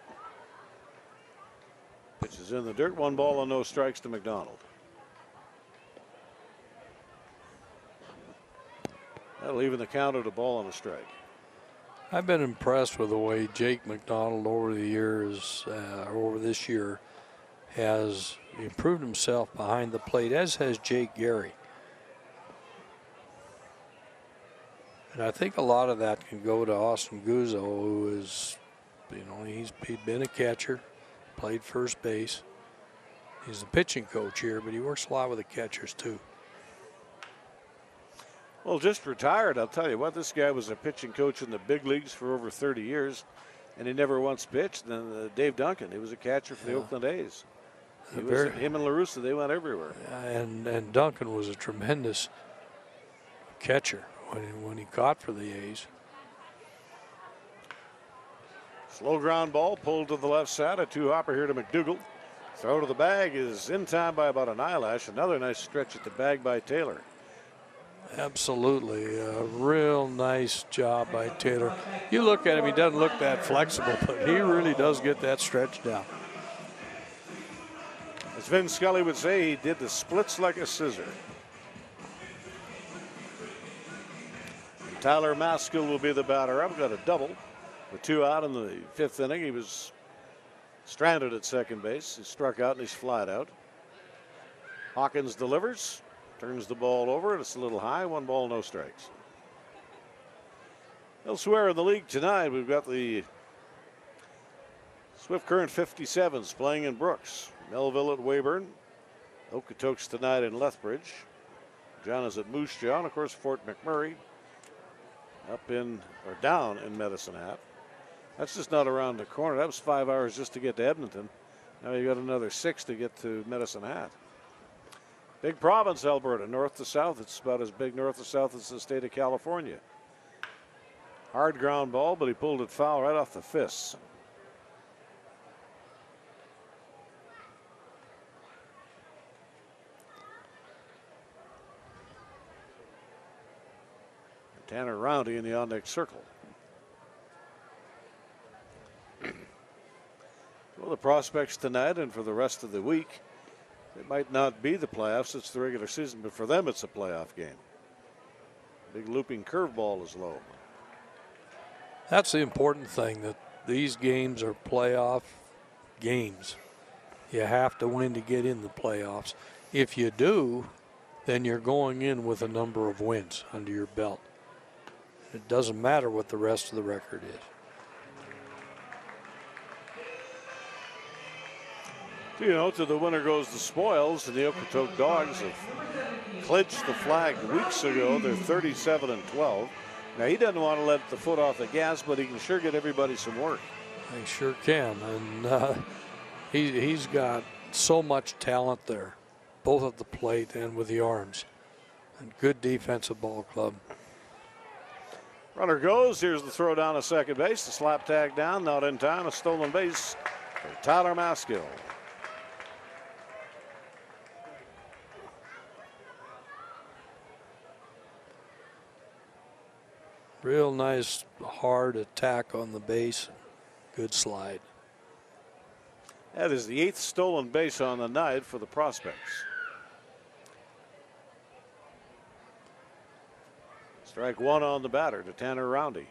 Pitch is in the dirt. 1 ball and no strikes to McDonald. That'll even the count at a ball and a strike. I've been impressed with the way Jake McDonald over the years, over this year, has improved himself behind the plate, as has Jake Gary. And I think a lot of that can go to Austin Guzzo, who is, he's been a catcher, played first base. He's the pitching coach here, but he works a lot with the catchers too. Well, just retired. I'll tell you what, this guy was a pitching coach in the big leagues for over 30 years, and he never once pitched. And then Dave Duncan, he was a catcher for the Oakland A's. Him and LaRussa, they went everywhere. And Duncan was a tremendous catcher when he caught for the A's. Slow ground ball pulled to the left side. A 2-hopper here to McDougald. Throw to the bag is in time by about an eyelash. Another nice stretch at the bag by Taylor. Absolutely. A real nice job by Taylor. You look at him, he doesn't look that flexible, but he really does get that stretch down. As Vin Scully would say, he did the splits like a scissor. Tyler Maskill will be the batter up. Got a double with 2 out in the 5th inning. He was stranded at second base. He struck out and he's flied out. Hawkins delivers. Turns the ball over, and it's a little high. 1 ball, no strikes. Elsewhere in the league tonight, we've got the Swift Current 57s playing in Brooks. Melville at Weyburn. Okotoks tonight in Lethbridge. John is at Moose Jaw, and of course Fort McMurray down in Medicine Hat. That's just not around the corner. That was 5 hours just to get to Edmonton. Now you got another 6 to get to Medicine Hat. Big province, Alberta, north to south. It's about as big north to south as the state of California. Hard ground ball, but he pulled it foul right off the fists. Tanner Roundy in the on-deck circle. Well, the Prospects tonight and for the rest of the week, it might not be the playoffs, it's the regular season, but for them it's a playoff game. Big looping curveball is low. That's the important thing, that these games are playoff games. You have to win to get in the playoffs. If you do, then you're going in with a number of wins under your belt. It doesn't matter what the rest of the record is. To the winner goes the spoils, and the Okotoks Dogs have clinched the flag weeks ago. They're 37-12. Now, he doesn't want to let the foot off the gas, but he can sure get everybody some work. He sure can, and he's got so much talent there, both at the plate and with the arms. And good defensive ball club. Runner goes. Here's the throw down to second base. The slap tag down, not in time. A stolen base for Tyler Maskill. Real nice hard attack on the base. Good slide. That is the 8th stolen base on the night for the Prospects. Strike one on the batter to Tanner Roundy.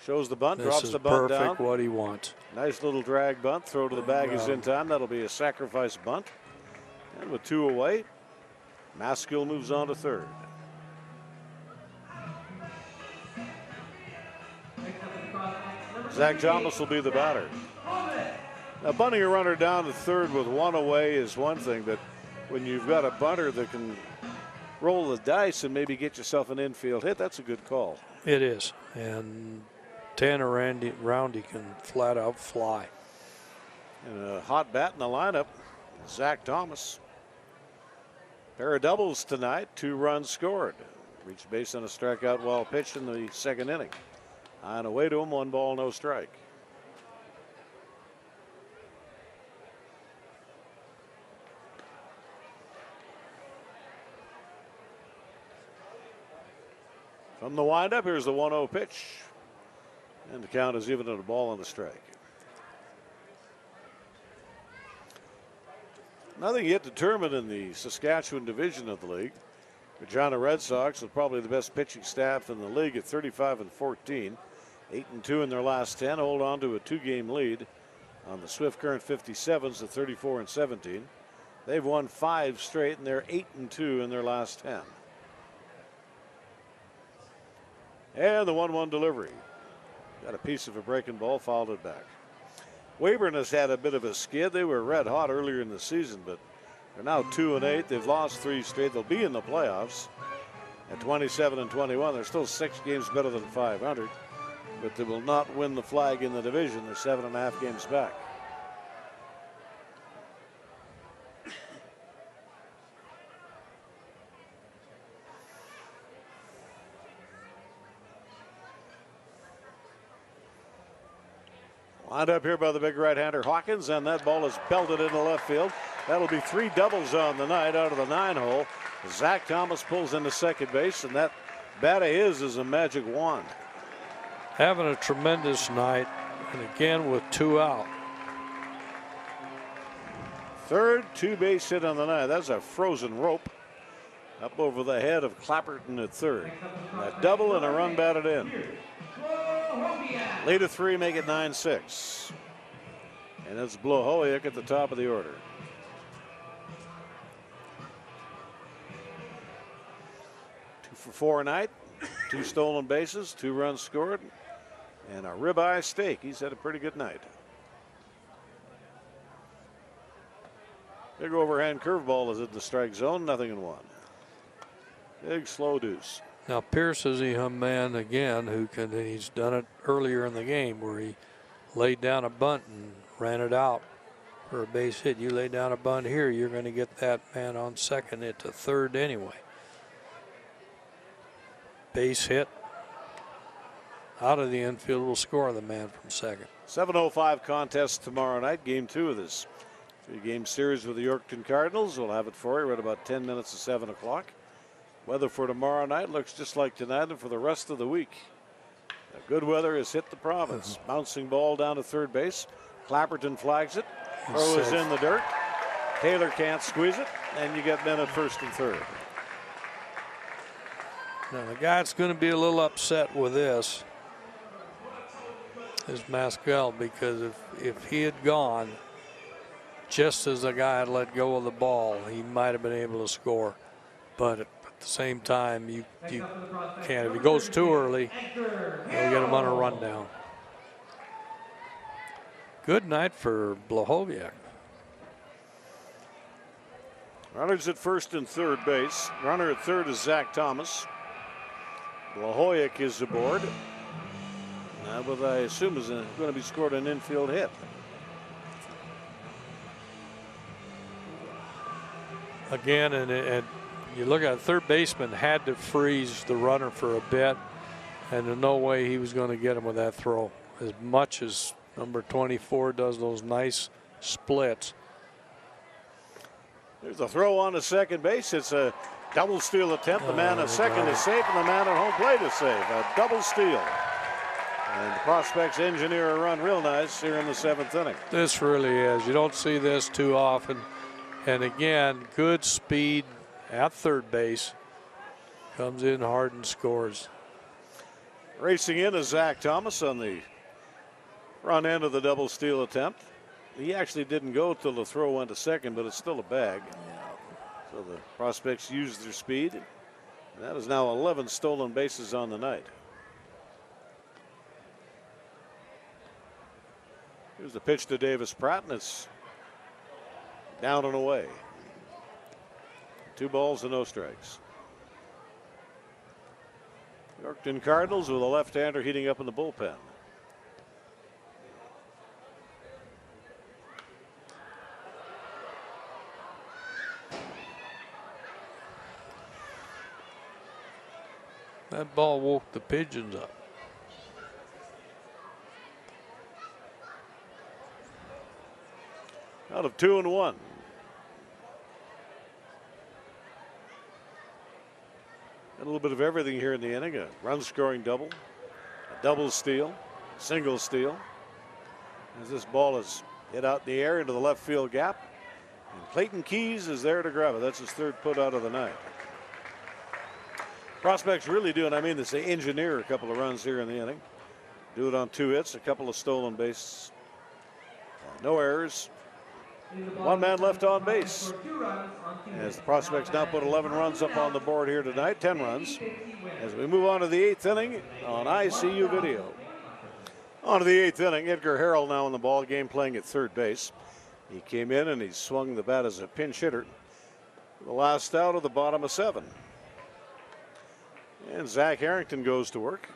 Shows the bunt, drops the bunt down. This is perfect what he wants. Nice little drag bunt. Throw to the bag is in time. That'll be a sacrifice bunt. And with 2 away, Maskill moves on to third. Zach Thomas will be the batter. Now, bunting a runner down to third with 1 away is one thing, but when you've got a bunter that can roll the dice and maybe get yourself an infield hit, that's a good call. It is. And Tanner Roundy can flat out fly. And a hot bat in the lineup, Zach Thomas. Pair of doubles tonight, 2 runs scored. Reached base on a strikeout while pitched in the 2nd inning. On away to him, 1 ball, no strike. From the windup, here's the 1-0 pitch. And the count is even at a ball and a strike. Nothing yet determined in the Saskatchewan division of the league. Regina Red Sox with probably the best pitching staff in the league at 35-14. 8-2 in their last 10. Hold on to a 2-game lead on the Swift Current 57s at 34-17. They've won 5 straight and they're 8-2 in their last 10. And the 1-1 delivery. Got a piece of a breaking ball, fouled it back. Weyburn has had a bit of a skid. They were red hot earlier in the season, but they're now 2-8. They've lost 3 straight. They'll be in the playoffs at 27-21. They're still 6 games better than 500, but they will not win the flag in the division. They're 7.5 games back. Lined up here by the big right-hander Hawkins, and that ball is belted into left field. That'll be 3 doubles on the night out of the 9-hole. Zach Thomas pulls into second base, and that bat of his is a magic wand. Having a tremendous night, and again with 2 out. Third 2-base hit on the night. That's a frozen rope up over the head of Clapperton at third. A double and a run batted in. Lead of 3, make it 9-6. And it's Blahovic at the top of the order. Two for 4 night, 2 stolen bases, 2 runs scored, and a ribeye steak. He's had a pretty good night. Big overhand curveball is in the strike zone, 0-1. Big slow deuce. Now Pierce is a man again who can, he's done it earlier in the game where he laid down a bunt and ran it out for a base hit. You lay down a bunt here, you're going to get that man on second it to third anyway. Base hit out of the infield will score the man from second. 7:05 contest tomorrow night, game 2 of this 3-game series with the Yorkton Cardinals. We'll have it for you right about 10 minutes to 7 o'clock. Weather for tomorrow night looks just like tonight and for the rest of the week. The good weather has hit the province. Bouncing ball down to third base. Clapperton flags it. Throw is in the dirt. Taylor can't squeeze it. And you get men at first and third. Now the guy that's going to be a little upset with this is Maskill, because if he had gone just as the guy had let go of the ball, he might have been able to score. But at the same time, you can't. If he goes too early, you'll get him on a rundown. Good night for Blahovic. Runners at first and third base. Runner at third is Zach Thomas. Blahovic is aboard. Now, what I assume is going to be scored an infield hit. Again, and you look at it, third baseman had to freeze the runner for a bit, and there's no way he was going to get him with that throw. As much as number 24 does those nice splits. There's a throw on to second base. It's a Double steal attempt. The man at second is safe, and the man at home plate is safe. A double steal. And the prospects engineer a run real nice here in the 7th inning. This really is. You don't see this too often. And again, good speed at third base. Comes in hard and scores. Racing in is Zach Thomas on the front end of the double steal attempt. He actually didn't go till the throw went to second, but it's still a bag. So the prospects used their speed. And that is now 11 stolen bases on the night. Here's the pitch to Davis Pratt, and it's down and away. 2 balls and no strikes. Yorkton Cardinals with a left-hander heating up in the bullpen. That ball woke the pigeons up. Out of 2 and 1. A little bit of everything here in the inning. A run-scoring double, a double steal, single steal. As this ball is hit out in the air into the left field gap. And Clayton Keys is there to grab it. That's his 3rd put out of the night. Prospects really doing, I mean, they engineer a couple of runs here in the inning. Do it on 2 hits, a couple of stolen bases. No errors. 1 man left on base. As the prospects now put 11 runs up on the board here tonight, 10 runs. As we move on to the 8th inning on ICU video. On to the 8th inning, Edgar Harrell now in the ball game playing at third base. He came in and he swung the bat as a pinch hitter. The last out of the bottom of 7. And Zach Harrington goes to work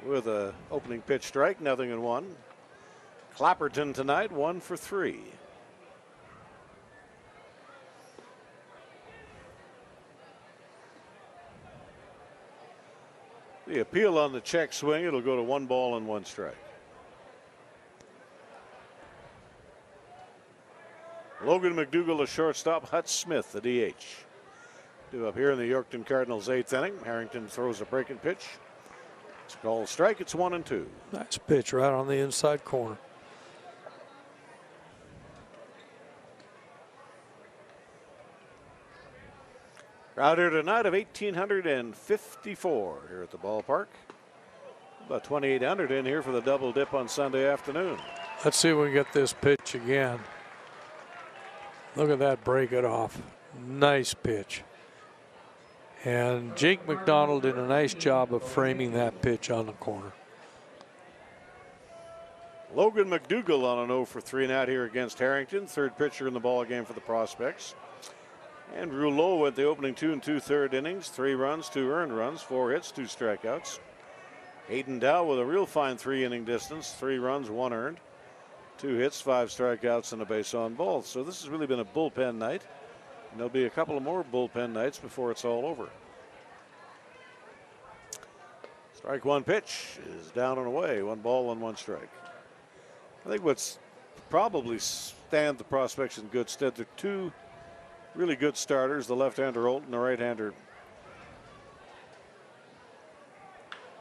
with a opening pitch strike, 0-1. Clapperton tonight 1 for 3. The appeal on the check swing, it'll go to 1 ball and 1 strike. Logan McDougall, a shortstop. Hut Smith, the DH. Due up here in the Yorkton Cardinals 8th inning. Harrington throws a breaking pitch. It's called strike. It's 1-2. Nice pitch right on the inside corner. Crowd here tonight of 1,854 here at the ballpark. About 2,800 in here for the double dip on Sunday afternoon. Let's see if we can get this pitch again. Look at that, break it off. Nice pitch. And Jake McDonald did a nice job of framing that pitch on the corner. Logan McDougall on an 0 for 3 night here against Harrington. 3rd pitcher in the ball game for the prospects. Andrew Lowe went the opening 2 2/3 innings. 3 runs, 2 earned runs, 4 hits, 2 strikeouts. Hayden Dow with a real fine 3-inning distance. 3 runs, 1 earned, 2 hits, 5 strikeouts, and a base on balls. So this has really been a bullpen night. And there'll be a couple of more bullpen nights before it's all over. Strike 1 pitch is down and away. 1 ball and 1 strike. I think what's probably stand the prospects in good stead, they're 2 really good starters, the left-hander Holt and the right-hander,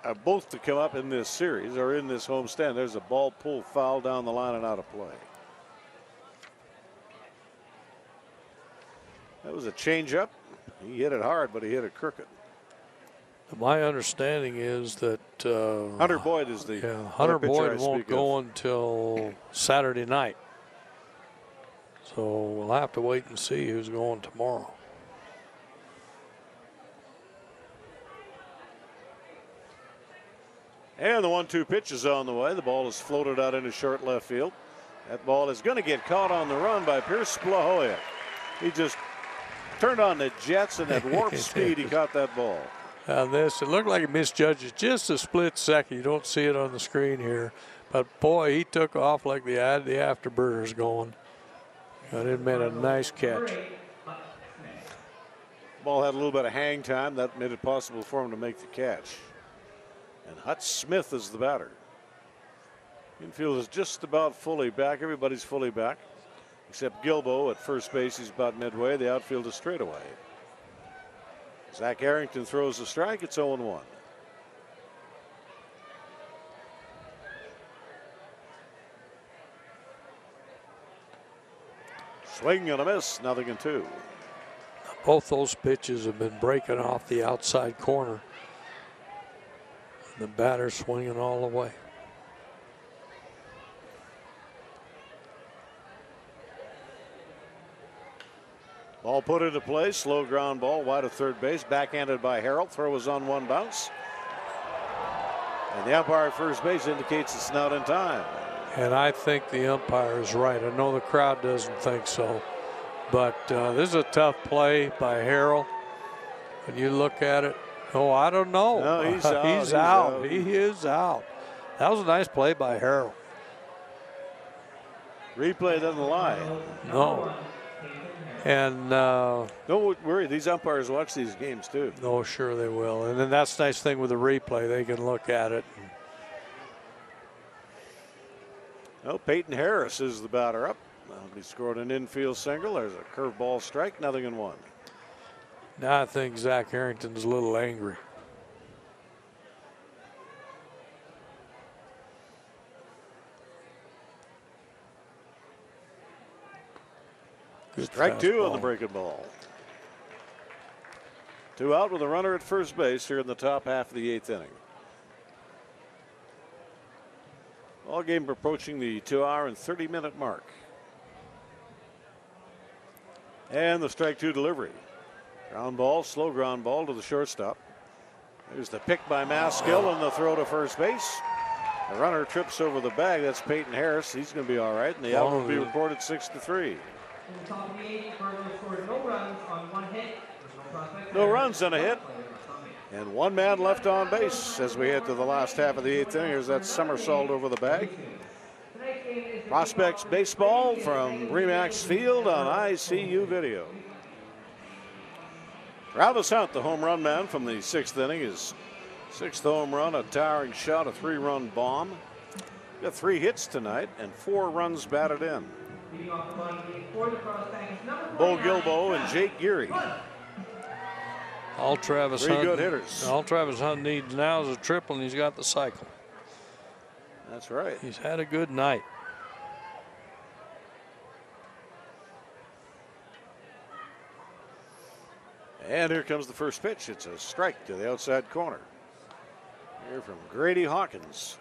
are both to come up in this series or in this homestand. There's a ball pulled foul down the line and out of play. That was a changeup. He hit it hard, but he hit it crooked. My understanding is that Hunter Boyd is the Hunter Boyd won't go until Saturday night. So we'll have to wait and see who's going tomorrow. And the 1-2 pitch is on the way. The ball is floated out into short left field. That ball is going to get caught on the run by Pierce Blahoyek. He just turned on the jets and at warp speed he caught that ball. And it looked like he misjudged it just a split second. You don't see it on the screen here. But boy, he took off like the afterburners going. And it made a nice catch. Ball had a little bit of hang time. That made it possible for him to make the catch. And Hut Smith is the batter. Infield is just about fully back. Everybody's fully back. Except Gilbo at first base. He's about midway. The outfield is straight away. Zach Harrington throws a strike. It's 0-1. Swing and a miss, 0-2. Both those pitches have been breaking off the outside corner. The batter swinging all the way. Ball put into play, slow ground ball, wide of third base, backhanded by Harold. Throw was on one bounce. And the umpire at first base indicates it's not in time. And I think the umpire is right. I know the crowd doesn't think so. But this is a tough play by Harold. When you look at it, oh, I don't know. No, he's out. He's out. He is out. That was a nice play by Harold. Replay doesn't lie. No. And don't worry, these umpires watch these games too. Oh, sure they will. And then that's the nice thing with the replay. They can look at it. Oh, Peyton Harris is the batter up. He scored an infield single. There's a curveball strike, 0-1. Now I think Zach Harrington's a little angry. Good strike two on the breaking ball. 2 out with a runner at first base here in the top half of the 8th inning. All game approaching the 2-hour and 30-minute mark. And the strike two delivery. Ground ball, slow ground ball to the shortstop. There's the pick by Maskill and the throw to first base. The runner trips over the bag. That's Peyton Harris. He's going to be all right. And the out will be recorded 6-3. No runs and a hit. And one man left on base as we head to the last half of the 8th inning. Here's that somersault over the bag. Prospects baseball from Remax Field on ICU video. Travis Hunt, the home run man from the 6th inning, his 6th home run, a towering shot, a 3-run bomb. Got 3 hits tonight and 4 runs batted in. Bo Gilbo and Jake Geary. All Travis Hunt, good hitters. All Travis Hunt needs now is a triple, and he's got the cycle. That's right. He's had a good night. And here comes the first pitch. It's a strike to the outside corner. Here from Grady Hawkins.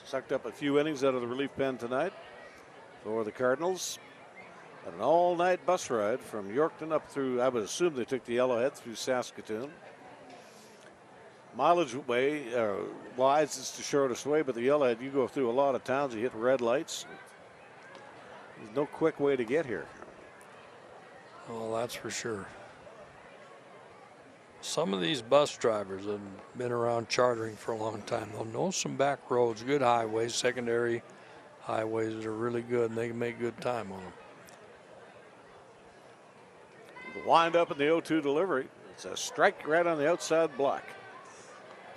Sucked up a few innings out of the relief pen tonight for the Cardinals. Had an all-night bus ride from Yorkton up through, I would assume they took the Yellowhead through Saskatoon. Mileage wise, it's the shortest way, but the Yellowhead, you go through a lot of towns, you hit red lights. There's no quick way to get here. Oh, that's for sure. Some of these bus drivers have been around chartering for a long time. They'll know some back roads, good highways, secondary highways that are really good, and they can make good time on them. The wind up in the 0-2 delivery. It's a strike right on the outside block.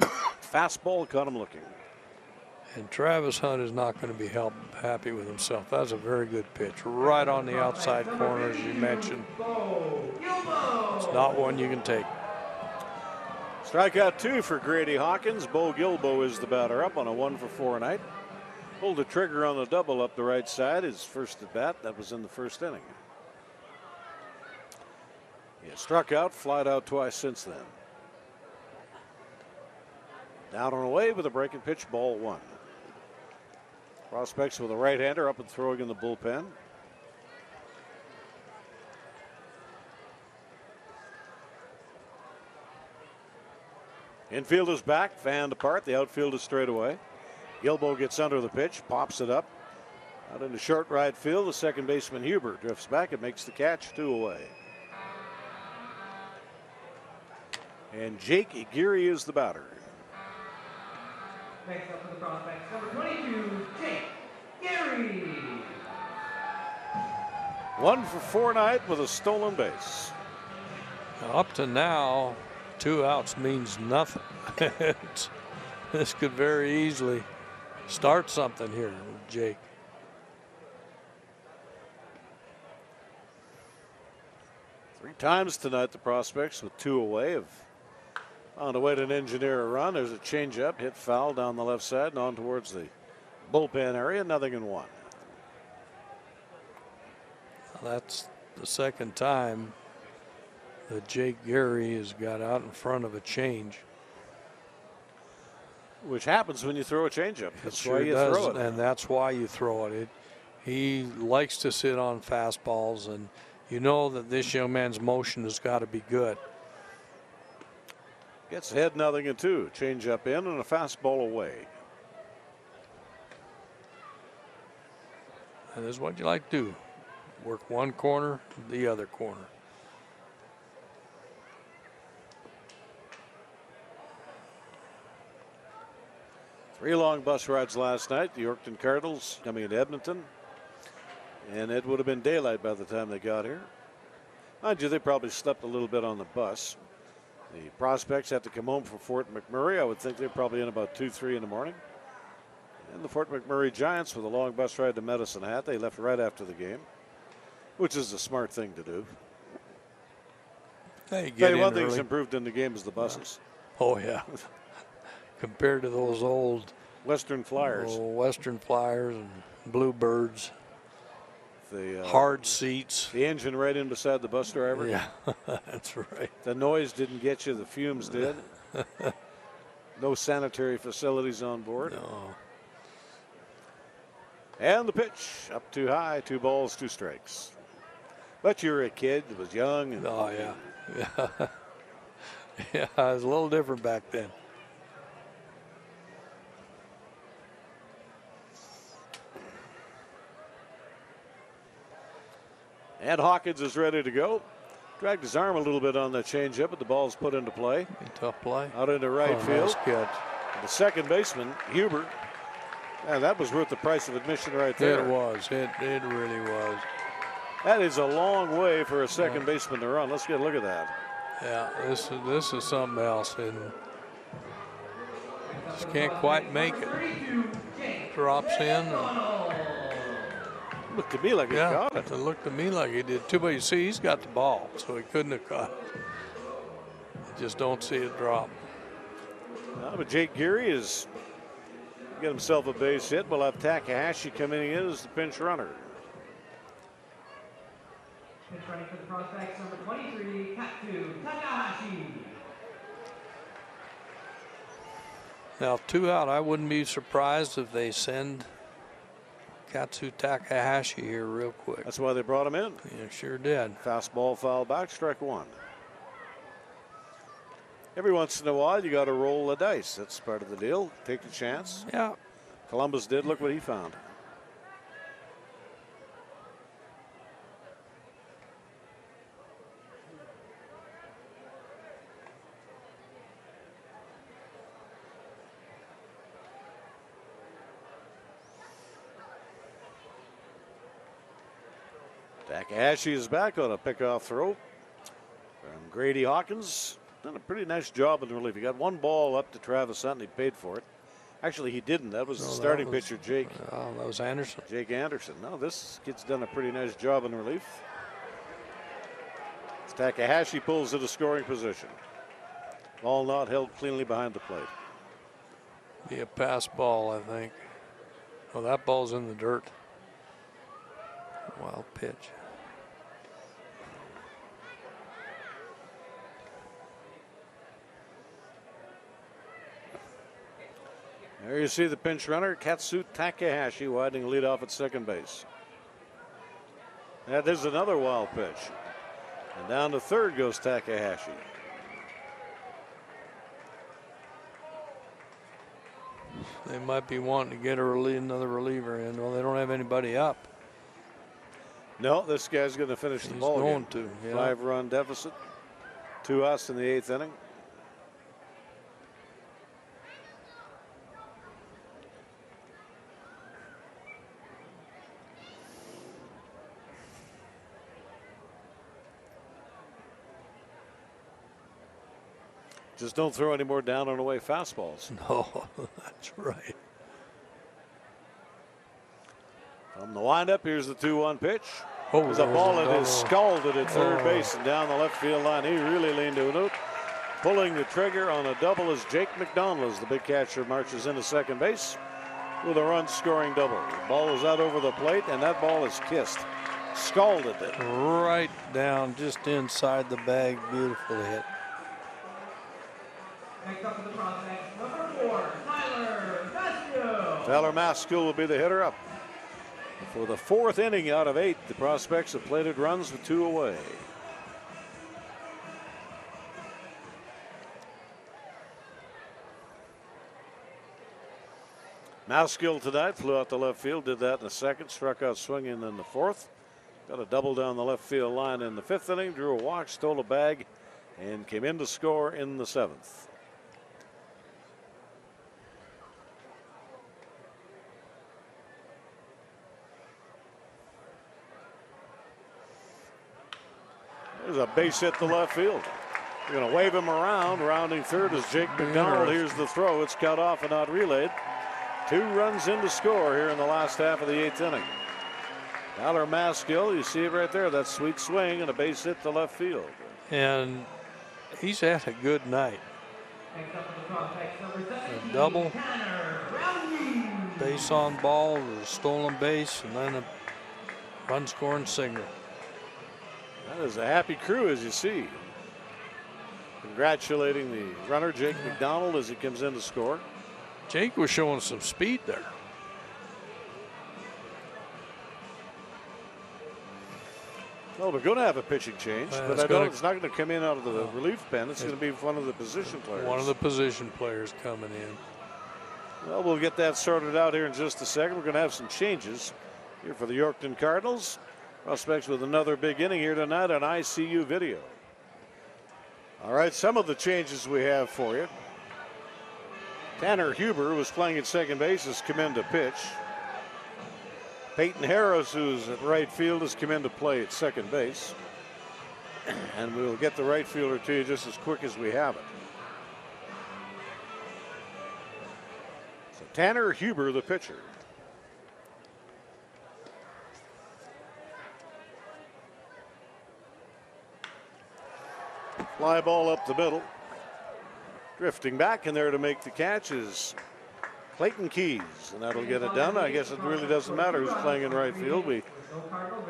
Fastball caught him looking. And Travis Hunt is not going to be happy with himself. That's a very good pitch. Right on the outside corner, as you mentioned. It's not one you can take. Strikeout 2 for Grady Hawkins. Bo Gilbo is the batter up on a 1-for-4 night. Pulled the trigger on the double up the right side. His first at bat. That was in the first inning. He has struck out, flied out twice since then. Down and away with a breaking pitch, ball 1. Prospects with a right-hander up and throwing in the bullpen. Infield is back, fanned apart. The outfield is straight away. Gilbo gets under the pitch, pops it up. Out into short right field, the second baseman Huber drifts back and makes the catch, 2 away. And Jake Geary is the batter. Next up for the prospects, number 22, Jake Geary. 1-for-4 night with a stolen base. Now, up to now, 2 outs means nothing. This could very easily start something here with Jake. times tonight, the prospects with 2 away have found a way to engineer a run. There's a changeup, hit foul down the left side and on towards the bullpen area. 0-1. That's the second time that Jake Gary has got out in front of a change. Which happens when you throw a changeup. That's Sure why you does, throw it. and that's why you throw it. He likes to sit on fastballs, and you know that this young man's motion has got to be good. Gets ahead 0-2. Changeup in and a fastball away. And this is what you like to do. Work one corner, the other corner. Three long bus rides last night. The Yorkton Cardinals coming into Edmonton. And it would have been daylight by the time they got here. Mind you, they probably slept a little bit on the bus. The prospects had to come home from Fort McMurray. I would think they're probably in about 2, 3 in the morning. And the Fort McMurray Giants with a long bus ride to Medicine Hat. They left right after the game, which is a smart thing to do. Hey, get in one thing's early. improved in the game is the buses. Oh, yeah. Compared to those old Western Flyers. Western Flyers and Bluebirds. The hard seats. The engine right in beside the bus driver. Yeah, that's right. The noise didn't get you. The fumes did. No sanitary facilities on board. No. And the pitch up too high. 2 balls, 2 strikes. But you were a kid that was young. And oh, yeah. Yeah. Yeah, it was a little different back then. And Hawkins is ready to go. Dragged his arm a little bit on that changeup, but the ball's put into play. Tough play. Out into right field. Nice catch. The second baseman, Huber. And that was worth the price of admission right there. It was. It really was. That is a long way for a second baseman to run. Let's get a look at that. Yeah, this is something else. And just can't quite make it. Drops in. Looked to me like he caught it. It looked to me like he did too, but you see, he's got the ball, so he couldn't have caught it. You just don't see it drop. But Jake Geary is get himself a base hit. We'll have Takahashi coming in as the pinch runner. Pinch running for the prospects, number 23, Katsu Takahashi. Now, 2 out, I wouldn't be surprised if they send Katsu Takahashi here real quick. That's why they brought him in. Yeah, sure did. Fastball foul back, strike 1. Every once in a while, you got to roll the dice. That's part of the deal. Take the chance. Yeah. Columbus did. Look what he found. Takahashi is back on a pickoff throw from Grady Hawkins. Done a pretty nice job in relief. He got 1 ball up to Travis Hunt, and he paid for it. Actually, he didn't. That was the starting pitcher, Jake. Oh, that was Anderson. Jake Anderson. No, this kid's done a pretty nice job in relief. Takahashi pulls to the scoring position. Ball not held cleanly behind the plate. Be a pass ball, I think. Oh, that ball's in the dirt. Wild pitch. There you see the pinch runner, Katsu Takahashi, widening lead off at second base. And there's another wild pitch. And down to third goes Takahashi. They might be wanting to get another reliever in. Well, they don't have anybody up. No, this guy's going to finish the ball going game. to, yeah. 5-run deficit. 2 outs in the 8th inning. Just don't throw any more down and away fastballs. No, that's right. From the windup, here's the 2-1 pitch. Oh, There's a ball that is oh. scalded at third base and down the left field line. He really leaned to it. Pulling the trigger on a double is Jake McDonald as the big catcher marches into second base with a run-scoring double. The ball is out over the plate, and that ball is kissed. Scalded it. Right down, just inside the bag. Beautiful hit. Next up for the prospect, number 4, Tyler Maskell. Tyler Maskell will be the hitter up. For the 4th inning out of 8, the Prospects have plated runs with 2 away. Maskell tonight flew out the left field, did that in the 2nd, struck out swinging in the 4th. Got a double down the left field line in the 5th inning, drew a walk, stole a bag, and came in to score in the 7th. There's a base hit to left field. You're going to wave him around. Rounding third is Jake McDonald. Here's the throw. It's cut off and not relayed. 2 runs in to score here in the last half of the 8th inning. Tyler Maskell, you see it right there. That sweet swing and a base hit to left field. And he's had a good night. Next up for the prospect, number 17, A double, Tanner Roundy. base on ball, a stolen base, and then a run scoring single. That is a happy crew, as you see. Congratulating the runner, Jake McDonald, as he comes in to score. Jake was showing some speed there. Well, we're going to have a pitching change, but it's I know it's not going to come in out of the relief pen. It's going to be one of the position players. One of the position players coming in. Well, we'll get that sorted out here in just a second. We're going to have some changes here for the Yorkton Cardinals. Prospects with another big inning here tonight on ICU video. All right, some of the changes we have for you. Tanner Huber, who was playing at second base, has come in to pitch. Peyton Harris, who's at right field, has come in to play at second base. And we'll get the right fielder to you just as quick as we have it. So Tanner Huber, the pitcher. Fly ball up the middle. Drifting back in there to make the catch is Clayton Keys, and that'll get it done. I guess it really doesn't matter who's playing in right field. We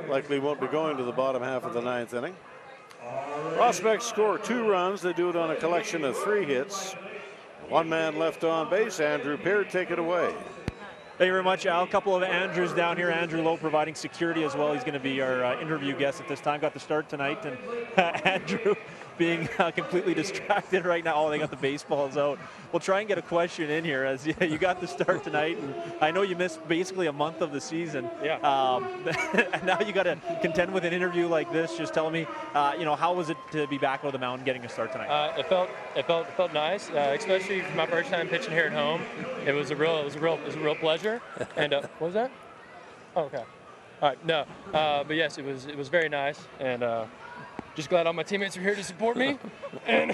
likely won't be going to the bottom half of the 9th inning. Prospects score 2 runs. They do it on a collection of 3 hits. 1 man left on base. Andrew Peart, take it away. Thank you very much, Al. A couple of Andrews down here. Andrew Lowe providing security as well. He's going to be our interview guest at this time. Got the start tonight, and Andrew being completely distracted right now. Oh, they got the baseballs out. We'll try and get a question in here as you got the start tonight, and I know you missed basically a month of the season. Yeah. And now you got to contend with an interview like this. Just tell me, how was it to be back on the mound, getting a start tonight? It felt nice, especially for my first time pitching here at home. It was a real pleasure. And what was that? Oh, okay. All right. No, but yes, it was very nice, and just glad all my teammates are here to support me, and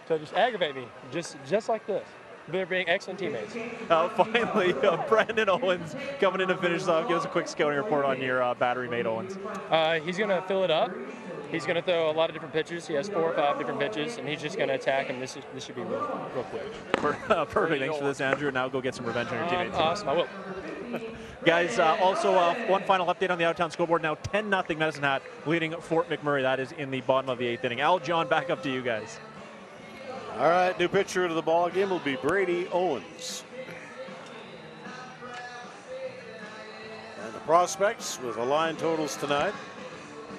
so just aggravate me, just like this. They're being excellent teammates. Finally, Brandon Owens coming in to finish off. Give us a quick scouting report on your battery mate, Owens. He's going to fill it up. He's going to throw a lot of different pitches. He has 4 or 5 different pitches, and he's just going to attack, and this should be real quick. Perfect. Thanks for this, Andrew. Now go get some revenge on your teammates. Awesome. I will. Guys, also one final update on the out-of-town scoreboard. Now 10-0 Medicine Hat leading Fort McMurray. That is in the bottom of the 8th inning. Al, John, back up to you guys. All right, new pitcher to the ball game will be Brady Owens. And the Prospects with the line totals tonight.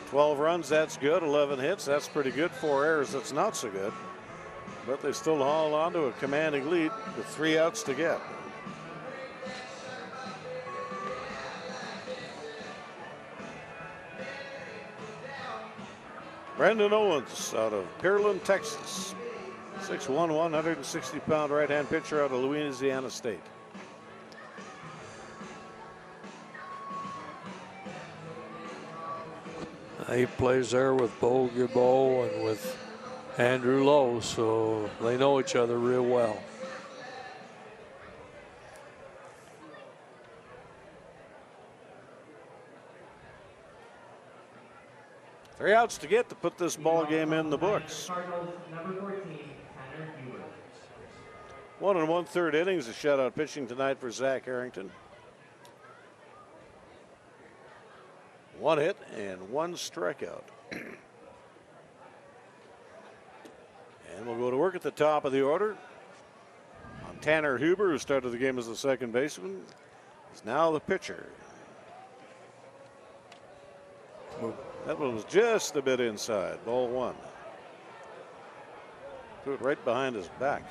12 runs, that's good. 11 hits, that's pretty good. 4 errors, that's not so good. But they still haul on to a commanding lead with 3 outs to get. Brandon Owens out of Pearland, Texas. 6'1", 160-pound right-hand pitcher out of Louisiana State. He plays there with Bo Gilbo and with Andrew Lowe, so they know each other real well. 3 outs to get to put this ball game in the books. Cardinals, number 14, Tanner Hubert. 1 1/3 innings of shutout pitching tonight for Zach Harrington. 1 hit and 1 strikeout. And we'll go to work at the top of the order. On Tanner Huber, who started the game as the second baseman, is now the pitcher. That one was just a bit inside. Ball 1. Threw it right behind his back.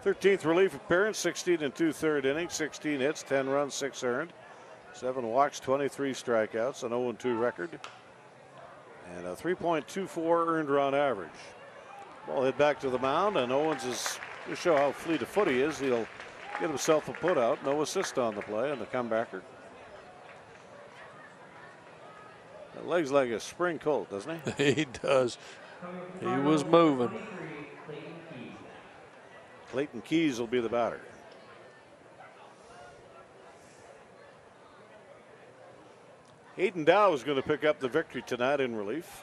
13th relief appearance, 16 2/3 innings, 16 hits, 10 runs, 6 earned, 7 walks, 23 strikeouts, an 0-2 record, and a 3.24 earned run average. Ball hit back to the mound, and Owens is to show how fleet of foot he is. He'll get himself a put out, no assist on the play, and the comebacker. That leg's like a spring colt, doesn't he? He does. He was moving. Clayton Keys will be the batter. Hayden Dow is going to pick up the victory tonight in relief.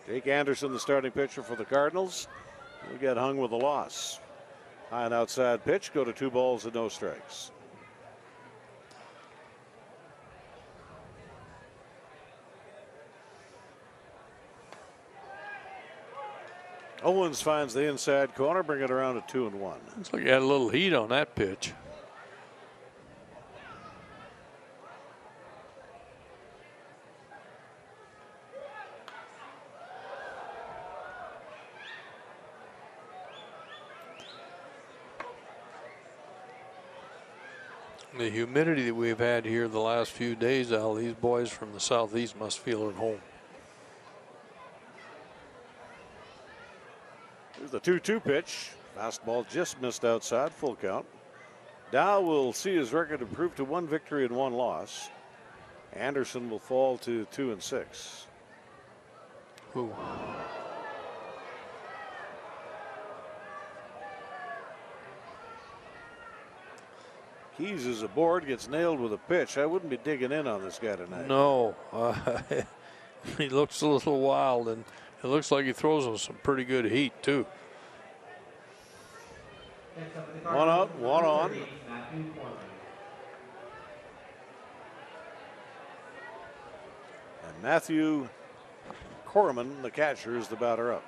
Jake Anderson, the starting pitcher for the Cardinals, will get hung with a loss. High and outside pitch, go to 2 balls and no strikes. Owens finds the inside corner, bring it around to 2-1. Looks like he had a little heat on that pitch. The humidity that we've had here the last few days, Al, these boys from the southeast must feel at home. Here's the 2-2 pitch. Fastball just missed outside, full count. Dow will see his record improve to 1 victory and 1 loss. Anderson will fall to 2-6. Ooh. Keys is aboard, gets nailed with a pitch. I wouldn't be digging in on this guy tonight. No, he looks a little wild, and it looks like he throws with some pretty good heat too. 1 out, 1 on. And Matthew Corman, the catcher, is the batter up.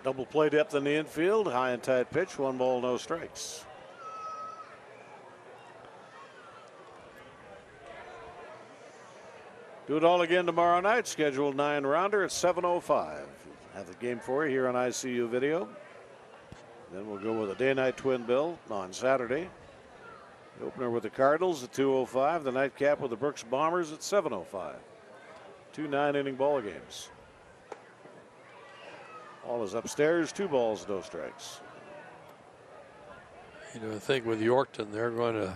Double play depth in the infield, high and tight pitch, 1 ball, no strikes. Do it all again tomorrow night. Scheduled 9-rounder at 7:05. Have the game for you here on ICU Video. Then we'll go with a day-night twin bill on Saturday. The opener with the Cardinals at 2:05. The nightcap with the Brooks Bombers at 7:05. 2 9-inning ball games. All is upstairs. 2 balls, no strikes. You know, I think with Yorkton, they're going to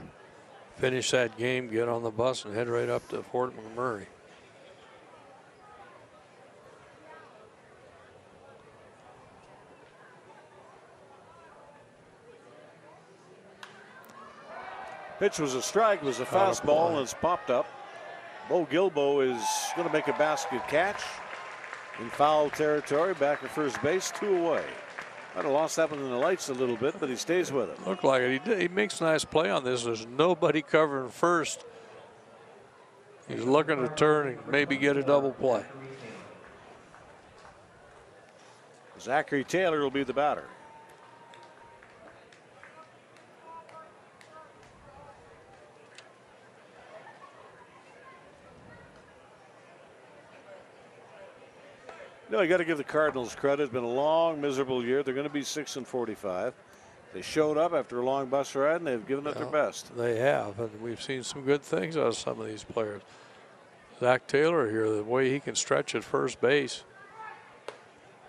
finish that game, get on the bus, and head right up to Fort McMurray. Pitch was a strike, was a fastball, and it's popped up. Bo Gilbo is going to make a basket catch in foul territory, back at first base, 2 away. Might have lost that one in the lights a little bit, but he stays with it. Looked like it. He makes a nice play on this. There's nobody covering first. He's looking to turn and maybe get a double play. Zachary Taylor will be the batter. No, you got to give the Cardinals credit. It's been a long, miserable year. They're going to be 6-45. They showed up after a long bus ride, and they've given it their best. They have, and we've seen some good things out of some of these players. Zach Taylor here, the way he can stretch at first base,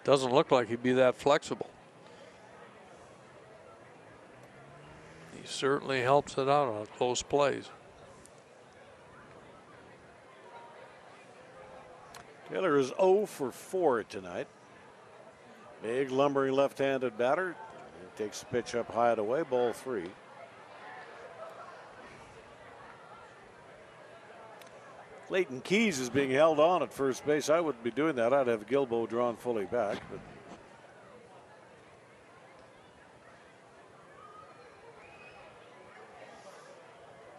doesn't look like he'd be that flexible. He certainly helps it out on close plays. Taylor is 0 for 4 tonight. Big lumbering left-handed batter. Takes the pitch up high and away, ball 3. Clayton Keys is being held on at first base. I wouldn't be doing that. I'd have Gilbo drawn fully back. But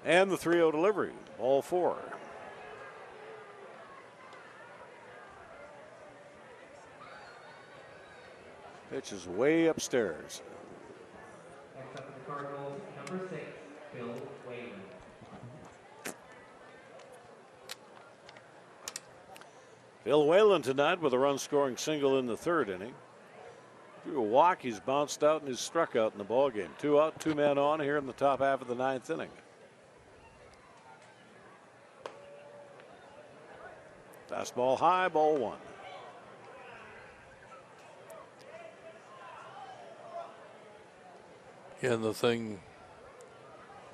and the 3-0 delivery, ball 4. Pitch is way upstairs. Next up for the Cardinals, number 6, Bill Whalen. Bill Whalen tonight with a run-scoring single in the 3rd inning. Drew a walk, he's bounced out and he's struck out in the ball game. 2 out, 2 men on here in the top half of the 9th inning. Fastball high, ball 1. And the thing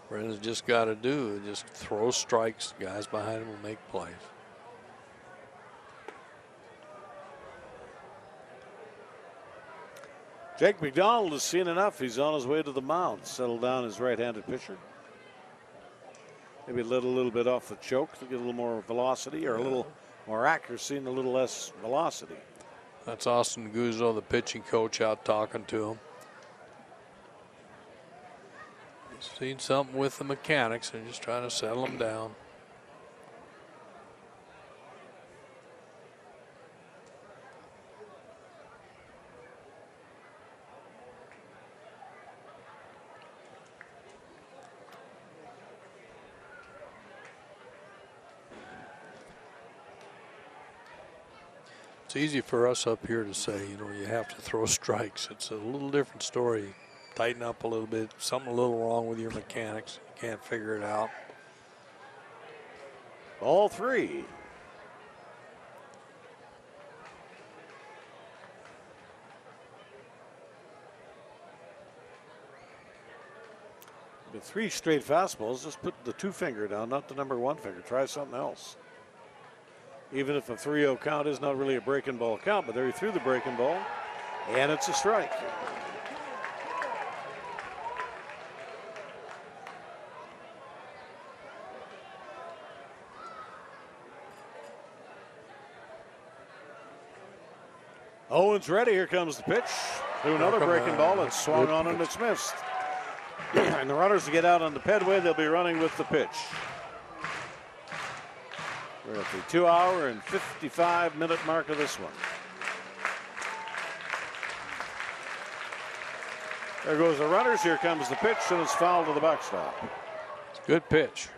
Brendan's just got to do is just throw strikes. Guys behind him will make plays. Jake McDonald has seen enough. He's on his way to the mound. Settled down his right-handed pitcher. Maybe let a little bit off the choke to get a little more velocity or a little more accuracy and a little less velocity. That's Austin Guzzo, the pitching coach, out talking to him. He's seen something with the mechanics and just trying to settle them down. It's easy for us up here to say, you know, you have to throw strikes. It's a little different story. Tighten up a little bit, something a little wrong with your mechanics. You can't figure it out. Ball 3. With 3 straight fastballs, just put the 2 finger down, not the number 1 finger. Try something else. Even if a 3-0 count is not really a breaking ball count, but there he threw the breaking ball, and it's a strike. Owen's ready. Here comes the pitch. To another breaking ball. It's swung on and it's missed. And the runners to get out on the pedway. They'll be running with the pitch. We're at the 2-hour and 55-minute mark of this one. There goes the runners. Here comes the pitch, and it's fouled to the backstop. It's a good pitch.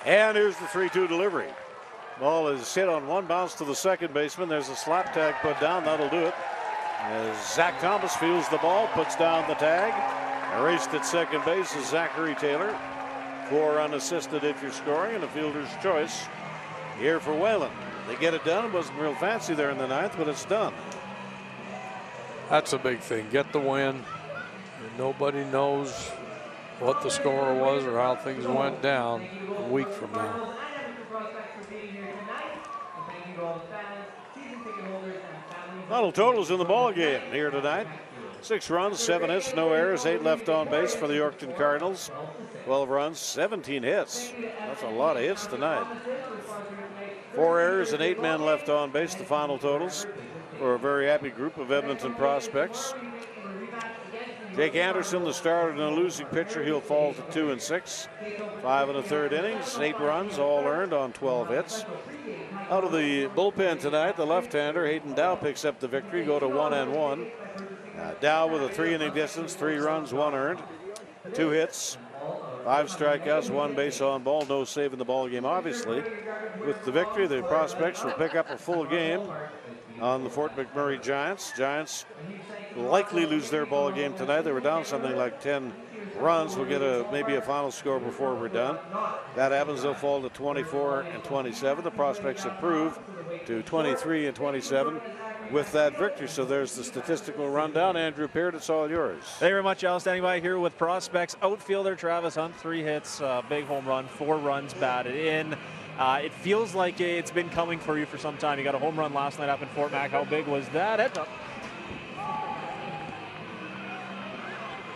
And here's the 3-2 delivery. Ball is hit on one bounce to the second baseman. There's a slap tag put down. That'll do it. As Zach Thomas fields the ball, puts down the tag. Erased at second base is Zachary Taylor. 4 unassisted if you're scoring, and a fielder's choice here for Whalen. They get it done. It wasn't real fancy there in the 9th, but it's done. That's a big thing. Get the win. And nobody knows what the score was or how things went down a week from now. Final totals in the ball game here tonight. 6 runs, 7 hits, no errors, 8 left on base for the Yorkton Cardinals. 12 runs, 17 hits. That's a lot of hits tonight. 4 errors and 8 men left on base, the final totals for a very happy group of Edmonton prospects. Jake Anderson, the starter and a losing pitcher, he'll fall to 2 and 6. 5 1/3 innings, 8 runs, all earned on 12 hits. Out of the bullpen tonight, the left-hander Hayden Dow picks up the victory, go to 1 and 1. Dow with a 3-inning distance, 3 runs, 1 earned, 2 hits, 5 strikeouts, 1 base on ball, no save in the ball game. Obviously, with the victory, the prospects will pick up a full game on the Fort McMurray Giants. Giants will likely lose their ball game tonight. They were down something like 10 runs, we'll get maybe a final score before we're done. That happens, they'll fall to 24 and 27. The Prospects improve to 23 and 27 with that victory. So there's the statistical rundown. Andrew Peart, it's all yours. Thank you very much, Al. Standing by here with Prospects outfielder Travis Hunt. 3 hits, big home run, 4 runs batted in. It feels like it's been coming for you for some time. You got a home run last night up in Fort Mac. How big was that? Heads up.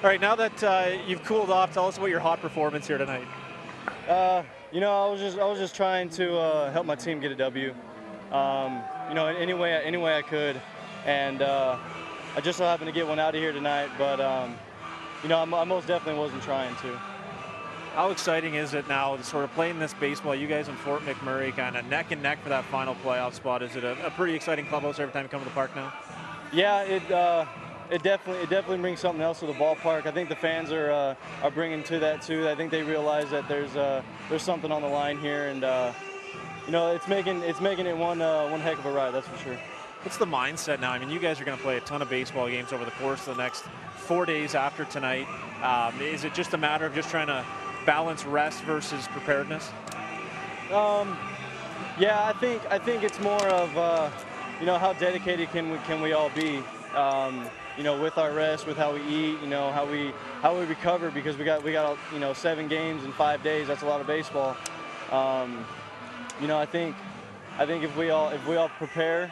All right, now that you've cooled off, tell us about your hot performance here tonight. You know, I was just trying to help my team get a W. You know, in any way I could, and I just so happened to get one out of here tonight. But you know, I most definitely wasn't trying to. How exciting is it now to sort of playing this baseball? You guys in Fort McMurray kind of neck and neck for that final playoff spot. Is it a pretty exciting clubhouse every time you come to the park now? Yeah, it definitely brings something else to the ballpark. I think the fans are bringing to that too. I think they realize that there's something on the line here, and you know, it's making it one heck of a ride, that's for sure. What's the mindset now? I mean, you guys are going to play a ton of baseball games over the course of the next 4 days after tonight. Is it just a matter of just trying to balance rest versus preparedness? Yeah, I think it's more of you know, how dedicated can we all be? You know, with our rest, with how we eat, you know, how we recover, because we got you know, 7 games in 5 days. That's a lot of baseball. You know, I think if we all prepare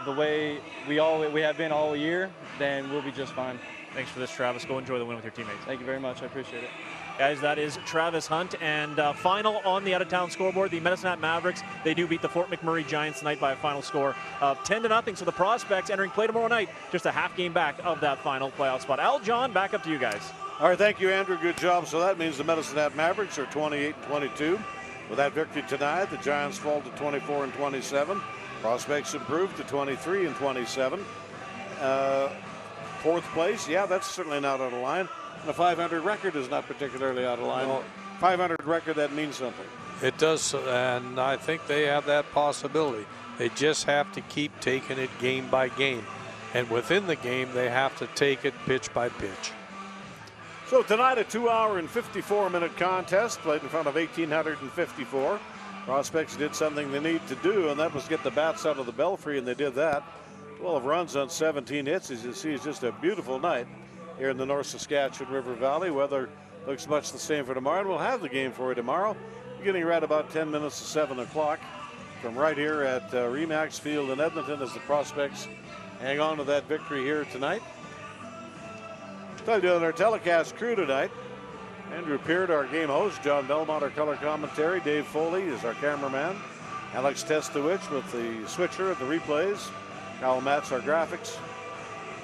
the way we have been all year, then we'll be just fine. Thanks for this, Travis. Go enjoy the win with your teammates. Thank you very much. I appreciate it. Guys, that is Travis Hunt. And final on the out-of-town scoreboard, the Medicine Hat Mavericks, they do beat the Fort McMurray Giants tonight by a final score of 10-0. So the Prospects entering play tomorrow night, just a half game back of that final playoff spot. Al, John, back up to you guys. All right, thank you, Andrew. Good job. So that means the Medicine Hat Mavericks are 28-22. With that victory tonight, the Giants fall to 24 and 27. Prospects improve to 23 and 27. Fourth place, yeah, that's certainly not out of line. And a 500 record is not particularly out of line. No. 500 record, that means something. It does, and I think they have that possibility. They just have to keep taking it game by game. And within the game, they have to take it pitch by pitch. So tonight, a 2-hour and 54-minute contest played in front of 1,854. Prospects did something they need to do, and that was get the bats out of the belfry, and they did that. 12 runs on 17 hits. As you see, it's just a beautiful night here in the North Saskatchewan River Valley. Weather looks much the same for tomorrow, and we'll have the game for you tomorrow, beginning right about 10 minutes to 7 o'clock from right here at Remax Field in Edmonton as the Prospects hang on to that victory here tonight. Talking to our telecast crew tonight, Andrew Peart, our game host, John Belmont, our color commentary, Dave Foley is our cameraman, Alex Testowich with the switcher and the replays, Kyle Matz, our graphics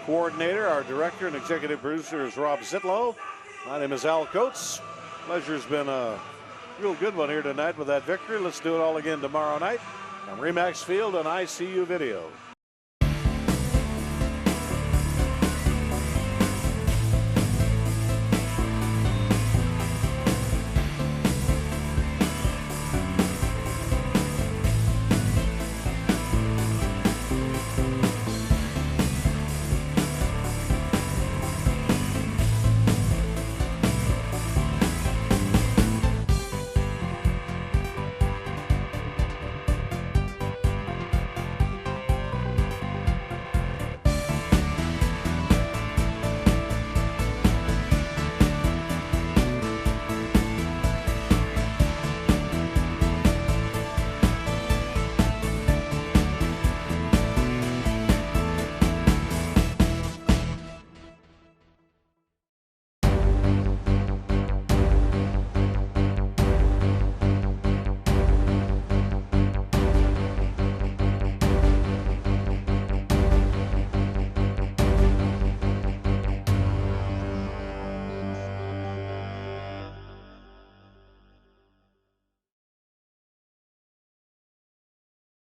coordinator, our director and executive producer is Rob Zitlow. My name is Al Coates. Pleasure's been a real good one here tonight with that victory. Let's do it all again tomorrow night on Remax Field on ICU Video.